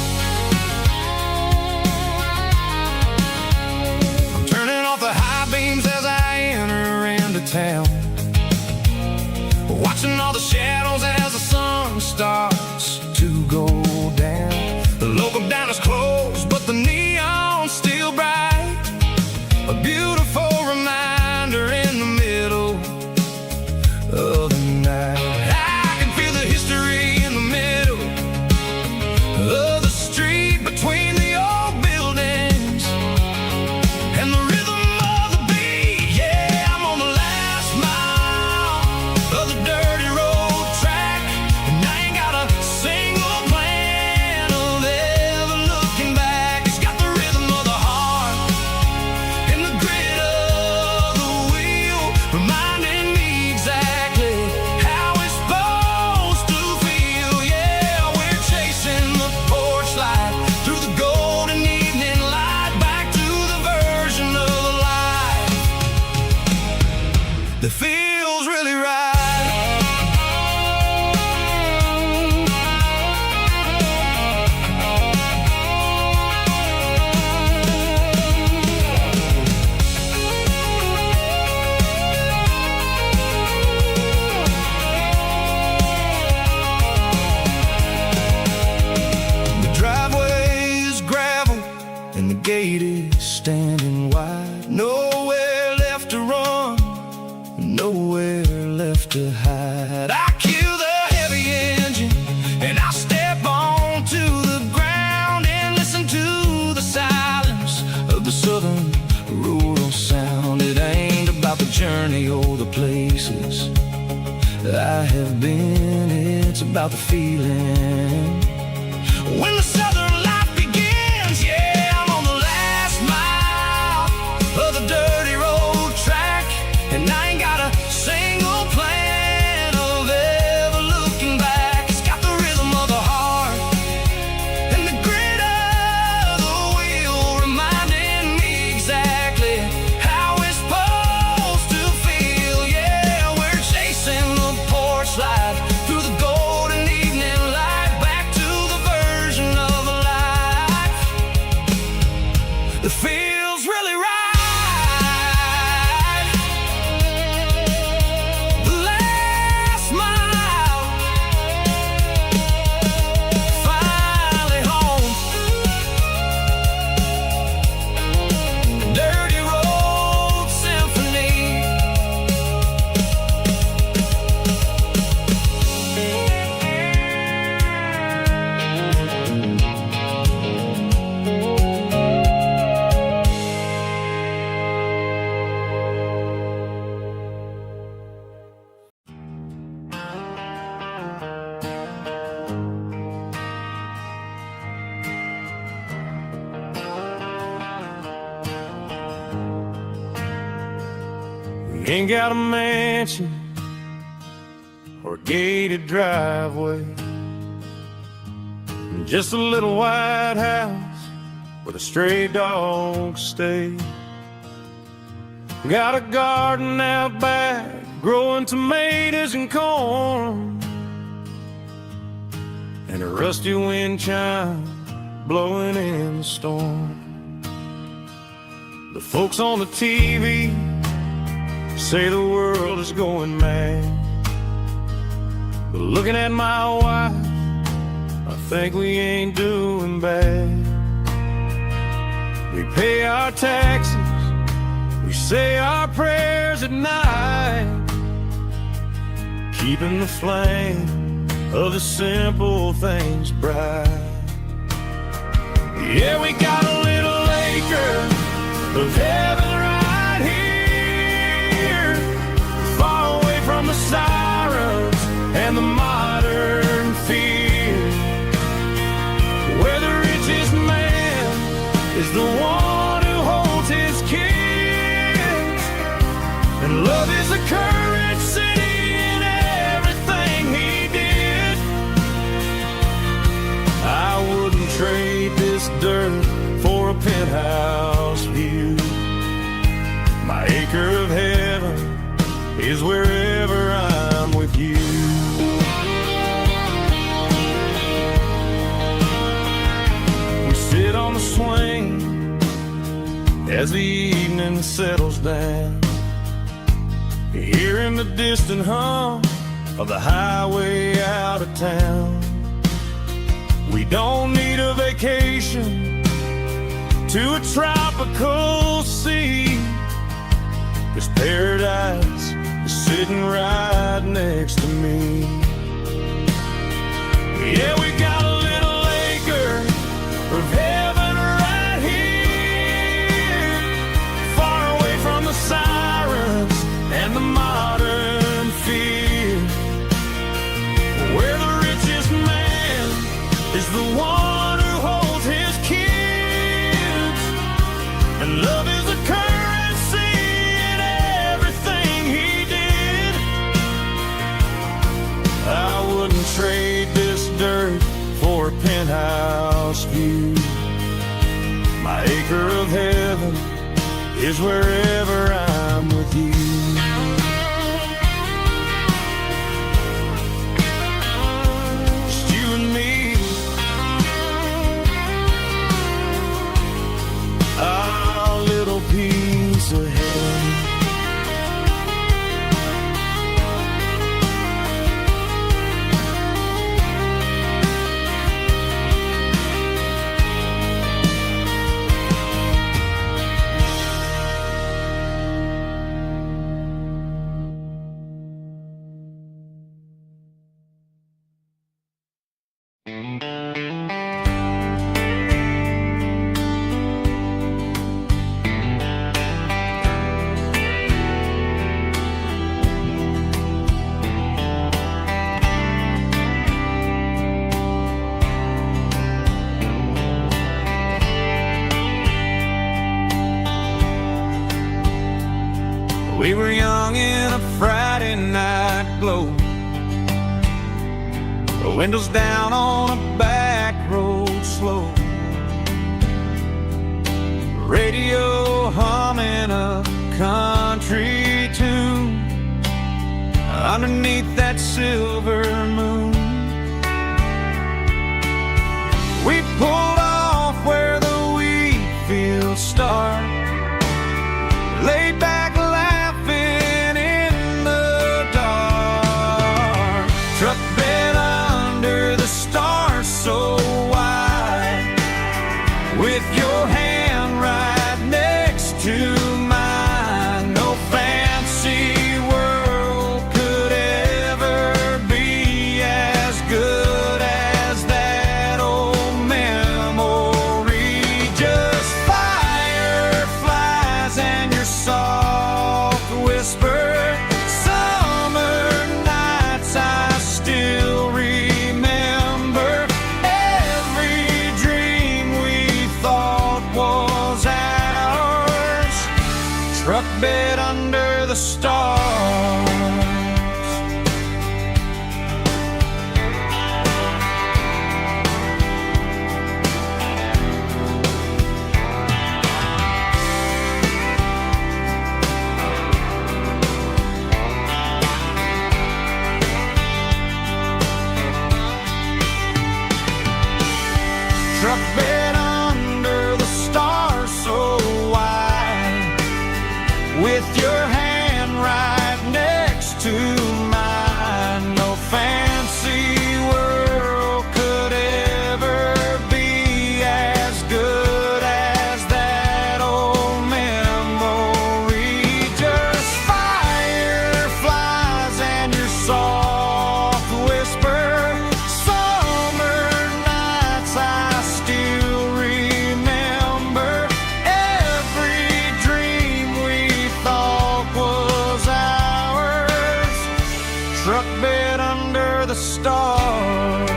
I'm turning off the high beams as I enter into town, watching all the shadows as the sun starts to go down. The local diner's closed, but the neon's still bright, a beautiful reminder in the middle of the night. I can feel the history in the middle of the street, between the old buildings and the rhythm of the beat. Yeah, I'm on the last mile of the dirty road track, and I ain't got a single plan of ever looking back. It's got the rhythm of the heart and the grit of the wheel, reminding me exactly how it's supposed to feel. Yeah, we're chasing the porch light through the golden evening light, back to the version of life that feels really right. The driveway is gravel and the gate is standing wide. Nowhere left to run, nowhere left to hide. I kill the heavy engine and I step onto the ground and listen to the silence of the southern rural sound. It ain't about the journey or the places I have been, it's about the feeling when the southern life begins. Yeah, I'm on the last mile of the dirty road track, and I ain't got a single plan of ever looking back. It's got the rhythm of the heart and the grit of ain't got a mansion or a gated driveway, just a little white house where the stray dogs stay. Got a garden out back, growing tomatoes and corn, and a rusty wind chime blowing in the storm. The folks on the TV say the world is going mad, but looking at my wife, I think we ain't doing bad. We pay our taxes, we say our prayers at night, keeping the flame of the simple things bright. Yeah, we got a little acre of heaven right here, far away from the sirens and the modern fear, where the richest man is the one who holds his kids, and love is the currency in everything he did. I wouldn't trade this dirt for a penthouse view. My acre of heaven is wherever I'm with you. We sit on the swing as the evening settles down, hearing the distant hum of the highway out of town. We don't need a vacation to a tropical sea, 'cause paradise is sitting right next to me. Yeah, we got a little acre of heaven right here, far away from the sirens and the modern fear, where the richest man is the one who holds his kids, and love is a currency in everything he did. I wouldn't trade this dirt for a penthouse view. My acre of heaven is wherever I'm with you. Just you and me, our little piece of heaven. We were young in a Friday night glow, the windows down on a back road slow, radio humming a country tune underneath that silver moon. We pulled off where the wheat fields start, laid back laughing in the dark, truck bed under the stars so wide, with your hand right next to mine. No fancy world could ever be as good as that old memory. Just fireflies and your soft whisper. Summer nights I still truck bed under the stars so wide, with your hand right next to mine. No fancy world could ever be as good as that old memory. Just fireflies and your soft whisper. Summer nights I still remember. Every dream we thought was ours. Truck bed under the stars.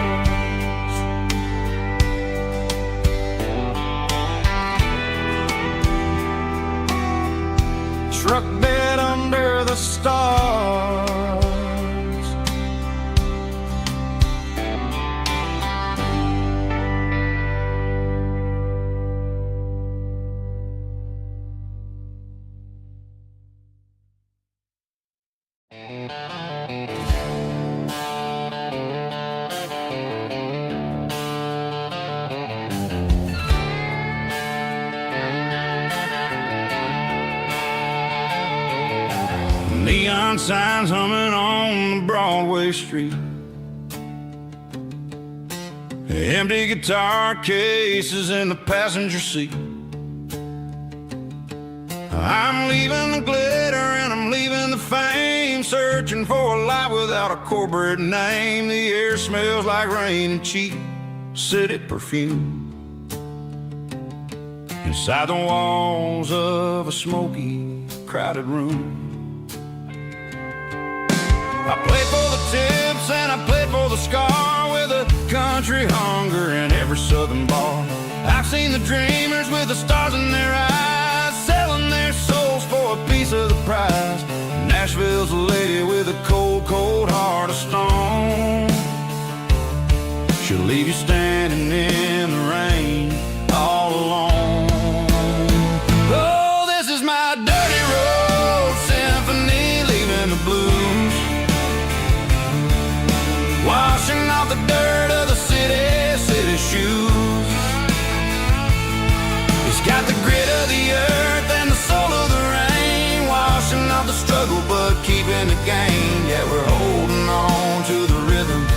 Truck bed under the stars. Neon signs humming on the Broadway street. Empty guitar cases in the passenger seat. I'm leaving the glitter and I'm leaving the fame, searching for a life without a corporate name. The air smells like rain and cheap city perfume. Inside the walls of a smoky, crowded room. I played for the tips and I played for the scar, with a country hunger in every southern bar. I've seen the dreamers with the stars in their eyes, selling their souls for a piece of the prize. Nashville's a lady with a cold, cold heart of stone. She'll leave you standing in the rain all alone. Oh, this is my dirty road symphony, leaving the blues. Washing off the dirt of the city shoes. It's got the grit of the earth and the soul of the rain. Washing off the struggle but keeping the gain. Yeah, we're holding on to the rhythm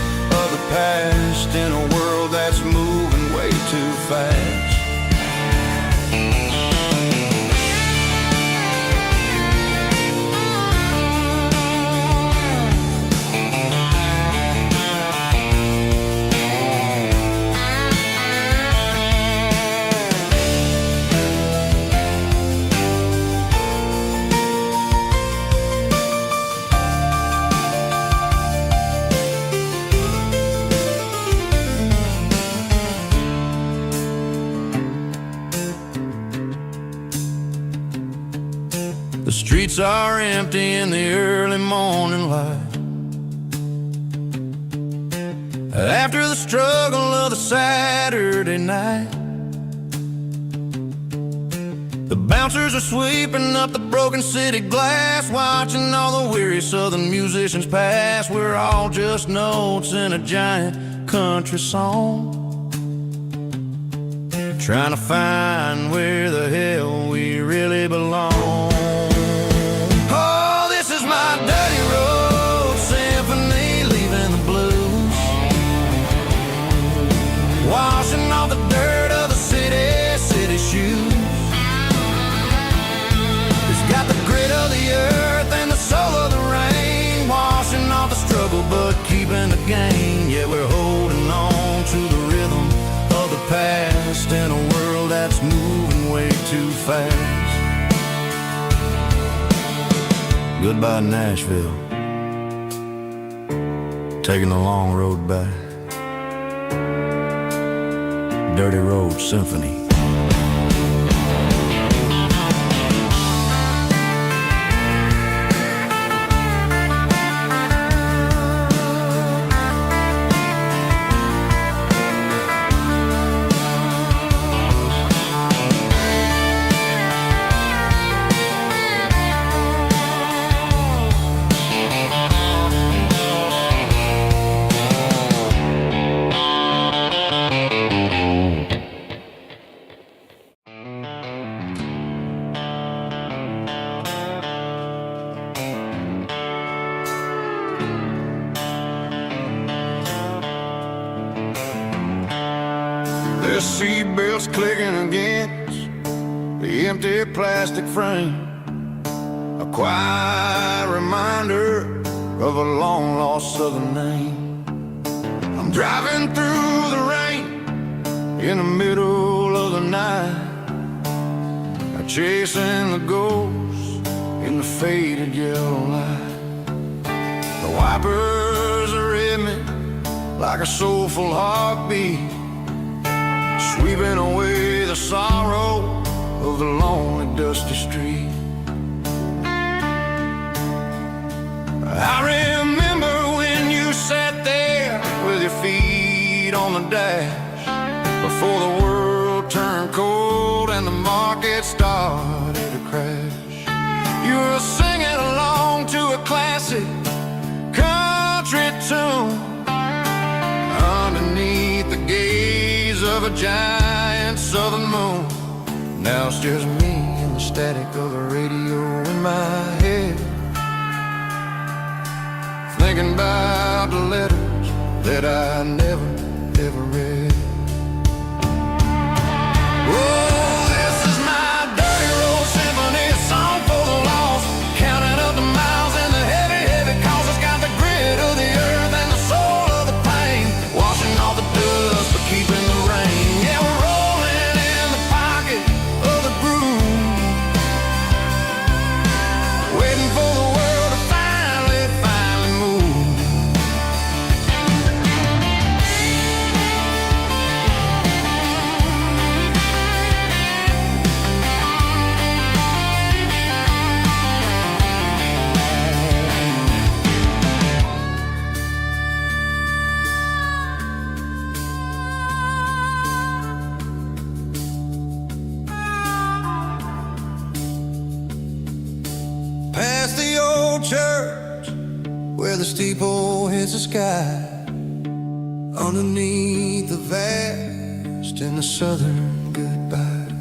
of the past in a world that's moving way too fast. The streets are empty in the early morning light. After the struggle of the Saturday night, the bouncers are sweeping up the broken city glass, watching all the weary southern musicians pass. We're all just notes in a giant country song, trying to find where the hell we really belong. Oh, this is my dirty road symphony, leaving the blues. Washing off the dirt of the city shoes. It's got the grit of the earth and the soul of the rain. Washing off the struggle but keeping the gain. Yeah, we're holding on to the rhythm of the past in a world that's moving way too fast. Goodbye, Nashville. Taking the long road back. Dirty Road Symphony. Their seatbelts clicking against the empty plastic frame, a quiet reminder of a long-lost southern name. I'm driving through the rain in the middle of the night, chasing the ghosts in the faded yellow light. The wipers are in me like a soulful heartbeat, sweeping away the sorrow of the lonely dusty street. I remember when you sat there with your feet on the dash, before the world turned cold and the market started to crash. You were singing along to a classic country tune underneath the gaze of a giant southern moon. Now it's just me and the static of the radio in my head, thinking about the letters that I never, ever read. Oh, this is my dirty road symphony, a song for the lost, counting up the miles and the heavy, heavy calls. It's got the grit of the earth and the soul of the pain, washing off the dust but keeping the rain. Yeah, we're rolling in the pocket of the groove, waiting for the world to finally move. Past the old church where the steeple hits the sky, underneath the vast and the southern goodbye.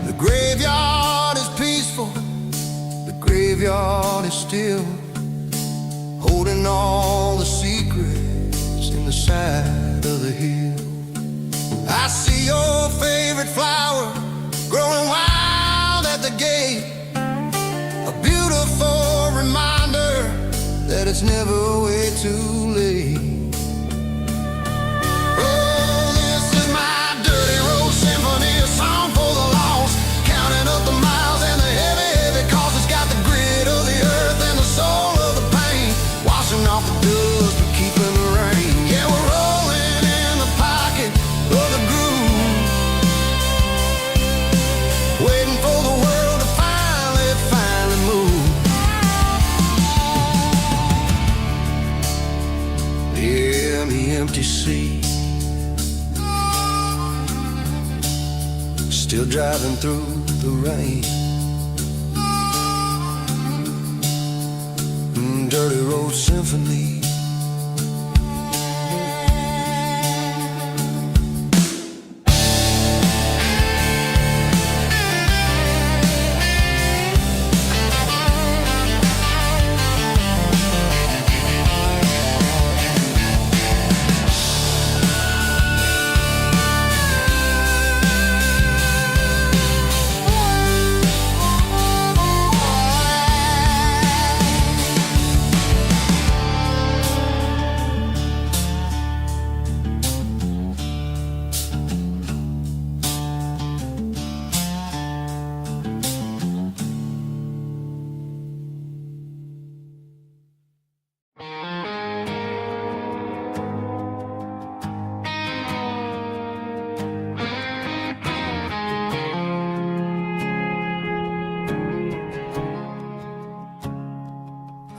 The graveyard is peaceful, the graveyard is still, holding all the secrets in the side of the hill. I see your favorite flower growing wild at the gate, a beautiful reminder that it's never way too late. Oh, this is my dirty road symphony, a song for the lost, counting up the miles and the heavy, heavy calls. It's got the grit of the earth and the soul of the pain, washing off the dust but keeping the rain. Yeah, we're rolling in the pocket of the groove, waiting for the world to finally move. Yeah, the empty sea, still driving through the rain. Dirty road symphony.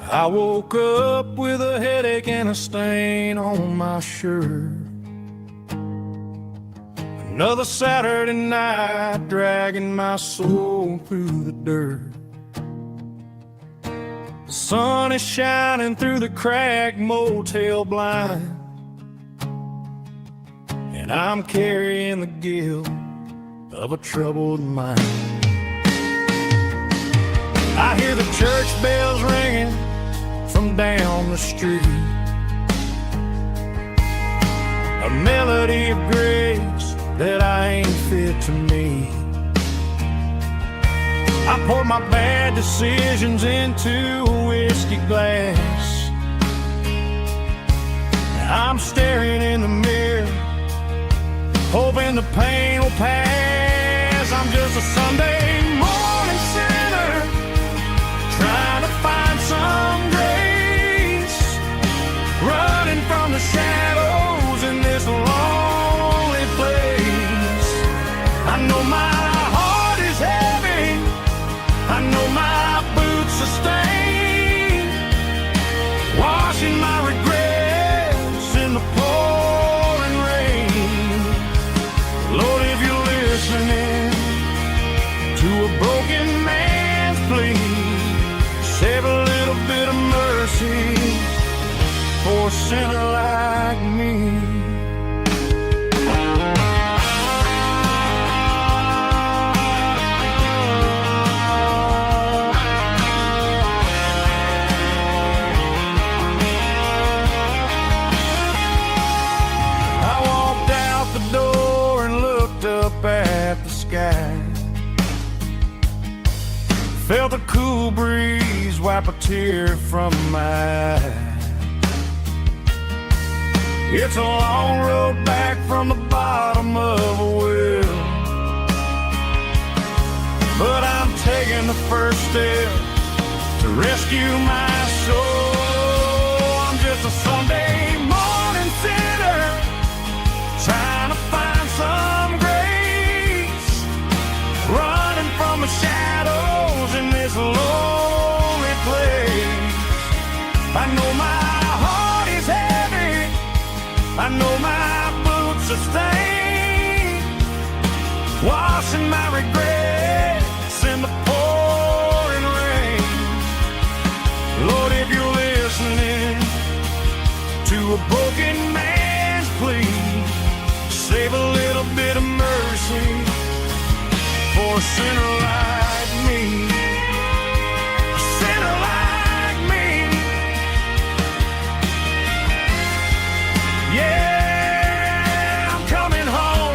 I woke up with a headache and a stain on my shirt. Another Saturday night dragging my soul through the dirt. The sun is shining through the cracked motel blind, and I'm carrying the guilt of a troubled mind. I hear the church bells ringing from down the street, a melody of grace that I ain't fit to me. I poured my bad decisions into a whiskey glass. I'm staring in the mirror, hoping the pain will pass. I'm just a Sunday morning sinner, trying to find some grace, running from the shadows in this lonely place. I know my heart is heavy, I know my boots are stained, washing my regrets in the pouring rain. Lord, if you're listening to a broken man's plea, save a little bit of mercy for a sinner like me. At the sky, felt a cool breeze wipe a tear from my eye. It's a long road back from the bottom of a well, but I'm taking the first step to rescue my soul. I'm just a Sunday morning sinner, trying to find some grace, running from the shadows in this lonely place. I know my heart is heavy, I know my boots are stained, washing my regrets in the pouring rain. Lord, if you're listening to a broken man's plea, save a little bit of mercy for a sinner like me. A sinner like me. Yeah, I'm coming home.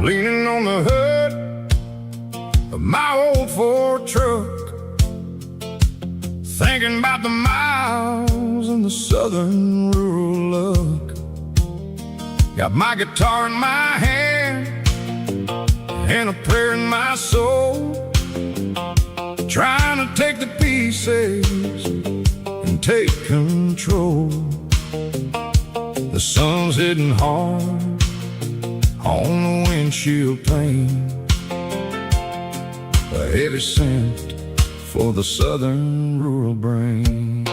Leaning on the hood of my old Ford truck, thinking about the miles and the southern rural look. Got my guitar in my hand and a prayer in my soul, trying to take the pieces and take control. The sun's hitting hard on the windshield pane, a heavy scent for the southern rural brain.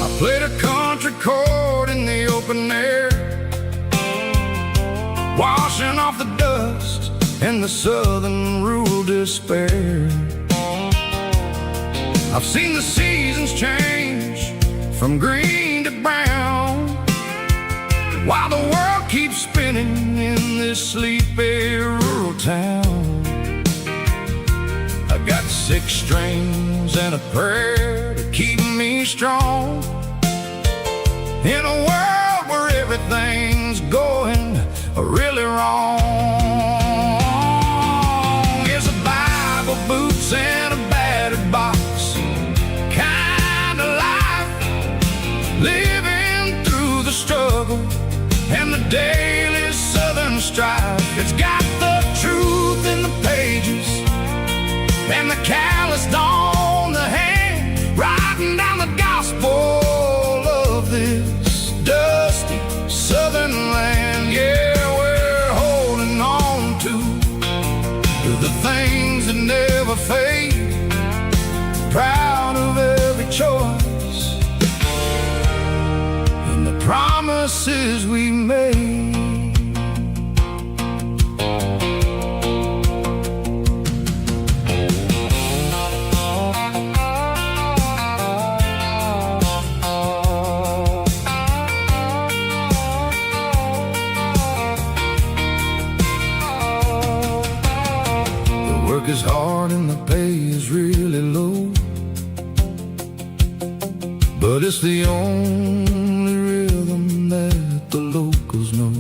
I played a country chord in the open air, washing off the dust and the southern rural despair. I've seen the seasons change from green to brown, while the world keeps spinning in this sleepy rural town. I got 6 strings and a prayer to keep me strong in a world where everything's going really wrong. It's a Bible, boots, and a battered box, kinda like and the calloused on the hand, writing down the gospel of this dusty southern land. Yeah, we're holding on to the things that never fade, proud of every choice and the promises we made. Work is hard and the pay is really low, but it's the only rhythm that the locals know.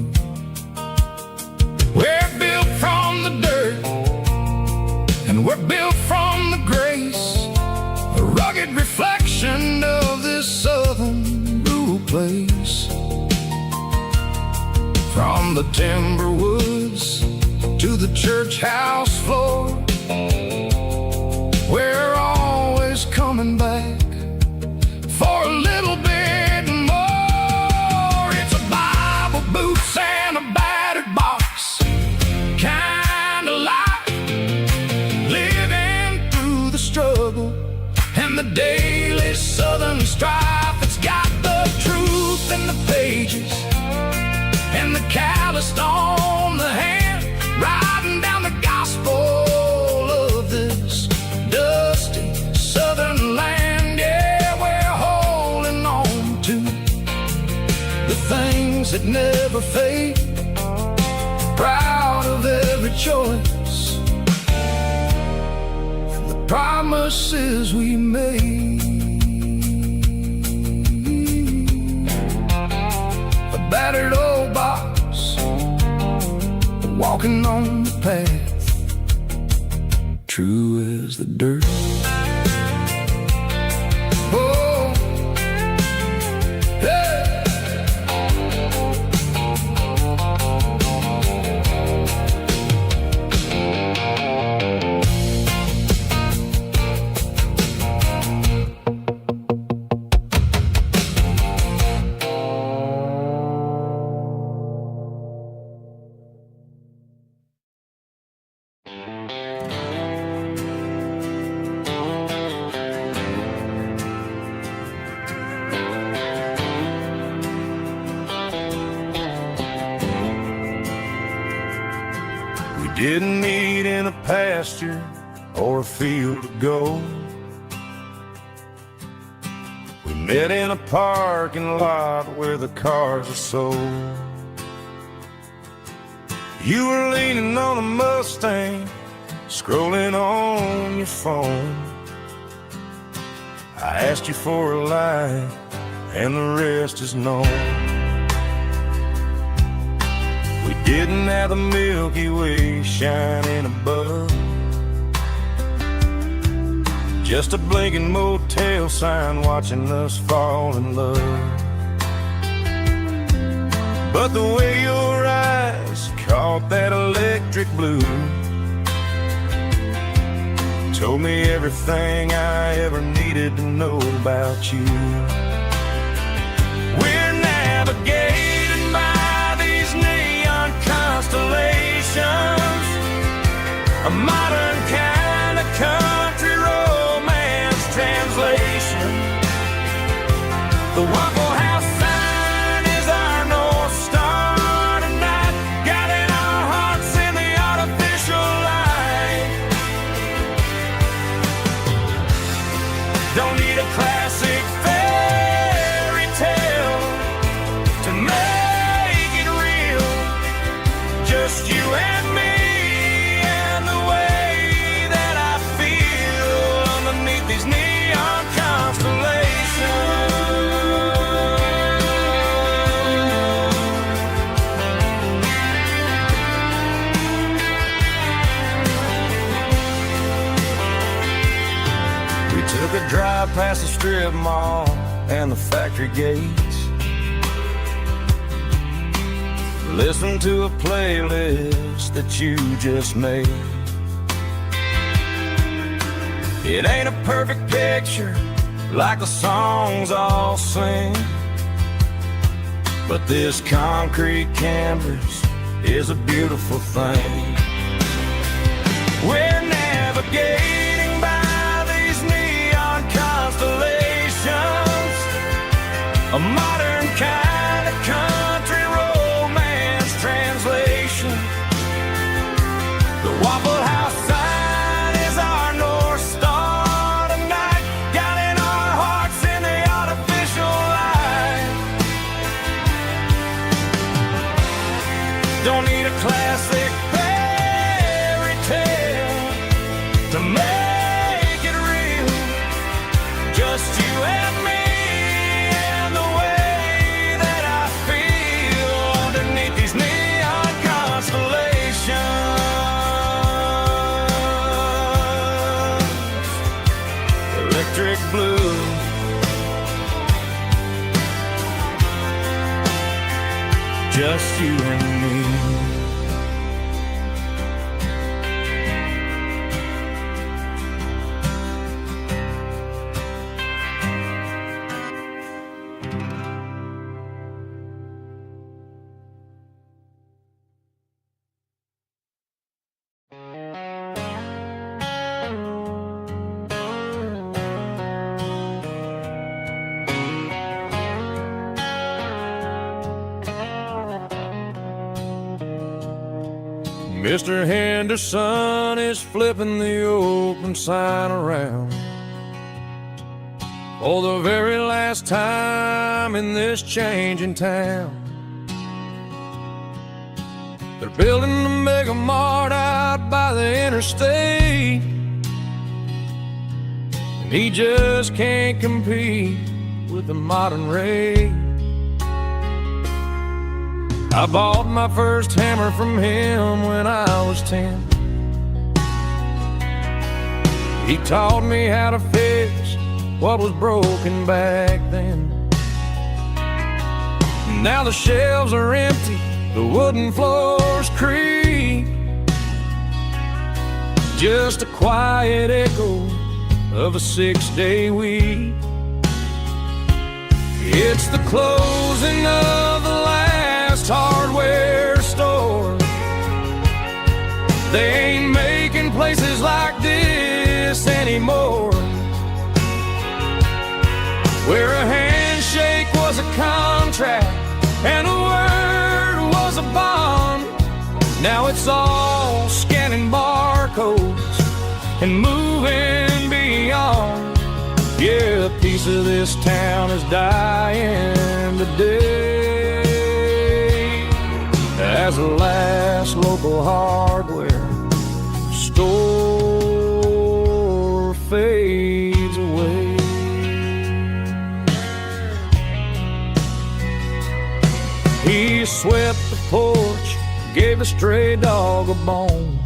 We're built from the dirt and we're built from the grace, a rugged reflection of this southern rural place. From the timber woods to the church house floor, we're always coming back for a little bit more. It's a Bible, boots, and a battered box kind of life, living through the struggle and the daily southern strife. It's got the truth in the pages and the calloused on the hand, writing down the gospel of this dusty southern land. Yeah, we're holding on to the things that never fade, proud of every choice and the promises we made. A battered old box, walking on the path, true as the dirt. Oh, hey. Didn't meet in a pasture or a field of gold. We met in a parking lot where the cars are sold. You were leaning on a Mustang, scrolling on your phone. I asked you for a light, and the rest is known. We didn't have the Milky Way shining above, just a blinking motel sign watching us fall in love. But the way your eyes caught that electric blue told me everything I ever needed to know about you. We're navigating by these neon constellations, a modern kind of country romance translation. The Waffle House sign is our North Star tonight, guiding our hearts in the artificial light. Don't need a classic fairy tale to make it real, just you and me and the way that I feel underneath these neon constellations. We took a drive past the strip mall and the factory gates, listen to a playlist that you just made. It ain't a perfect picture like the songs all sing, but this concrete canvas is a beautiful thing. We're navigating by these neon constellations, a modern kind of country romance translation. The Waffle House sign is our North Star tonight, guiding our hearts in the artificial light. Don't need a classic fairy tale to make it real, just you and me and the way that I feel underneath these neon constellations. Electric blue, just you and me. Mr. Henderson is flipping the open sign around for the very last time in this changing town. They're building the mega mart out by the interstate, and he just can't compete with the modern rate. I bought my first hammer from him when I was 10. He taught me how to fix what was broken back then. Now the shelves are empty, the wooden floors creak, just a quiet echo of a 6-day week. It's the closing of the last hardware store. They ain't making places like this anymore, where a handshake was a contract and a word was a bond. Now it's all scanning barcodes and moving beyond. Yeah, a piece of this town is dying today as the last local hardware store fades away. He swept the porch, gave the stray dog a bone,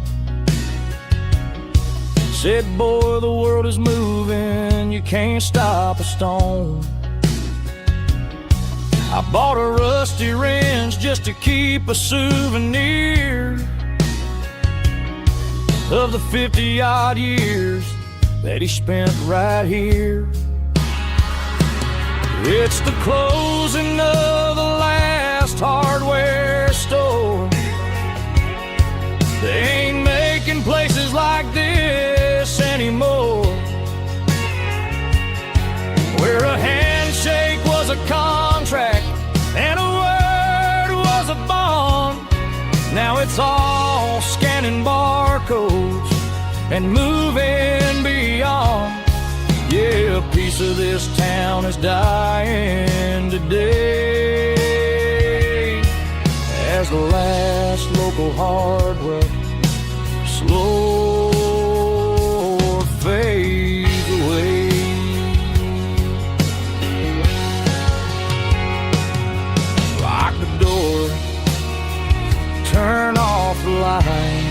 said, boy, the world is moving, you can't stop a stone. I bought a rusty wrench just to keep a souvenir of the 50-odd years that he spent right here. It's the closing of the last hardware store. They ain't making places like this anymore, where a handshake was a contract and a word was a bond. Now it's all scanning barcodes and moving beyond. Yeah, a piece of this town is dying today as the last local hardware slow fades away. Lock the door, turn off the light.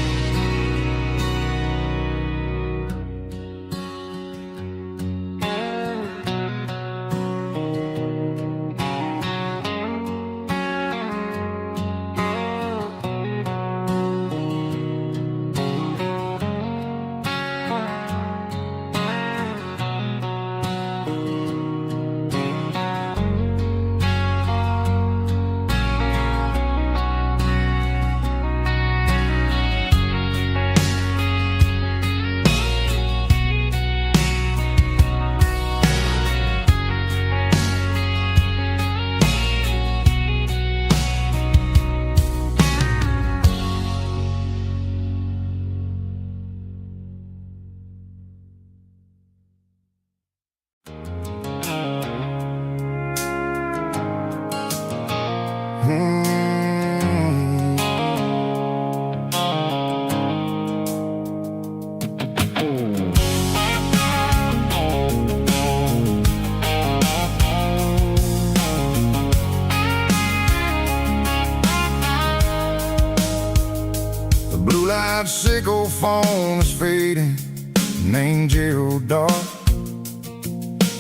real dark.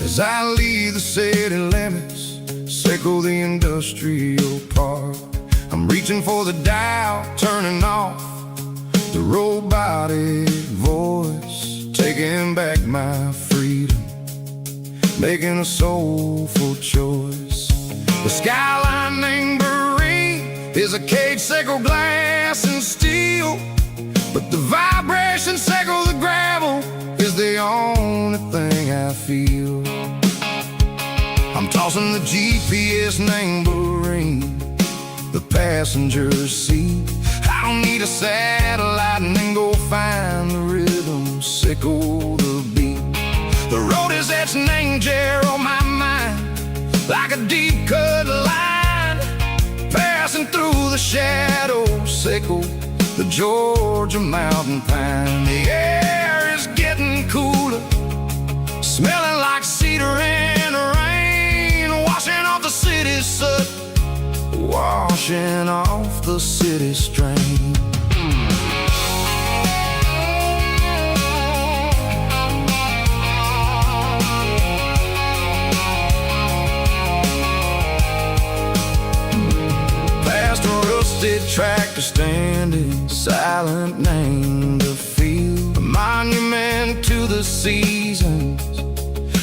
As I leave the city limits, circle the industrial park. I'm reaching for the dial, turning off the robotic voice, taking back my freedom, making a soulful choice. The skyline named Marine is a cage, circle glass and steel, but the vibration circle the gravel is the only thing I feel. I'm tossing the GPS named Marine, the passenger seat. I don't need a satellite and then go find the rhythm, sickle the beat. The road is etched and angel on my mind, like a deep cut line, passing through the shadows, sickle the Georgia mountain pine. The air is getting cooler, smelling like cedar in the rain, washing off the city's soot, washing off the city strain. Past a rusted tractor standing silent, named the field, a monument to the seasons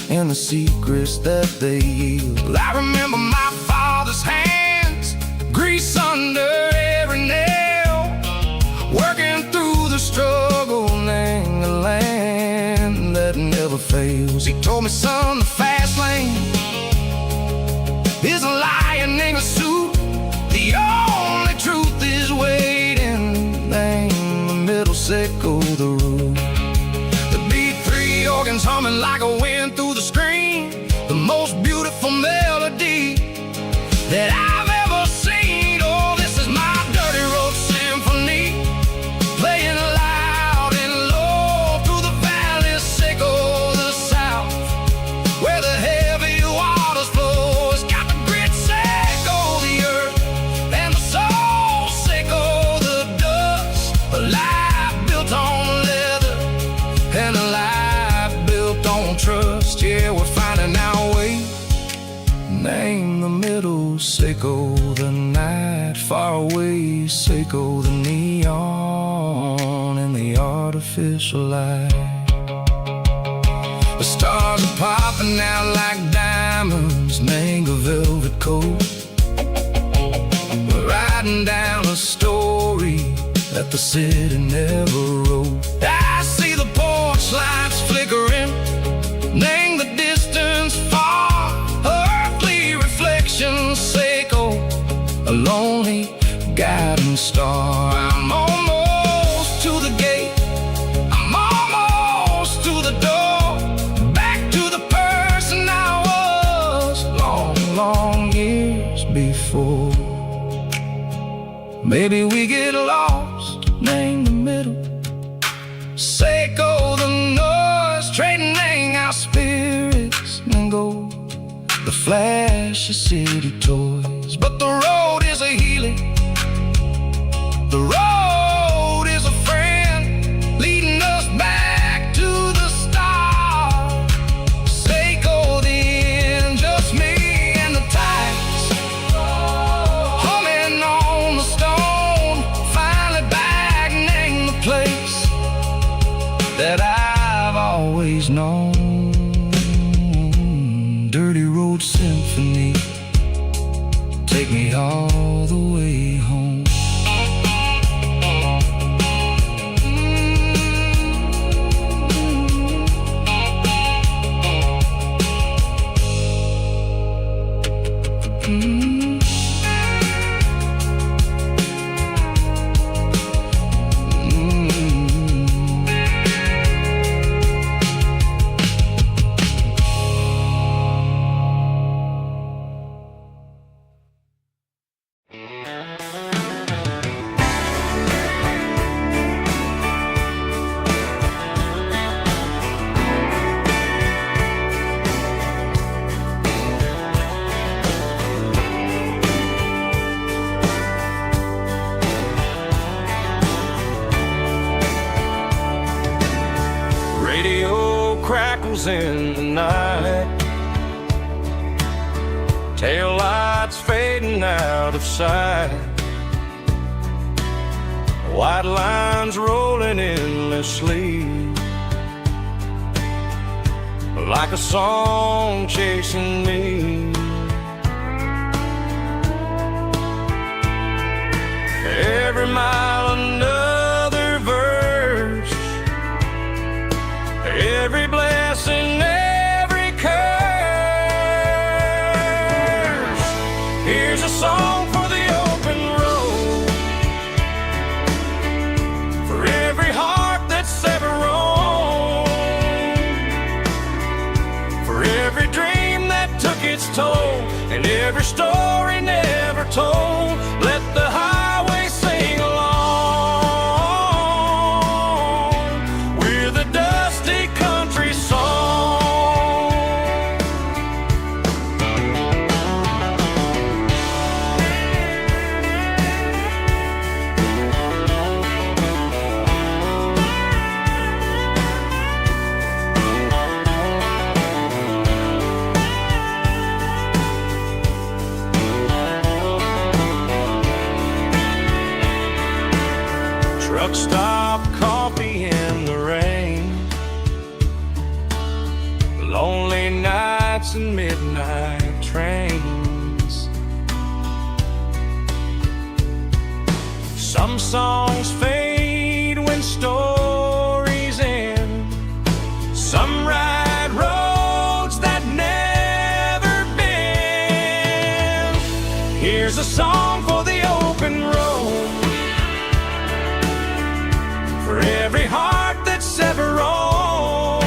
and the secrets that they yield. I remember my father's hands, grease under every nail, working through the struggle, name the land that never fails. He told me, son, the fast lane is a lion in a suit, the only truth is waiting, name the middle, sickle the root. The beat, three organs humming like a wind through the screen, the most beautiful melody that I've ever seen. Oh, this is my dirty road symphony, playing loud and low through the valleys, sickle the south, where the heavy waters flow. It's got the grit, sickle the earth, and the soul, sickle the dust. A life built on leather and a life built on trust. Yeah, we're finding our way, name the middle, sickle the night, far away, sickle the neon and the artificial light. The stars are popping out like diamonds, name a velvet coat. We're riding down a story that the city never wrote. I see the porch lights flickering, name the distance far, earthly reflections, sickle a lonely guiding star. I'm almost to the gate, I'm almost to the door, back to the person I was long, long years before. Maybe we get lost, name the middle, sickle the noise, trading our spirits and go the flash of city toys. But the road is a healing, the road is a friend, leading us back to the start. Sickle the end, just me and the tides, humming on the stone, finally back, name the place that I've always known. Dirty road symphony, take me all the way home. crackles in the night. Tail lights fading out of sight. White lines rolling endlessly, like a song chasing me. Every mile another verse, every blessing, every curse. Here's a song for the open road, for every heart that's ever roamed, for every dream that took its toll, and every story never told. Let the highway sing along with a dusty country song. Truck stop, coffee in the rain, lonely nights and midnight trains. Some songs fade when stories end. Some ride roads that never bend. Here's a song for the open road, for every heart that's ever roamed,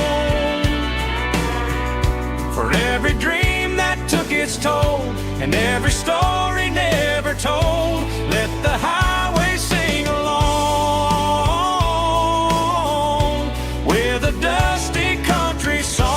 for every dream that took its toll, and every story never told. Let the highway sing along with a dusty country song.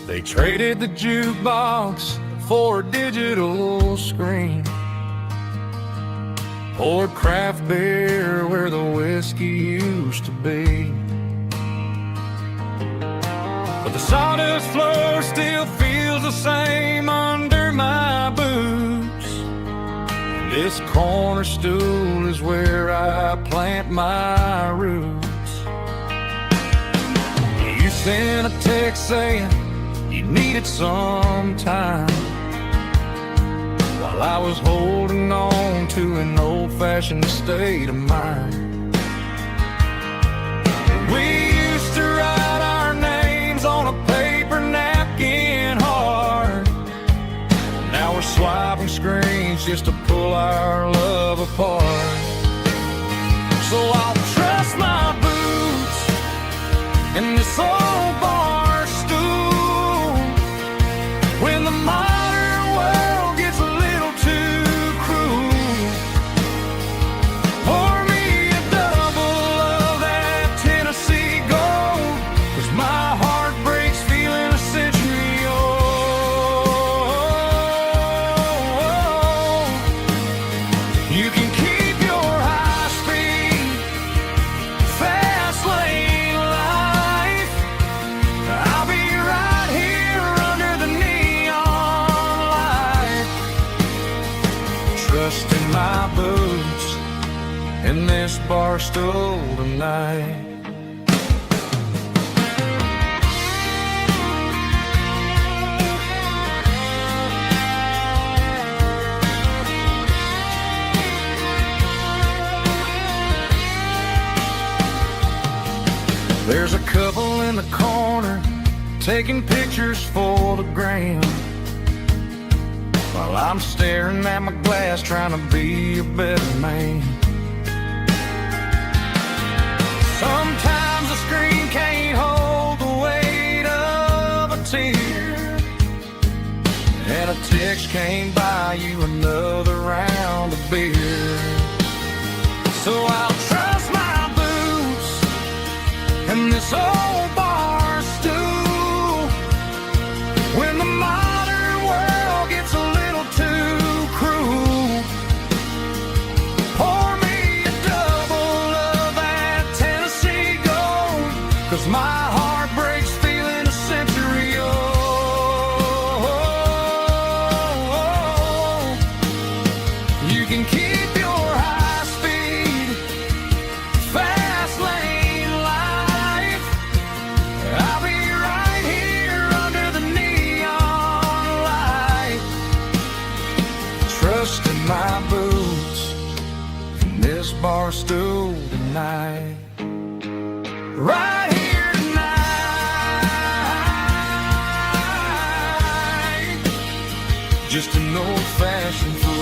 They traded the jukebox for a digital screen, poured craft beer where the whiskey used to be. But the sawdust floor still feels the same under my boots. This corner stool is where I plant my roots. You sent a text saying you needed some time, while I was holding on to an old-fashioned state of mind. We used to write our names on a paper napkin hard. Now we're swiping screens just to pull our love apart. So I'll trust my boots and this old bar stool when the modern world gets a little too cruel. Pour me a double of that Tennessee Gold, 'cause my heart breaks feeling a century old. You can keep your high-speed fast lane life, in this bar stool tonight. There's a couple in the corner taking pictures for the gram, while I'm staring at my glass trying to be a better man. Sometimes the screen can't hold the weight of a tear, and a text can't buy you another round of beer. So I'll trust my boots and this old bar stool when the modern world gets a little too cruel. Pour me a double of that Tennessee Gold, 'cause my heart breaks feeling a century old. You can keep your high speed fast lane life. I'll be right here under the neon light, trusting my boots in this bar stool tonight. Right here tonight, just an old-fashioned fool.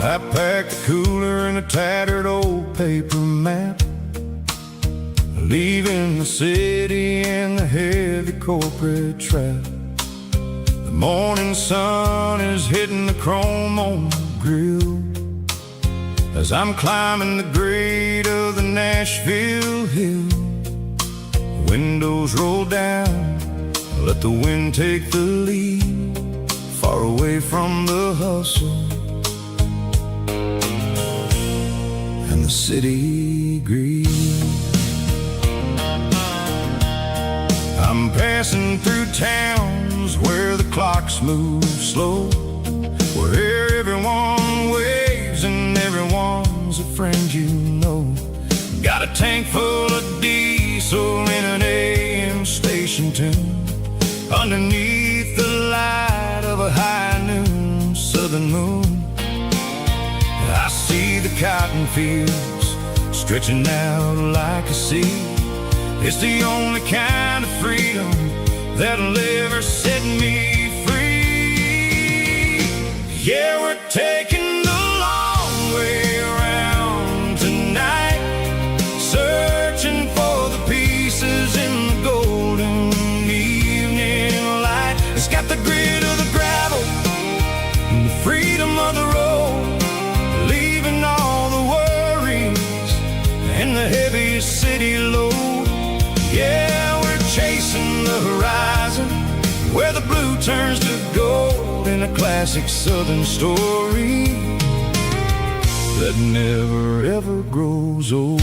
I packed the cooler in a tattered old paper map, leaving the city in the heavy corporate trap. The morning sun is hitting the chrome on the grill as I'm climbing the grade of the Nashville hill. The windows roll down, let the wind take the lead, far away from the hustle and the city greed. I'm passing through towns where the clocks move slow, where everyone waves and everyone's a friend you know. Got a tank full of diesel in an AM station tune, underneath the light of a high noon southern moon. I see the cotton fields stretching out like a sea. It's the only kind of freedom that'll ever set me free. Yeah, we're taking the long way around tonight, searching for the pieces in the golden evening light. It's got the grit of the gravel and the freedom of the road, leaving all the worries and the heavy city load. Yeah, we're chasing the horizon where the blue turns to gold, in a classic southern story that never ever grows old.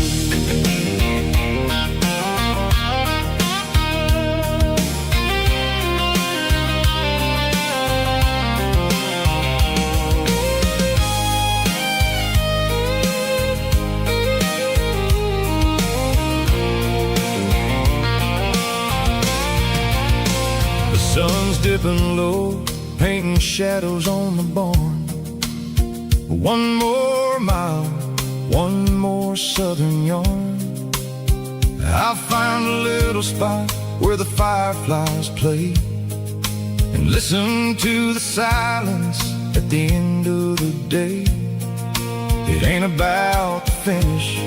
Sun's dipping low, painting shadows on the barn. One more mile, one more southern yarn. I'll find a little spot where the fireflies play and listen to the silence at the end of the day. It ain't about the finish,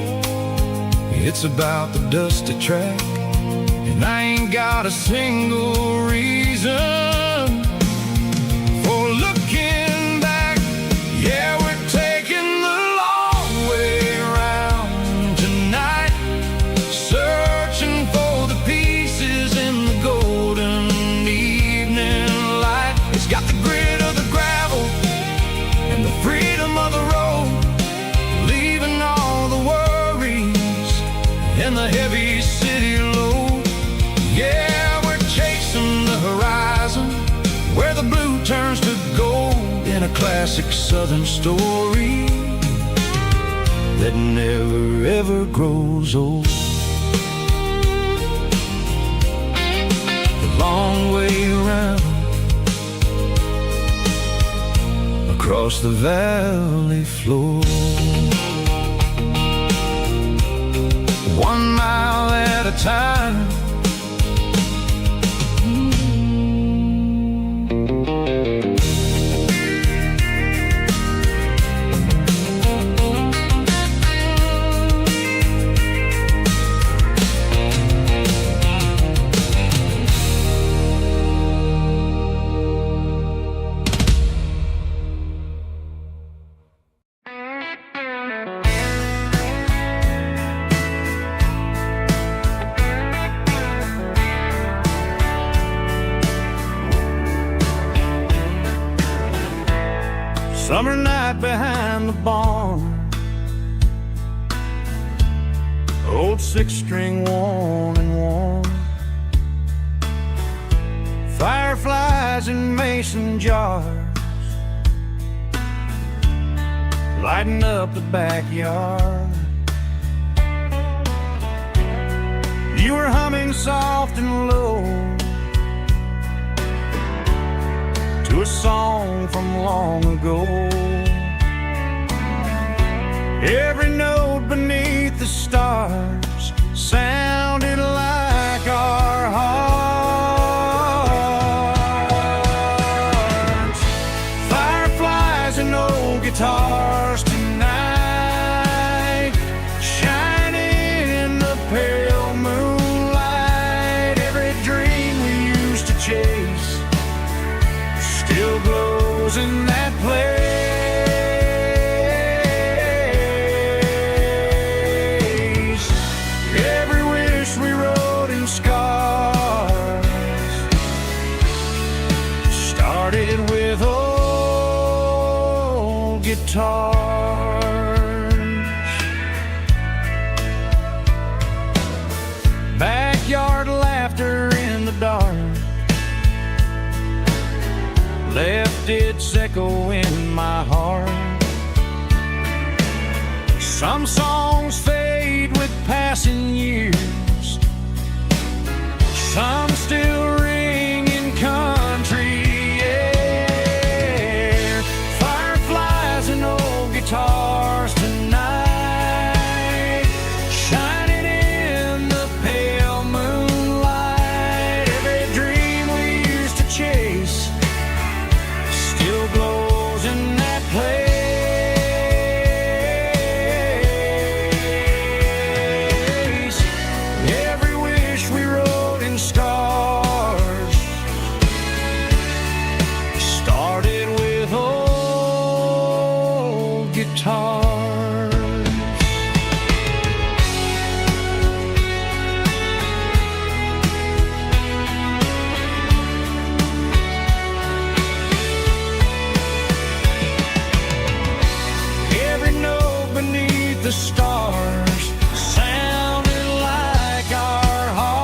it's about the dusty track. And I ain't got a single reason for looking back. Yeah, we're taking the blue turns to gold in a classic southern story that never ever grows old. The long way around across the valley floor, 1 mile at a time. Summer night behind the barn, old 6-string worn and worn, fireflies in mason jars lighting up the backyard. You were humming soft and low to a song from long ago. Every note beneath the stars sounded like our hearts. Fireflies and old guitars tonight, shining in the pale moonlight. Every dream we used to chase still glows in that place. Every wish we wrote in scars started with old guitars. Backyard laughter in the dark left its echo in my heart. Some songs fade with passing years, some still ring in country air. Fireflies and old guitars tonight, shining in the pale moonlight. Every dream we used to chase still glows in that place. Every wish we wrote in stars started with old guitars. Every note beneath the stars sounded like our hearts.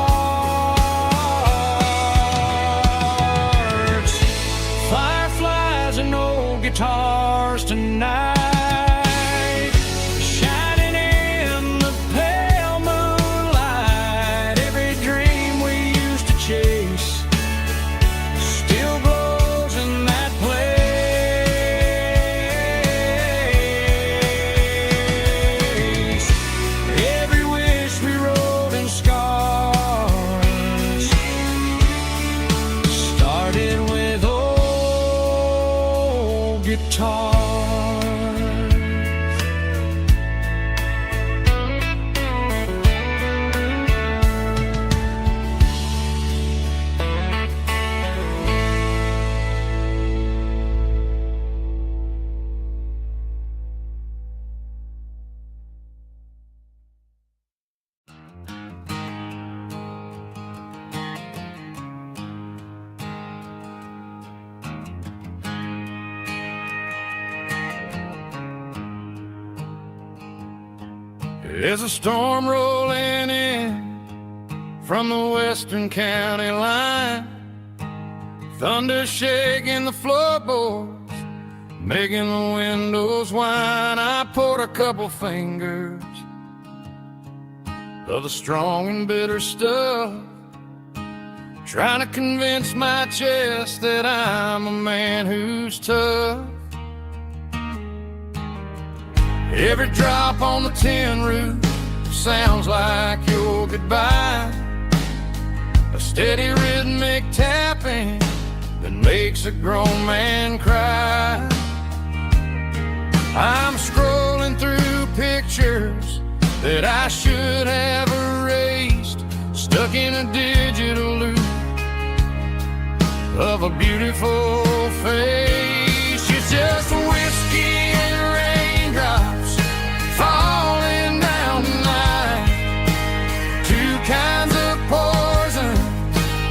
Fireflies and old guitars tonight, shining in the pale moonlight. Every dream we used to chase still glows in that place. Every wish we wrote in scars started with old guitars. There's a storm rolling in from the western county line. Thunder shaking the floorboards, making the windows whine. I poured a couple fingers of the strong and bitter stuff, trying to convince my chest that I'm a man who's tough. Every drop on the tin roof sounds like your goodbye, a steady rhythmic tapping that makes a grown man cry. I'm scrolling through pictures that I should have erased, stuck in a digital loop of a beautiful face. It's just whiskey and raindrops falling down tonight, two kinds of poison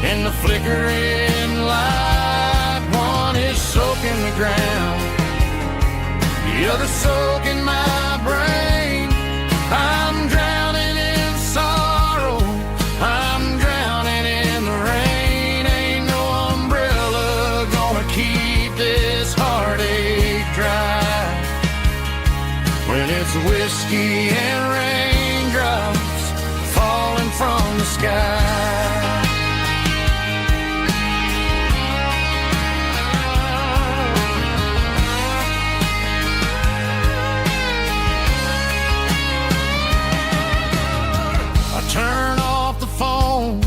in the flickering light. One is soaking the ground, the other soaking my brain. I'm drowning in sorrow, I'm drowning in the rain. Ain't no umbrella gonna keep this heartache dry when it's whiskey and raindrops falling from the sky. Turn off the phone,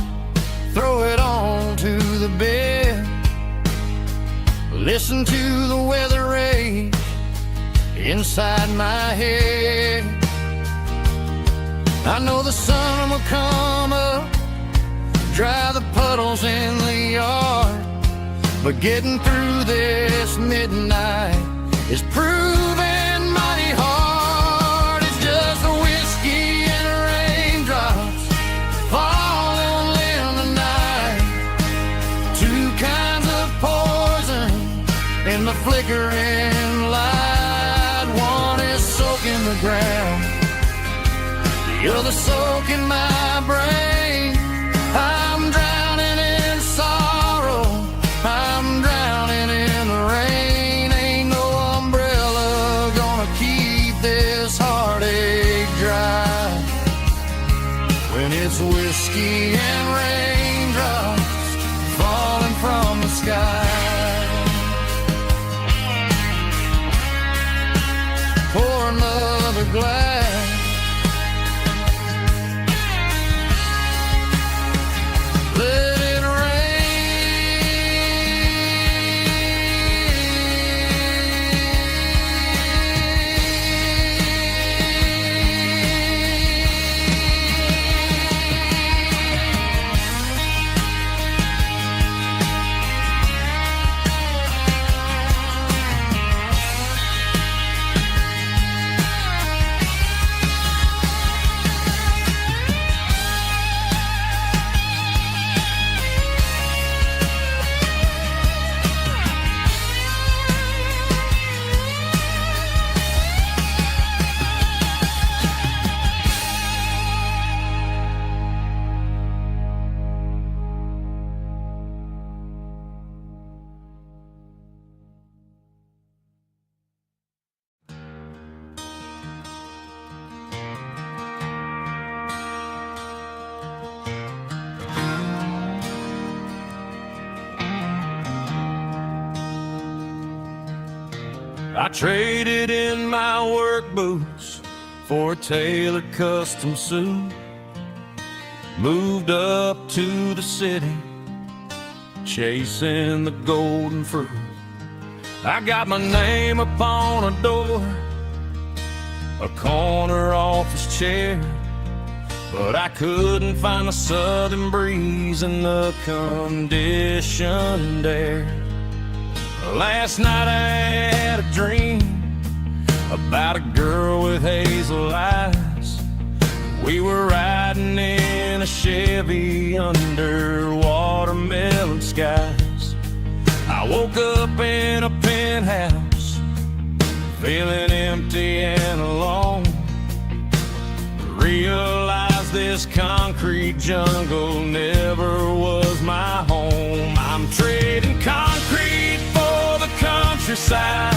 throw it on to the bed, listen to the weather rage inside my head. I know the sun will come up, dry the puddles in the yard, but getting through this midnight is proving mighty hard. It's just a whiskey and raindrops falling in the night, two kinds of poison in the flickering light. One is soaking the ground, the other soaking my brain. I'm drowning in sorrow, I'm drowning in the rain. Ain't no umbrella gonna keep this heartache dry when it's whiskey and raindrops falling from the sky. Pour another glass, let it I traded in my work boots for a tailored custom suit, moved up to the city, chasing the golden fruit. I got my name upon a door, a corner office chair, but I couldn't find the southern breeze in the conditioned air. Last night I had a dream about a girl with hazel eyes. We were riding in a Chevy under watermelon skies. I woke up in a penthouse, feeling empty and alone. Realized this concrete jungle never was my home. I'm trading countryside,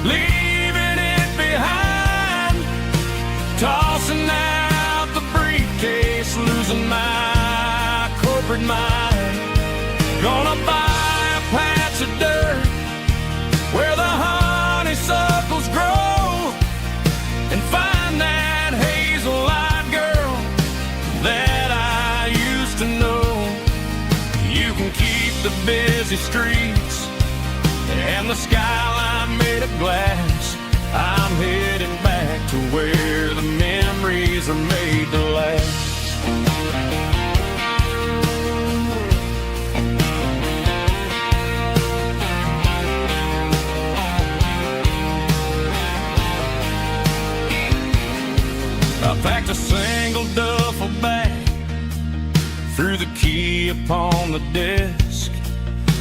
leaving it behind. Tossing out the briefcase, losing my corporate mind. Gonna buy a patch of dirt where the honeysuckles grow, and find that hazel-eyed girl that I used to know. You can keep the busy streets and the skyline made of glass. I'm heading back to where the memories are made to last. I packed a single duffel bag, threw the key upon the desk,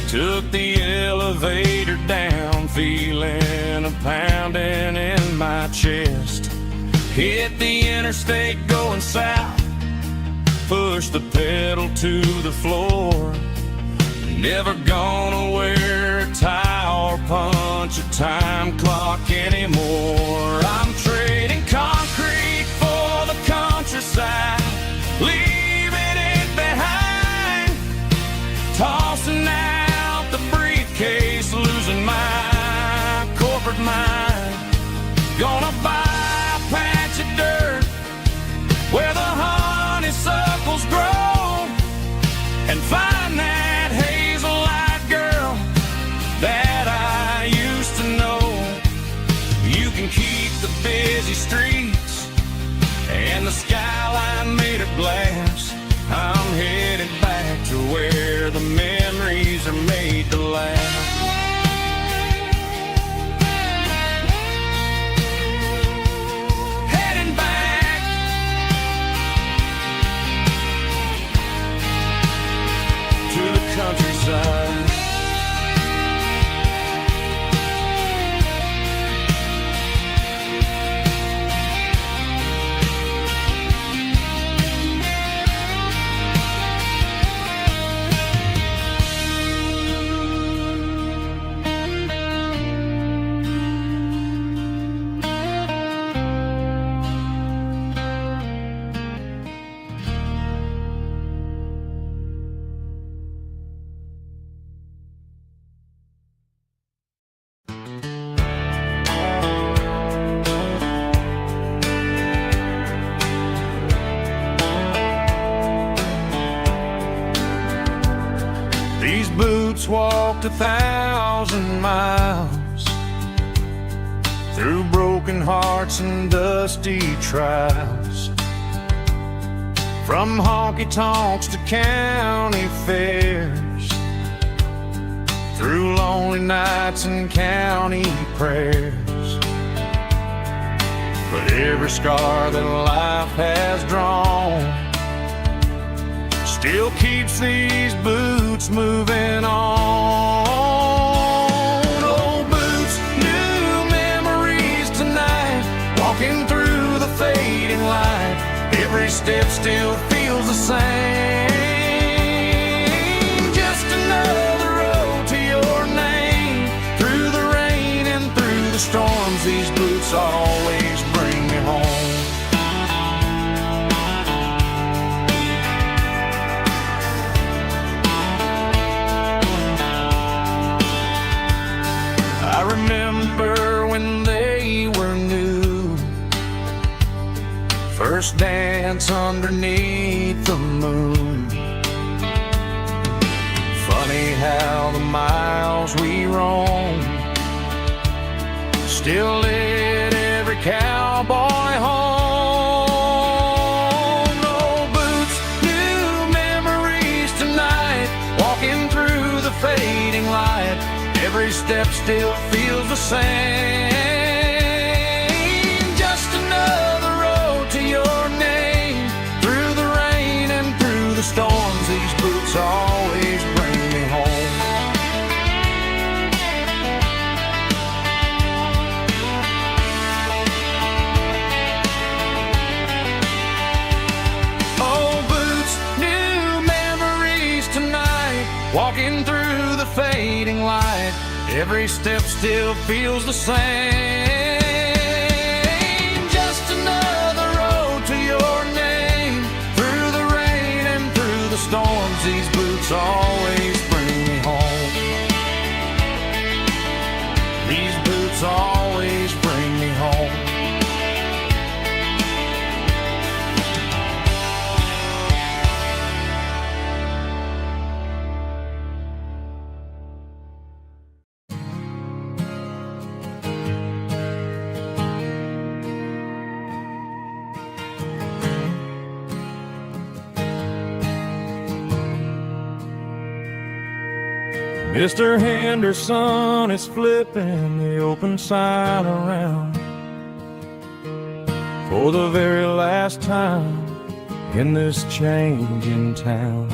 took the elevator down, feeling a pounding in my chest. Hit the interstate going south, pushed the pedal to the floor. Never gonna wear a tie or punch a time clock anymore. I'm trading concrete for the countryside, leaving it behind. Tossing out the briefcase, losing my corporate mind. Gonna buy a patch of dirt where the honeysuckles grow, and find that hazel-eyed girl that I used to know. You can keep the busy streets and the skyline made of glass. I'm headed back to where the memories are made to last. Heading back to the countryside. These boots walked 1,000 miles through broken hearts and dusty trials, from honky-tonks to county fairs, through lonely nights and county prayers. But every scar that life has drawn still keeps these boots moving on. Old boots, new memories tonight, walking through the fading light. Every step still feels the same. Just another road to your name. Through the rain and through the storms, these boots always bring me home. I remember when they were new, first dance underneath the moon. Funny how the miles we roam still lit every cowboy home. Old boots, new memories tonight, walking through the fading light. Every step still feels the same. Just another road to your name. Through the rain and through the storms, these boots always bring me home. Old boots, new memories tonight, walking through the fading light. Every step still feels the same. Just another road to your name. Through the rain and through the storms, these boots always bring me home. These boots always bring me home. Mr. Henderson is flipping the open sign around for the very last time in this changing town.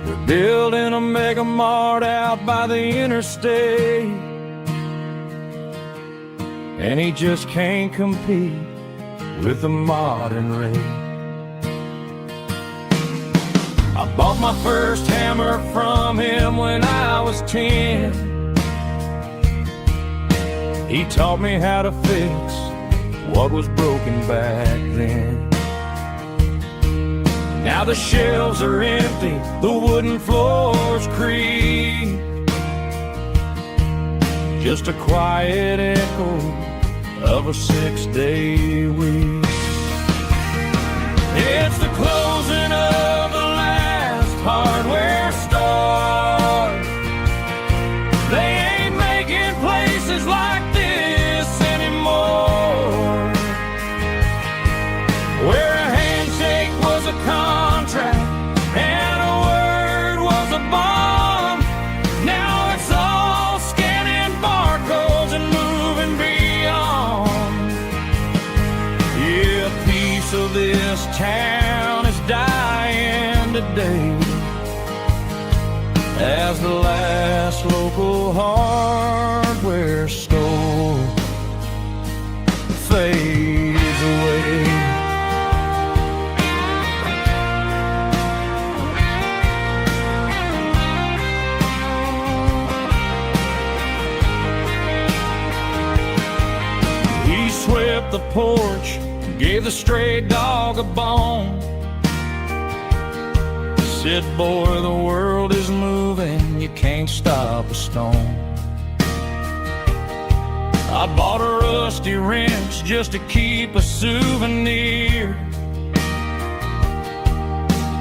They're building a mega mart out by the interstate, and he just can't compete with the modern rate. I bought my first hammer from him when I was 10. He taught me how to fix what was broken back then. Now the shelves are empty, the wooden floors creak, just a quiet echo of a 6-day week. It's the closing of the hardware store. They ain't making places like this anymore, where a handshake was a contract and a word was a bond. Now it's all scanning barcodes and moving beyond. Yeah, a piece of this town is dying today as the last local hardware store fades away. He swept the porch, gave the stray dog a bone, said, boy, the world is moving, you can't stop a stone. I bought a rusty wrench just to keep a souvenir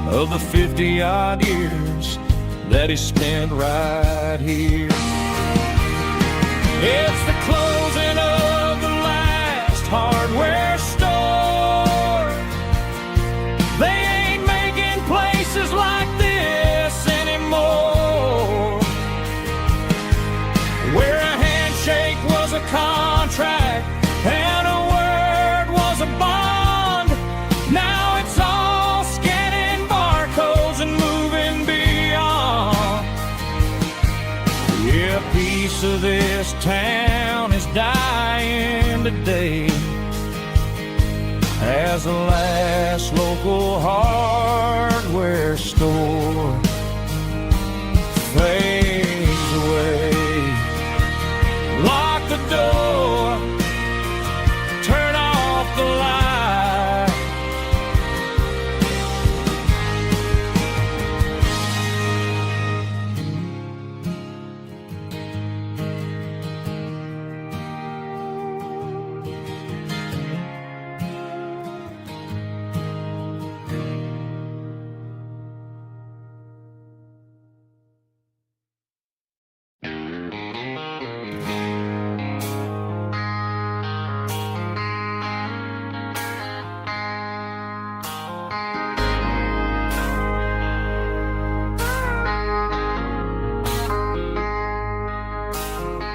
of the 50-odd years that he spent right here. It's the closing of the last hardware store. They ain't making places like this anymore, where a handshake was a contract and a word was a bond. Now it's all scanning barcodes and moving beyond. Yeah, a piece of this town is dying today as the last local hardware store fades away. Lock the door, turn off the light.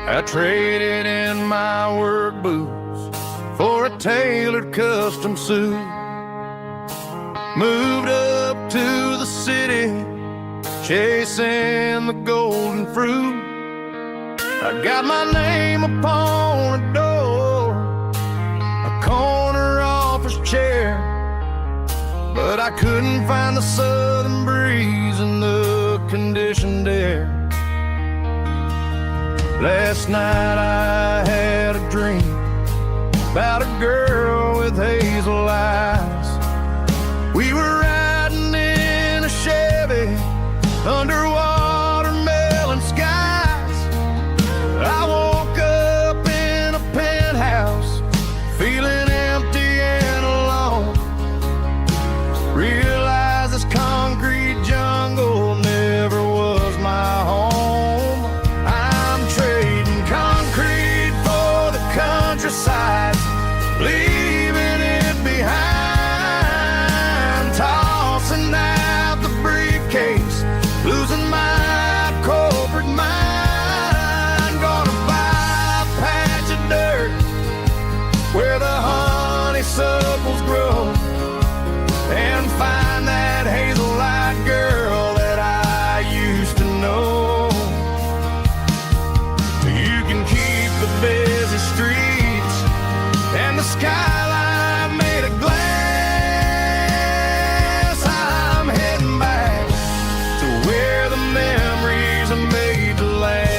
I traded in my work boots for a tailored custom suit. Moved up to the city, chasing the golden fruit. I got my name upon a door, a corner office chair, but I couldn't find the southern breeze in the conditioned air. Last night I had a dream about a girl with hazel eyes. We were riding in a Chevy under watermelon skies. I woke up in a penthouse feeling empty and alone. Realized this concrete jungle never was my home. I'm trading concrete for the countryside, leaving it behind, tossing out the briefcase, losing my corporate mind. Gonna buy a patch of dirt where the honeysuckles grow and find that hazel-eyed girl that I used to know. You can keep the busy streets and the skyline made of glass. I'm heading back to where the memories are made to last.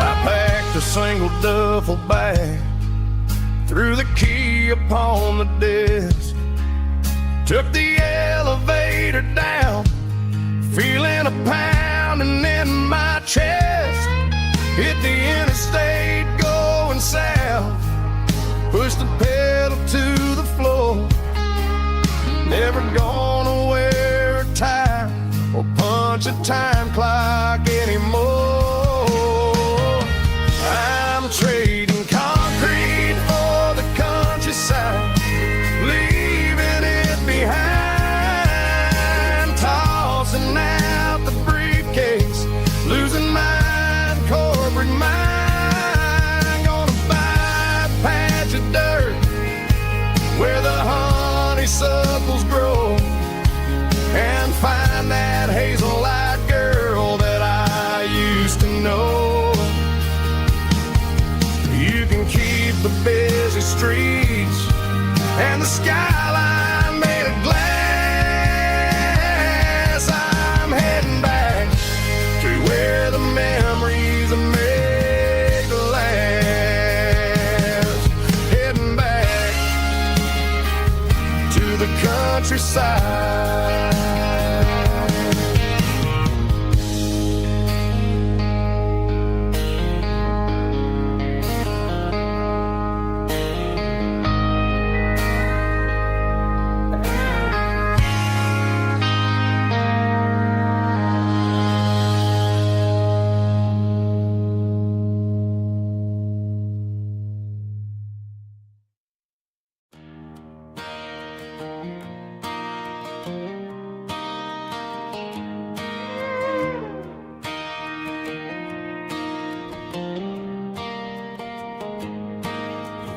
I packed a single duffel bag, threw the key upon the desk, took the elevator down, feeling a pounding in my chest. Hit the interstate going south, pushed the pedal to the floor. Never gonna wear a tie or punch a time clock anymore. I'm trading concrete for the countryside, leaving it behind, tossing out the briefcase, losing my corporate mind. Gonna buy a patch of dirt where the honeysuckles grow and find that hazel-eyed girl that I used to know. You can keep the busy streets and the skyline made of glass. I'm heading back to where the memories are made to last. Heading back to the countryside.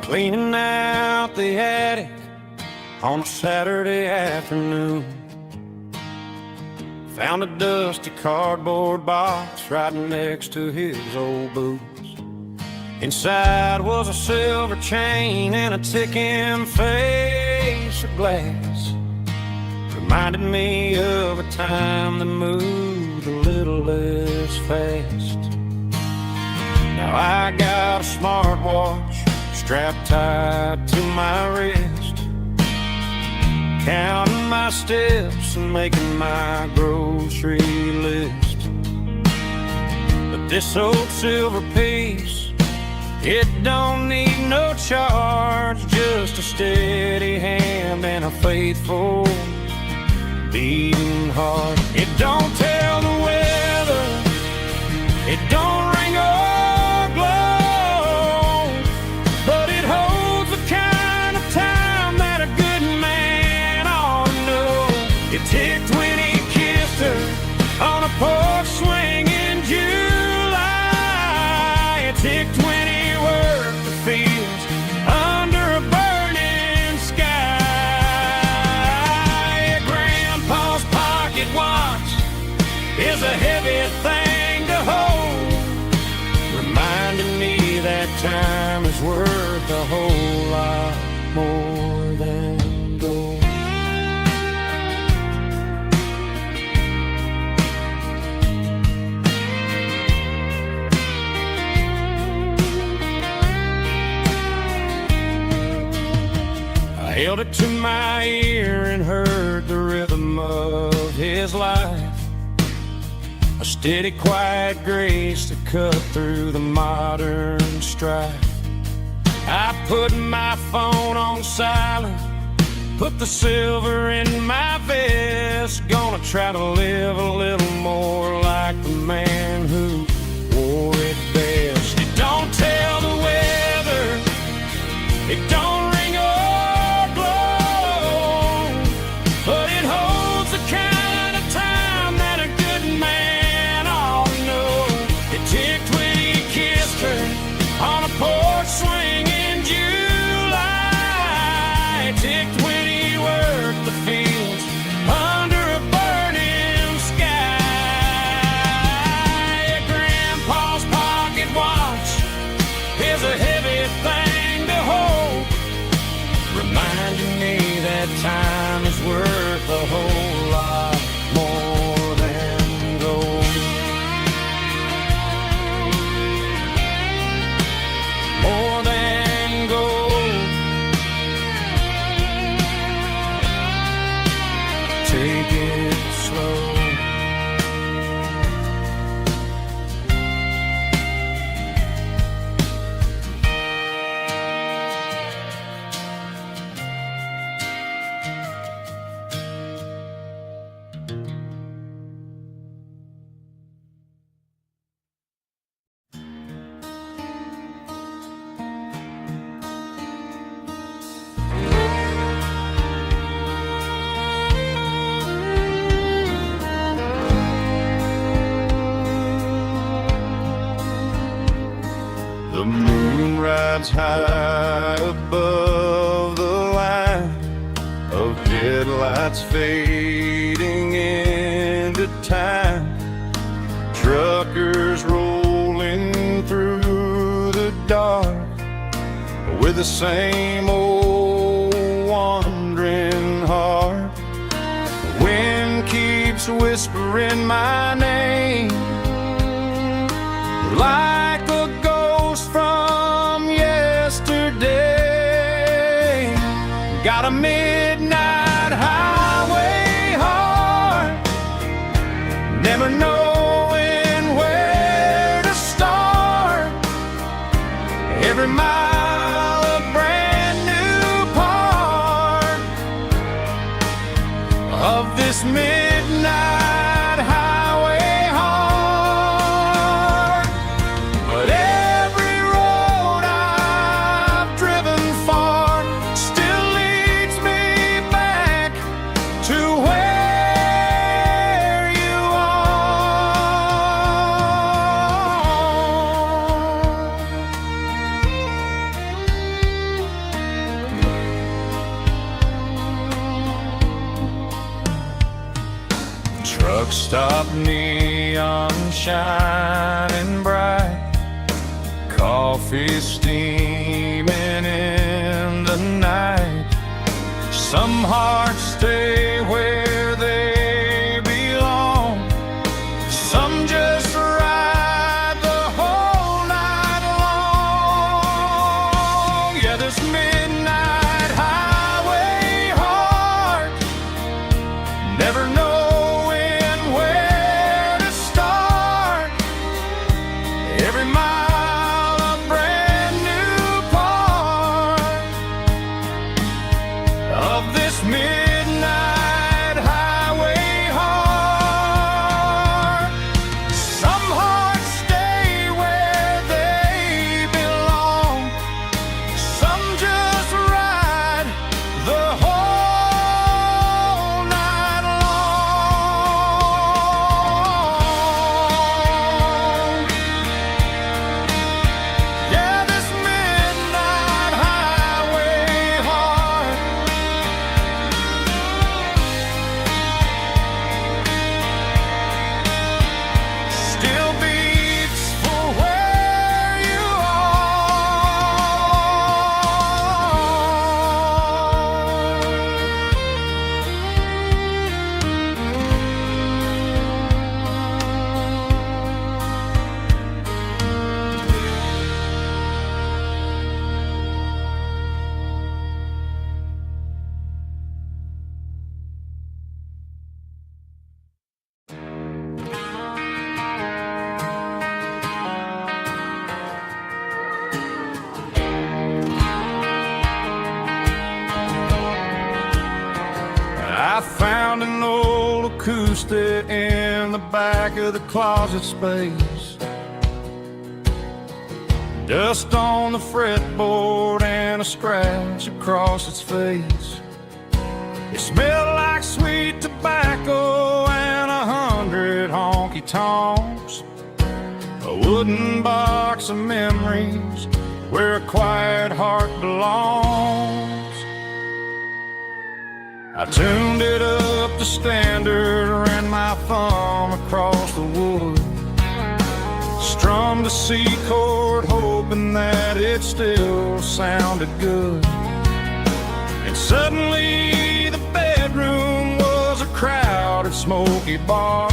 Cleaning out the attic on a Saturday afternoon. Found a dusty cardboard box right next to his old boots. Inside was a silver chain and a ticking face of glass. Reminded me of a time that moved a little less fast. Now I got a smartwatch strapped tight to my wrist, counting my steps and making my grocery list. But this old silver piece, it don't need no charge, just a steady hand and a faithful beating heart. It don't tell the weather, it don't ring or glow, but it holds the kind of time that a good man ought to know. It ticked when he kissed her on a porch swing in July. It ticked when he worked the fields under a burning sky. Grandpa's pocket watch is a heavy thing to hold, reminding me that time is worth a whole lot more than gold. I held it to my ear and heard the rhythm of his life, a steady, quiet grace to cut through the modern strife. I put my phone on silent, put the silver in my vest. Gonna try to live a little more like the man who wore it best. It don't tell the weather, it don't ring or glow, but it holds the kind of time that a good man ought to know. It ticked when he kissed her on a porch swing in July. It ticked when he worked the fields under a burning sky. Grandpa's pocket watch is a heavy thing to hold, reminding me that time is worth a whole lot more than gold. More than gold. Take it slow. The moon rides high above the line of headlights fading into time. Truckers rolling through the dark with the same old wandering heart. The wind keeps whispering my name like a ghost from yesterday. Got a midnight highway heart, never knowing where to start. Every mile a brand new part of this midnight highway heart. But every road I've driven far still leads me back to where you are. Truck stop, neon shining bright, coffee steaming in the night. Some hearts stay where they belong, some just ride the whole night long. Yeah, this midnight highway heart, never knowing where to start. Every mile a brand new part of this midnight acoustic in the back of the closet space. Dust on the fretboard and a scratch across its face. It smelled like sweet tobacco and 100 honky-tonks. A wooden box of memories where a quiet heart belongs. I tuned it up to standard, ran my thumb across the wood, strummed a C chord hoping that it still sounded good. And suddenly the bedroom was a crowded smoky bar,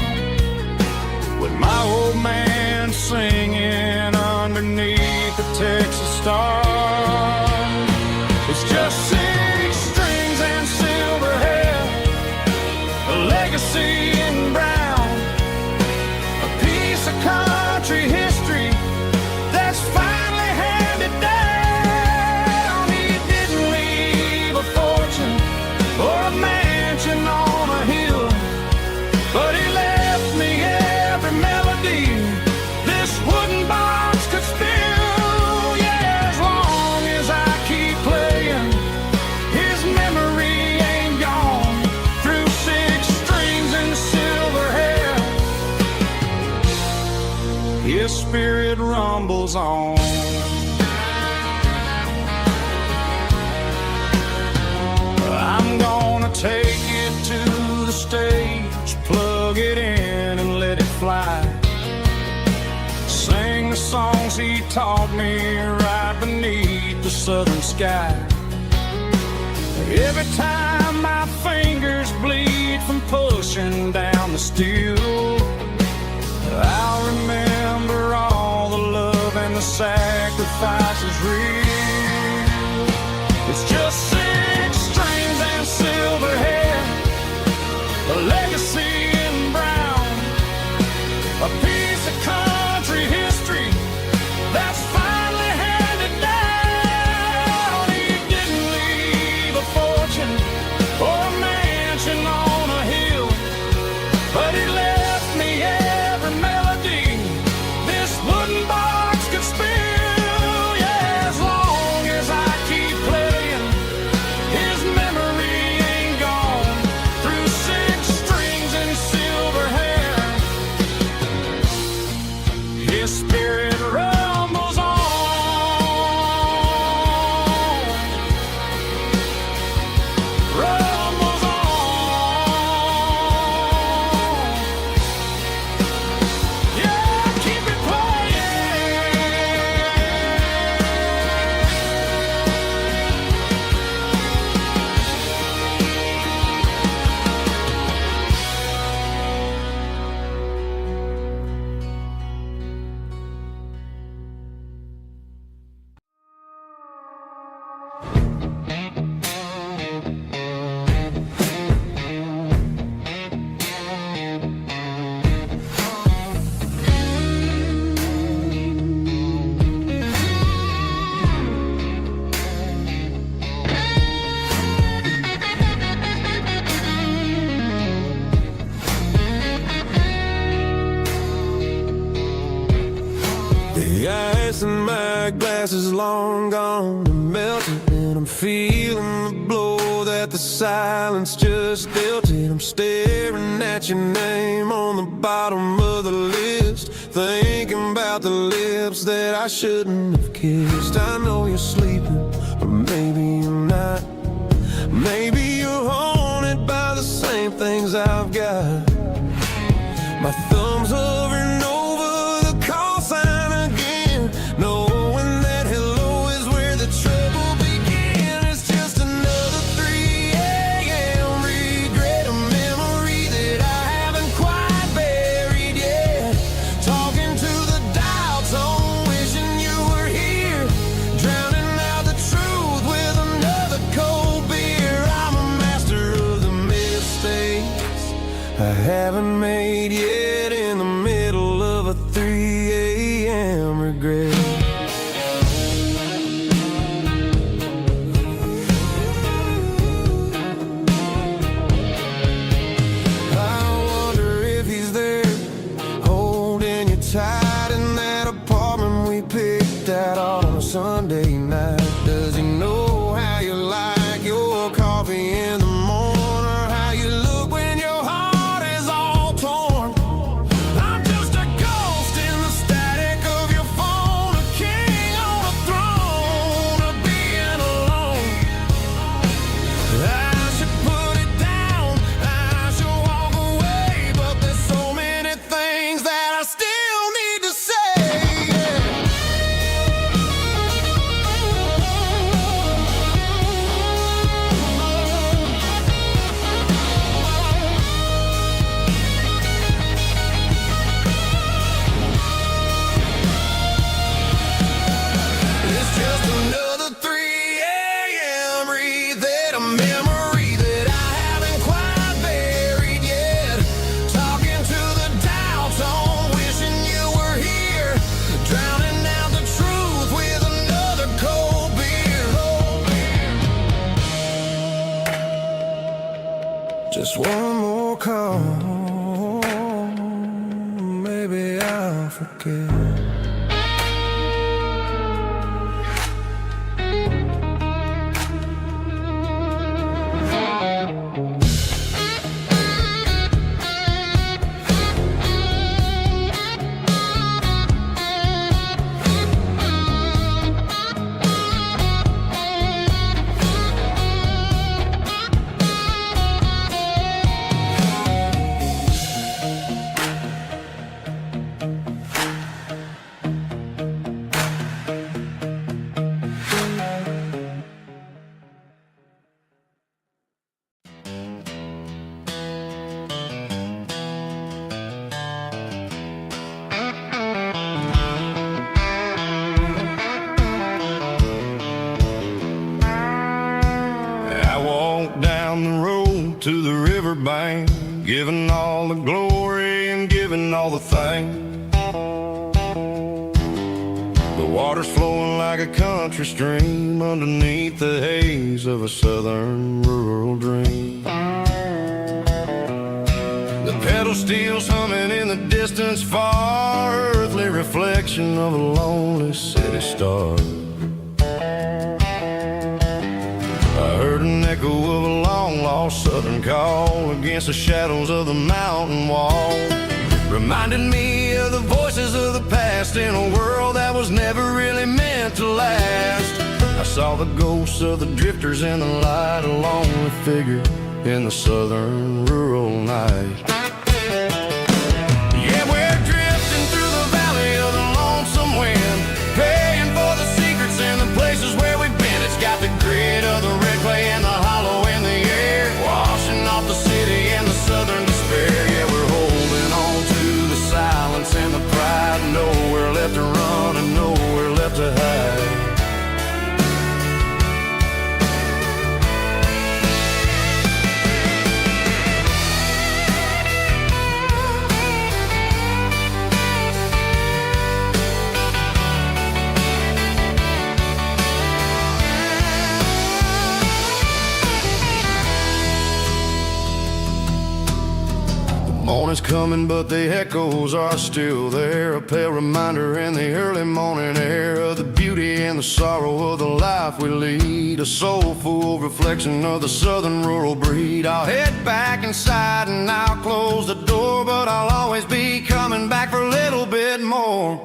with my old man singing underneath the Texas star. It's just 6 strings and silver hair, a legacy in brown, a piece of country history that's finally handed down. He didn't leave a fortune or a mansion on a hill, but he left me every melody this wooden box could spill. Yeah, as long as I keep playing, his memory ain't gone. Through 6 strings and silver hair, his spirit rumbles on. I'm gonna take it to the stage, plug it in and let it fly. Sing the songs he taught me right beneath the southern sky. Every time my fingers bleed from pushing down the steel, I'll remember all the love and the sacrifices real. It's just 6 strings and silver hair, a legacy in brown, a piece of country history that's finally handed down. He didn't leave a fortune or a mansion on a hill, but he left me every melody this wooden box could spill. Yeah, as long as I keep playing, his memory ain't gone. Through 6 strings and silver hair, his spirit rumbles on. Rumbles on. Yeah, keep it playing. The ice in my glass is long gone and melted, and I'm feeling the blow that the silence just dealt it. I'm staring at your name on the bottom of the list, thinking about the lips that I shouldn't have kissed. I know you're sleeping, or maybe you're not. Maybe you're haunted by the same things I've got. My thumb's hovering over the call sign again, knowing that hello is where the trouble began. It's just another 3 a.m. regret, a memory that I haven't quite buried yet. Talking to the dial tone, wishing you were here, drowning out the truth with another cold beer. I'm a master of the mistakes I haven't made yet, in the middle of a 3 a.m. regret. I Sunday night? Does he know how you like your coffee in the morning, or how you look when your heart is all torn? I'm just a ghost in the static of your phone, a king on a throne of being alone. I should put it down, I should walk away, but there's so many things that I still need to say. It's just another 3 a.m. read a memory that I haven't quite buried yet. Talking to the dial tone, wishing you were here, drowning out the truth with another cold beer. Just one more call, maybe I'll forget. I walked down the road to the riverbank, giving all the glory and giving all the thanks. The water's flowing like a country stream underneath the haze of a southern rural dream. The pedal steel's humming in the distance far, earthly reflection of a lonely city star. I heard an echo of a long-lost southern call against the shadows of the mountain wall. Reminded me of the voices of the past in a world that was never really meant to last. I saw the ghosts of the drifters in the light, a lonely figure in the southern rural night. Yeah, we're drifting through the valley of the lonesome wind, paying for the secrets and the places where we've been. It's got the grit of the red clay and the hollow in the air, washing off the city and the southern despair. Yeah, we're holding on to the silence and the pride, nowhere left to run and nowhere left to hide. Morning's coming, but the echoes are still there, a pale reminder in the early morning air of the beauty and the sorrow of the life we lead, a soulful reflection of the southern rural breed. I'll head back inside and I'll close the door, but I'll always be coming back for a little bit more.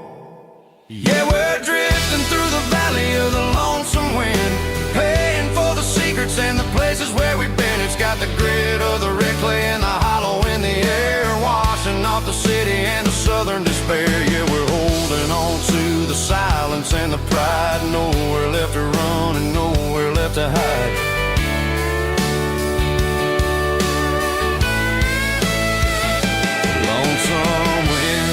Yeah, we're drifting through the valley of the lonesome wind, paying for the secrets and the places where we've been. It's got the grit of the red clay and the hollow in the air, washing off the city and the southern despair. Yeah, we're holding on to the silence and the pride, nowhere left to run and nowhere left to hide. Lonesome wind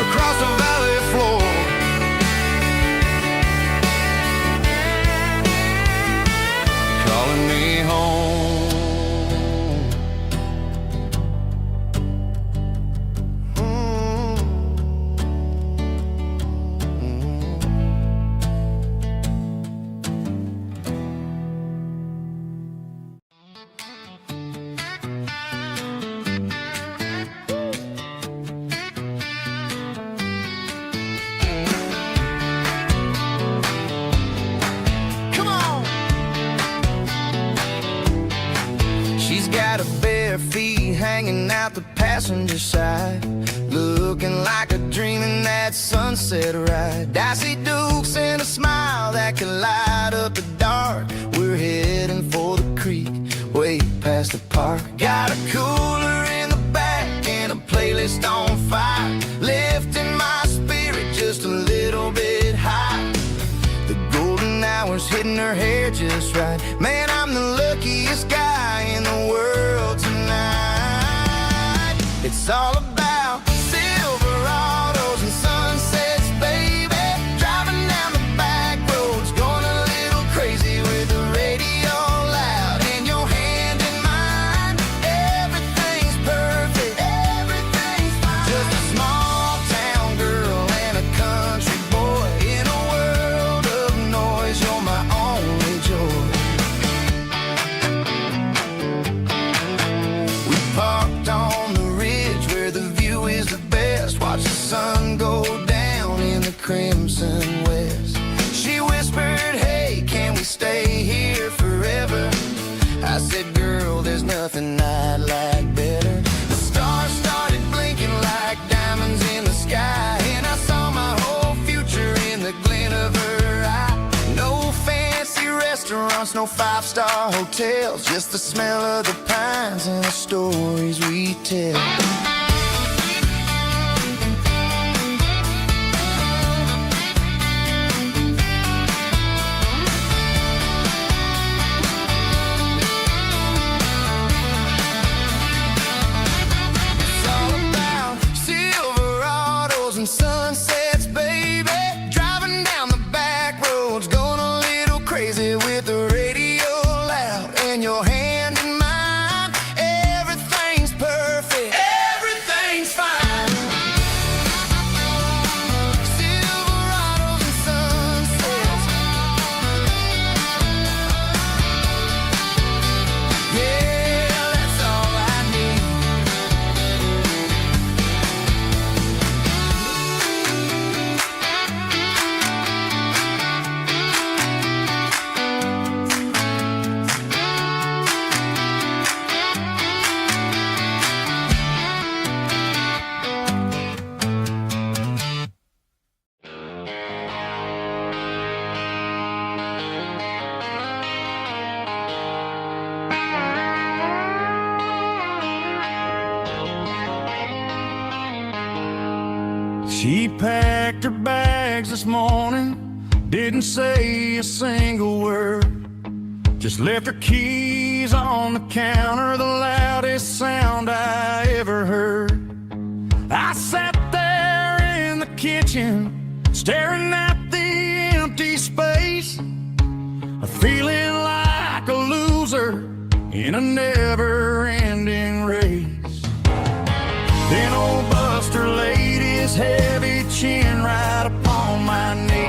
across the valley floor, calling me home. passenger side, looking like a dream in that sunset ride. Dicey Dukes and a smile that can light up the dark. We're heading for the creek, way past the park. Got a cooler in the back and a playlist on fire, lifting my spirit just a little bit high. The golden hours hitting her hair just right. Man, I'm the luckiest guy in the world tonight. It's all about Silverados and sunsets, baby. Driving down the back roads, going a little crazy with the radio loud and your hand in mine. Everything's perfect, everything's fine. Just a small town girl and a country boy in a world of noise. You're my only joy. We parked on the ridge where the view is the best. Watch the sun go down in the crimson west. She whispered, hey, can we stay here forever? I said, girl, there's nothing I'd like better. The stars started blinking like diamonds in the sky, and I saw my whole future in the glint of her eye. No fancy restaurants, no five-star hotels, just the smell of the pines and the stories we tell. It's all about Silverados and sunsets, baby. Driving down the back roads, going a little crazy with the radio loud and your hand in mine. Everything's perfect, everything's fine. Silverados and sunsets. Yeah, that's all I need. She packed her bags this morning, didn't say a single word, just left her keys on the counter, the loudest sound I ever heard. I sat there in the kitchen, staring at the empty space, feeling like a loser in a never-ending race. Then old Buster laid his heavy chin right upon my knee,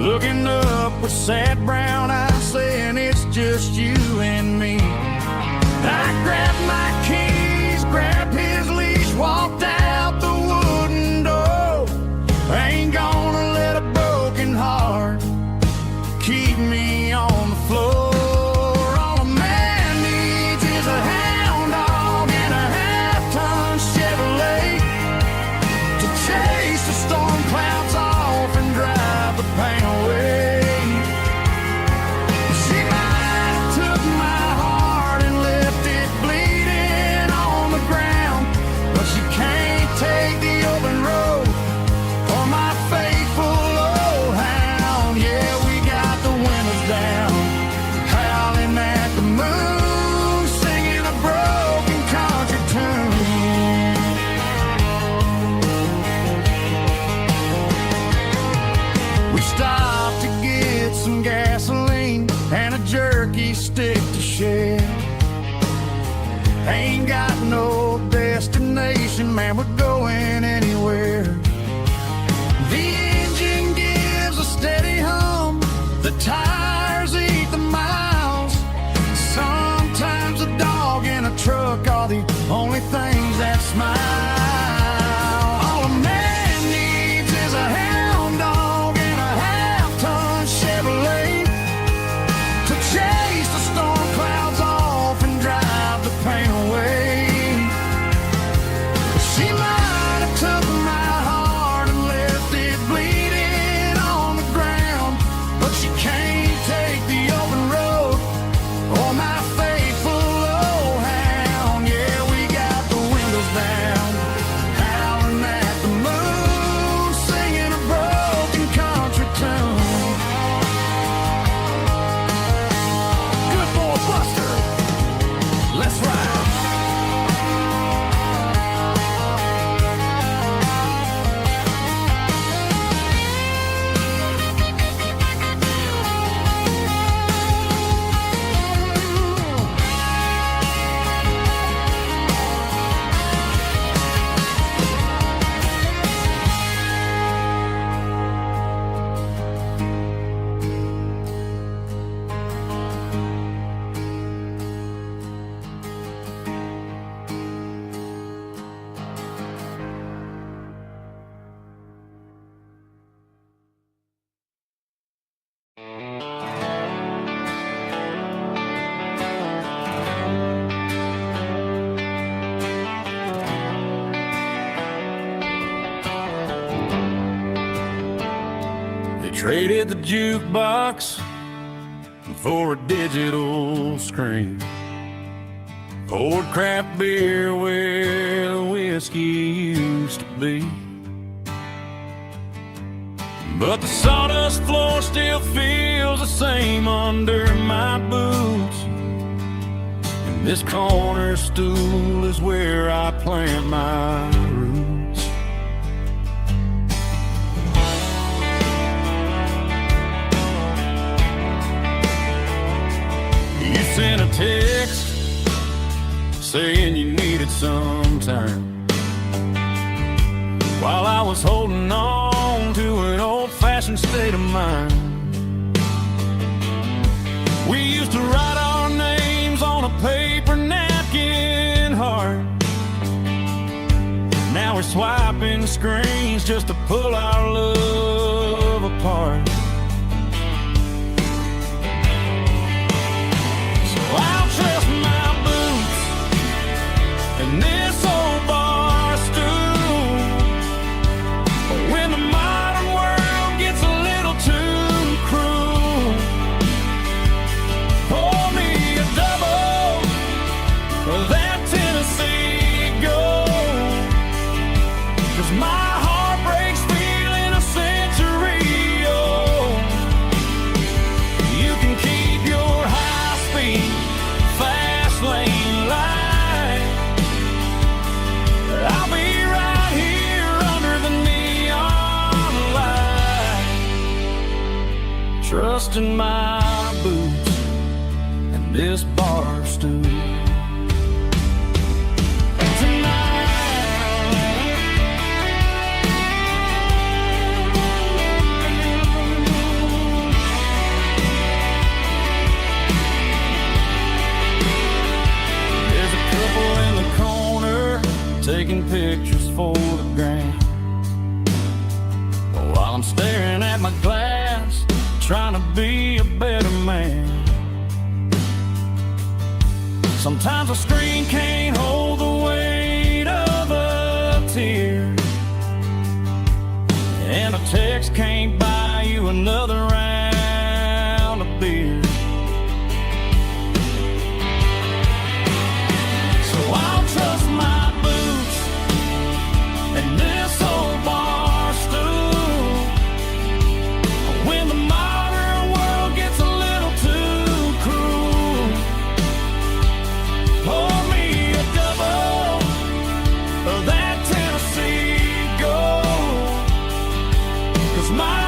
looking up with sad brown eyes, saying it's just you and me. I grabbed my keys, grabbed his leash, walked out the wooden door. I ain't gonna let a broken heart keep me on the floor. All a man needs is a hound dog and a half-ton Chevrolet to chase the storm clouds off and drive the pain away. She might have took my heart She might have took my heart and left it bleeding on the ground, but she can't take the open road or my faithful old hound. Yeah, we got the windows down, howling at the moon, singing a broken country tune. Good boy Buster, let's ride. Traded the jukebox for a digital screen. Poured craft beer where the whiskey used to be. But the sawdust floor still feels the same under my boots. And this corner stool is where I plant my roots. You sent a text saying you needed some time, while I was holding on to an old-fashioned state of mind. We used to write our names on a paper napkin heart. Now we're swiping screens just to pull our love apart. I'll trust my boots and this old bar stool. When the modern world gets a little too cruel, pour me a double of that Tennessee Gold, 'cause my heart breaks feeling a century old. You can keep your high speed fast lane light. I'll be right here under the neon light, trusting my boots and this bar stool. Taking pictures for the gram, while I'm staring at my glass, trying to be a better man. Sometimes a screen can't hold the weight of a tear, and a text can't buy you another round of beer. So I'll trust my and this old bar stool. When the modern world gets a little too cruel, pour me a double of that Tennessee Gold, 'cause my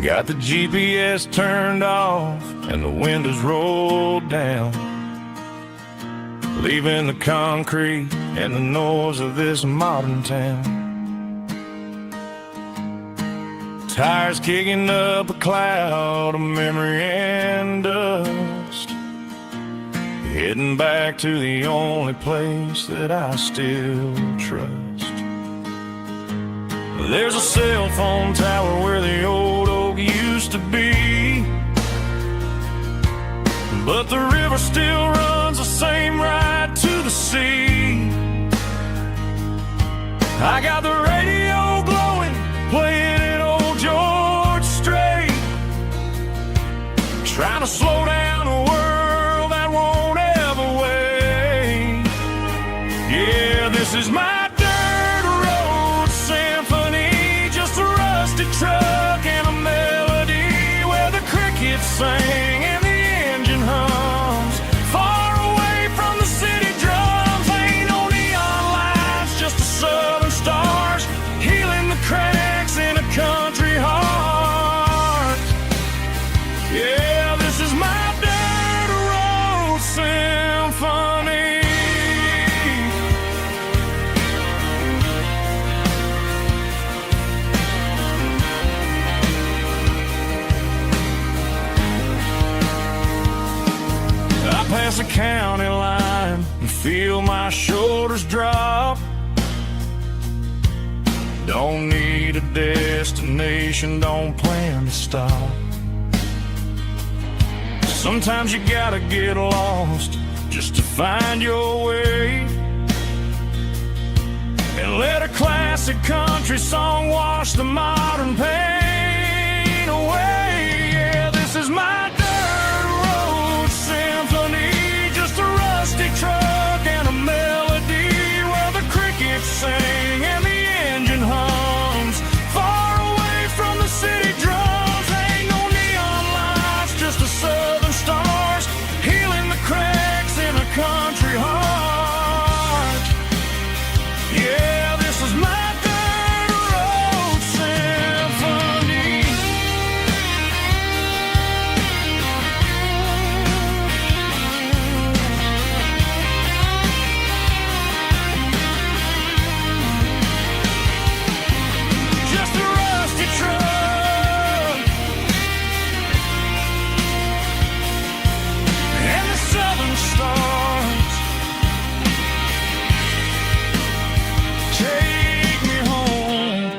Got the GPS turned off and the windows rolled down, leaving the concrete and the noise of this modern town. Tires kicking up a cloud of memory and dust, heading back to the only place that I still trust. There's a cell phone tower where the old oak used to be, but the river still runs the same right to the sea. I got the radio glowing, playing an old George Strait, trying to slow down a world that won't ever wait. Yeah, this is my dirt road symphony, just a rusty truck and a melody where the crickets sing and the engine hums. Far away from the city drums, ain't no neon lights, just the southern stars healing the cracks in a country heart. Yeah, this is my dirt road symphony. I pass a county line and feel my shoulders drop. Don't need a destination, don't plan to stop. Sometimes you gotta get lost just to find your way, and let a classic country song wash the modern pain away. Yeah, this is my dirt road symphony, just a rusty truck and a melody where the crickets sing and the engine hums. Far away from the city drums, ain't no neon lights, just the southern stars healing the cracks in a country heart. Yeah, this is my dirt road symphony. Just a rusty truck and the southern stars take me home.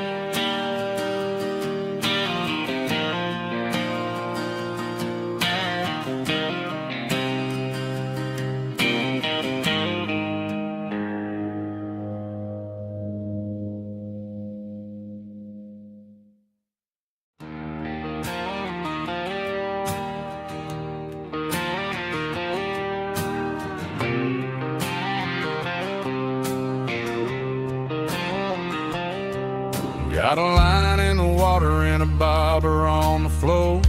Got a line in the water and a bobber on the floor,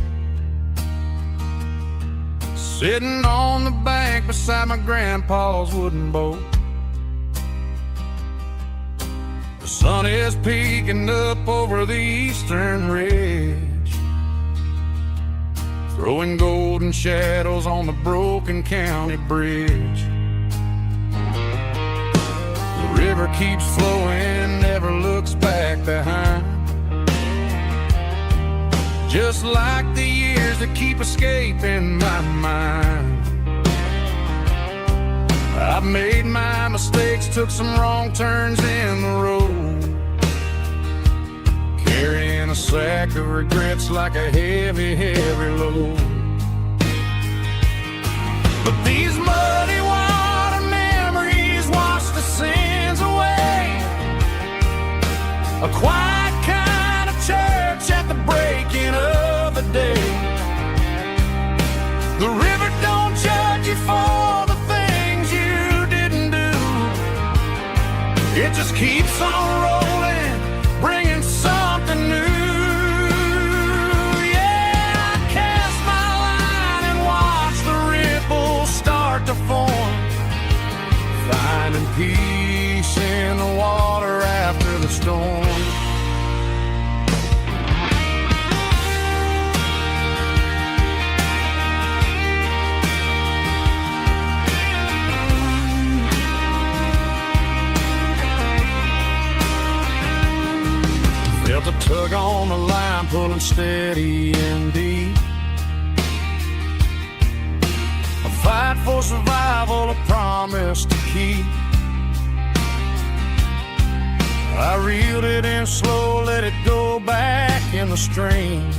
sitting on the bank beside my grandpa's wooden boat. The sun is peeking up over the eastern ridge, throwing golden shadows on the broken county bridge. The river keeps flowing, never looks back behind, just like the years that keep escaping my mind. I've made my mistakes, took some wrong turns in the road, carrying a sack of regrets like a heavy, heavy load. But these muddy water memories wash the sins away. A quiet kind of church at the breaking of the day. The river don't judge you for the things you didn't do. It just keeps on rolling, bringing something new. Yeah, I cast my line and watch the ripples start to form, finding peace in the water after the storm. the tug on the line pulling steady and deep. A fight for survival, a promise to keep. I reeled it in slow, let it go back in the stream.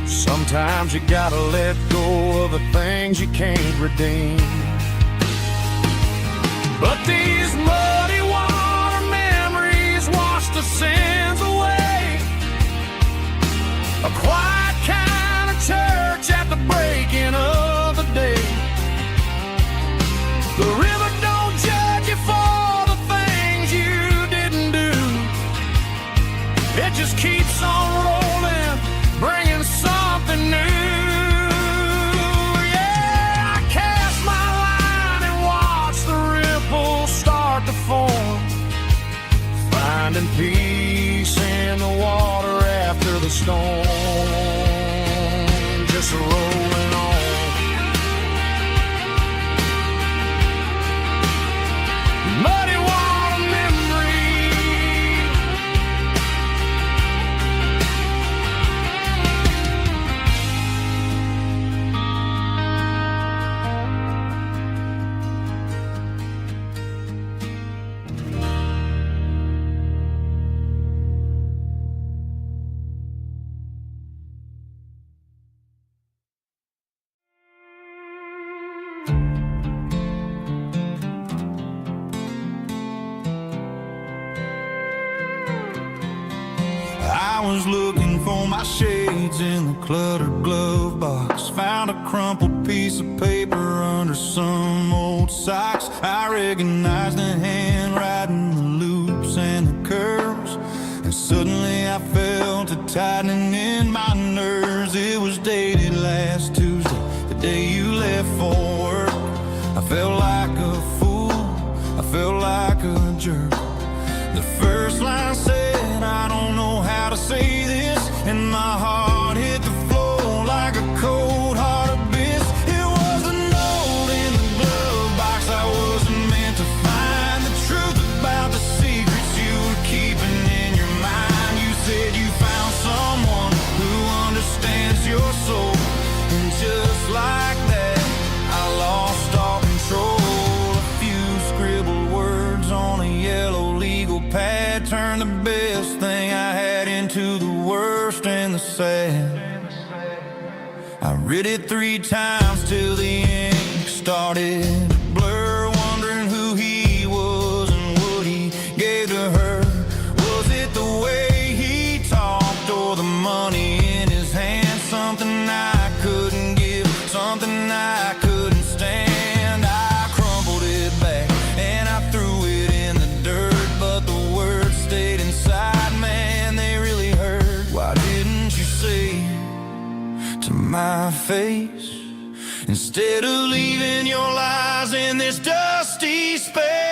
Sometimes you gotta let go of the things you can't redeem. But these muddy water memories wash the sins away. A quiet kind of church at the breaking of the day. The river don't judge you for the things you didn't do. It just keeps on rolling, bringing something new. Yeah, I cast my line and watch the ripples start to form, finding peace in the water after the storm, just rolling on. Muddy water memory. I was looking for my shades in the cluttered glove box. Found a crumpled piece of paper under some old socks. I recognized the handwriting, the loops and the curves, and suddenly I felt a tightening in my nerves. It was dated last Tuesday, the day you left for work. I felt like a fool, I felt like a jerk. The first line said, I don't know how to say this, and my heart hit the floor like a cold heart abyss. It was a note in the glove box. I wasn't meant to find the truth about the secrets you were keeping in your mind. You said you found someone who understands your soul, and just like that, I lost all control. A few scribbled words on a yellow legal pad turned the best thing I had into the worst and the sad. I read it 3 times till the ink started to blur, wondering who he was and what he gave to her. Was it the way he talked or the money in his hand? Something I couldn't give, something I couldn't stand. I crumpled it back and I threw it in the dirt, but the words stayed inside, man, they really hurt. Why didn't you say to my face, instead of leaving your lies in this dusty space?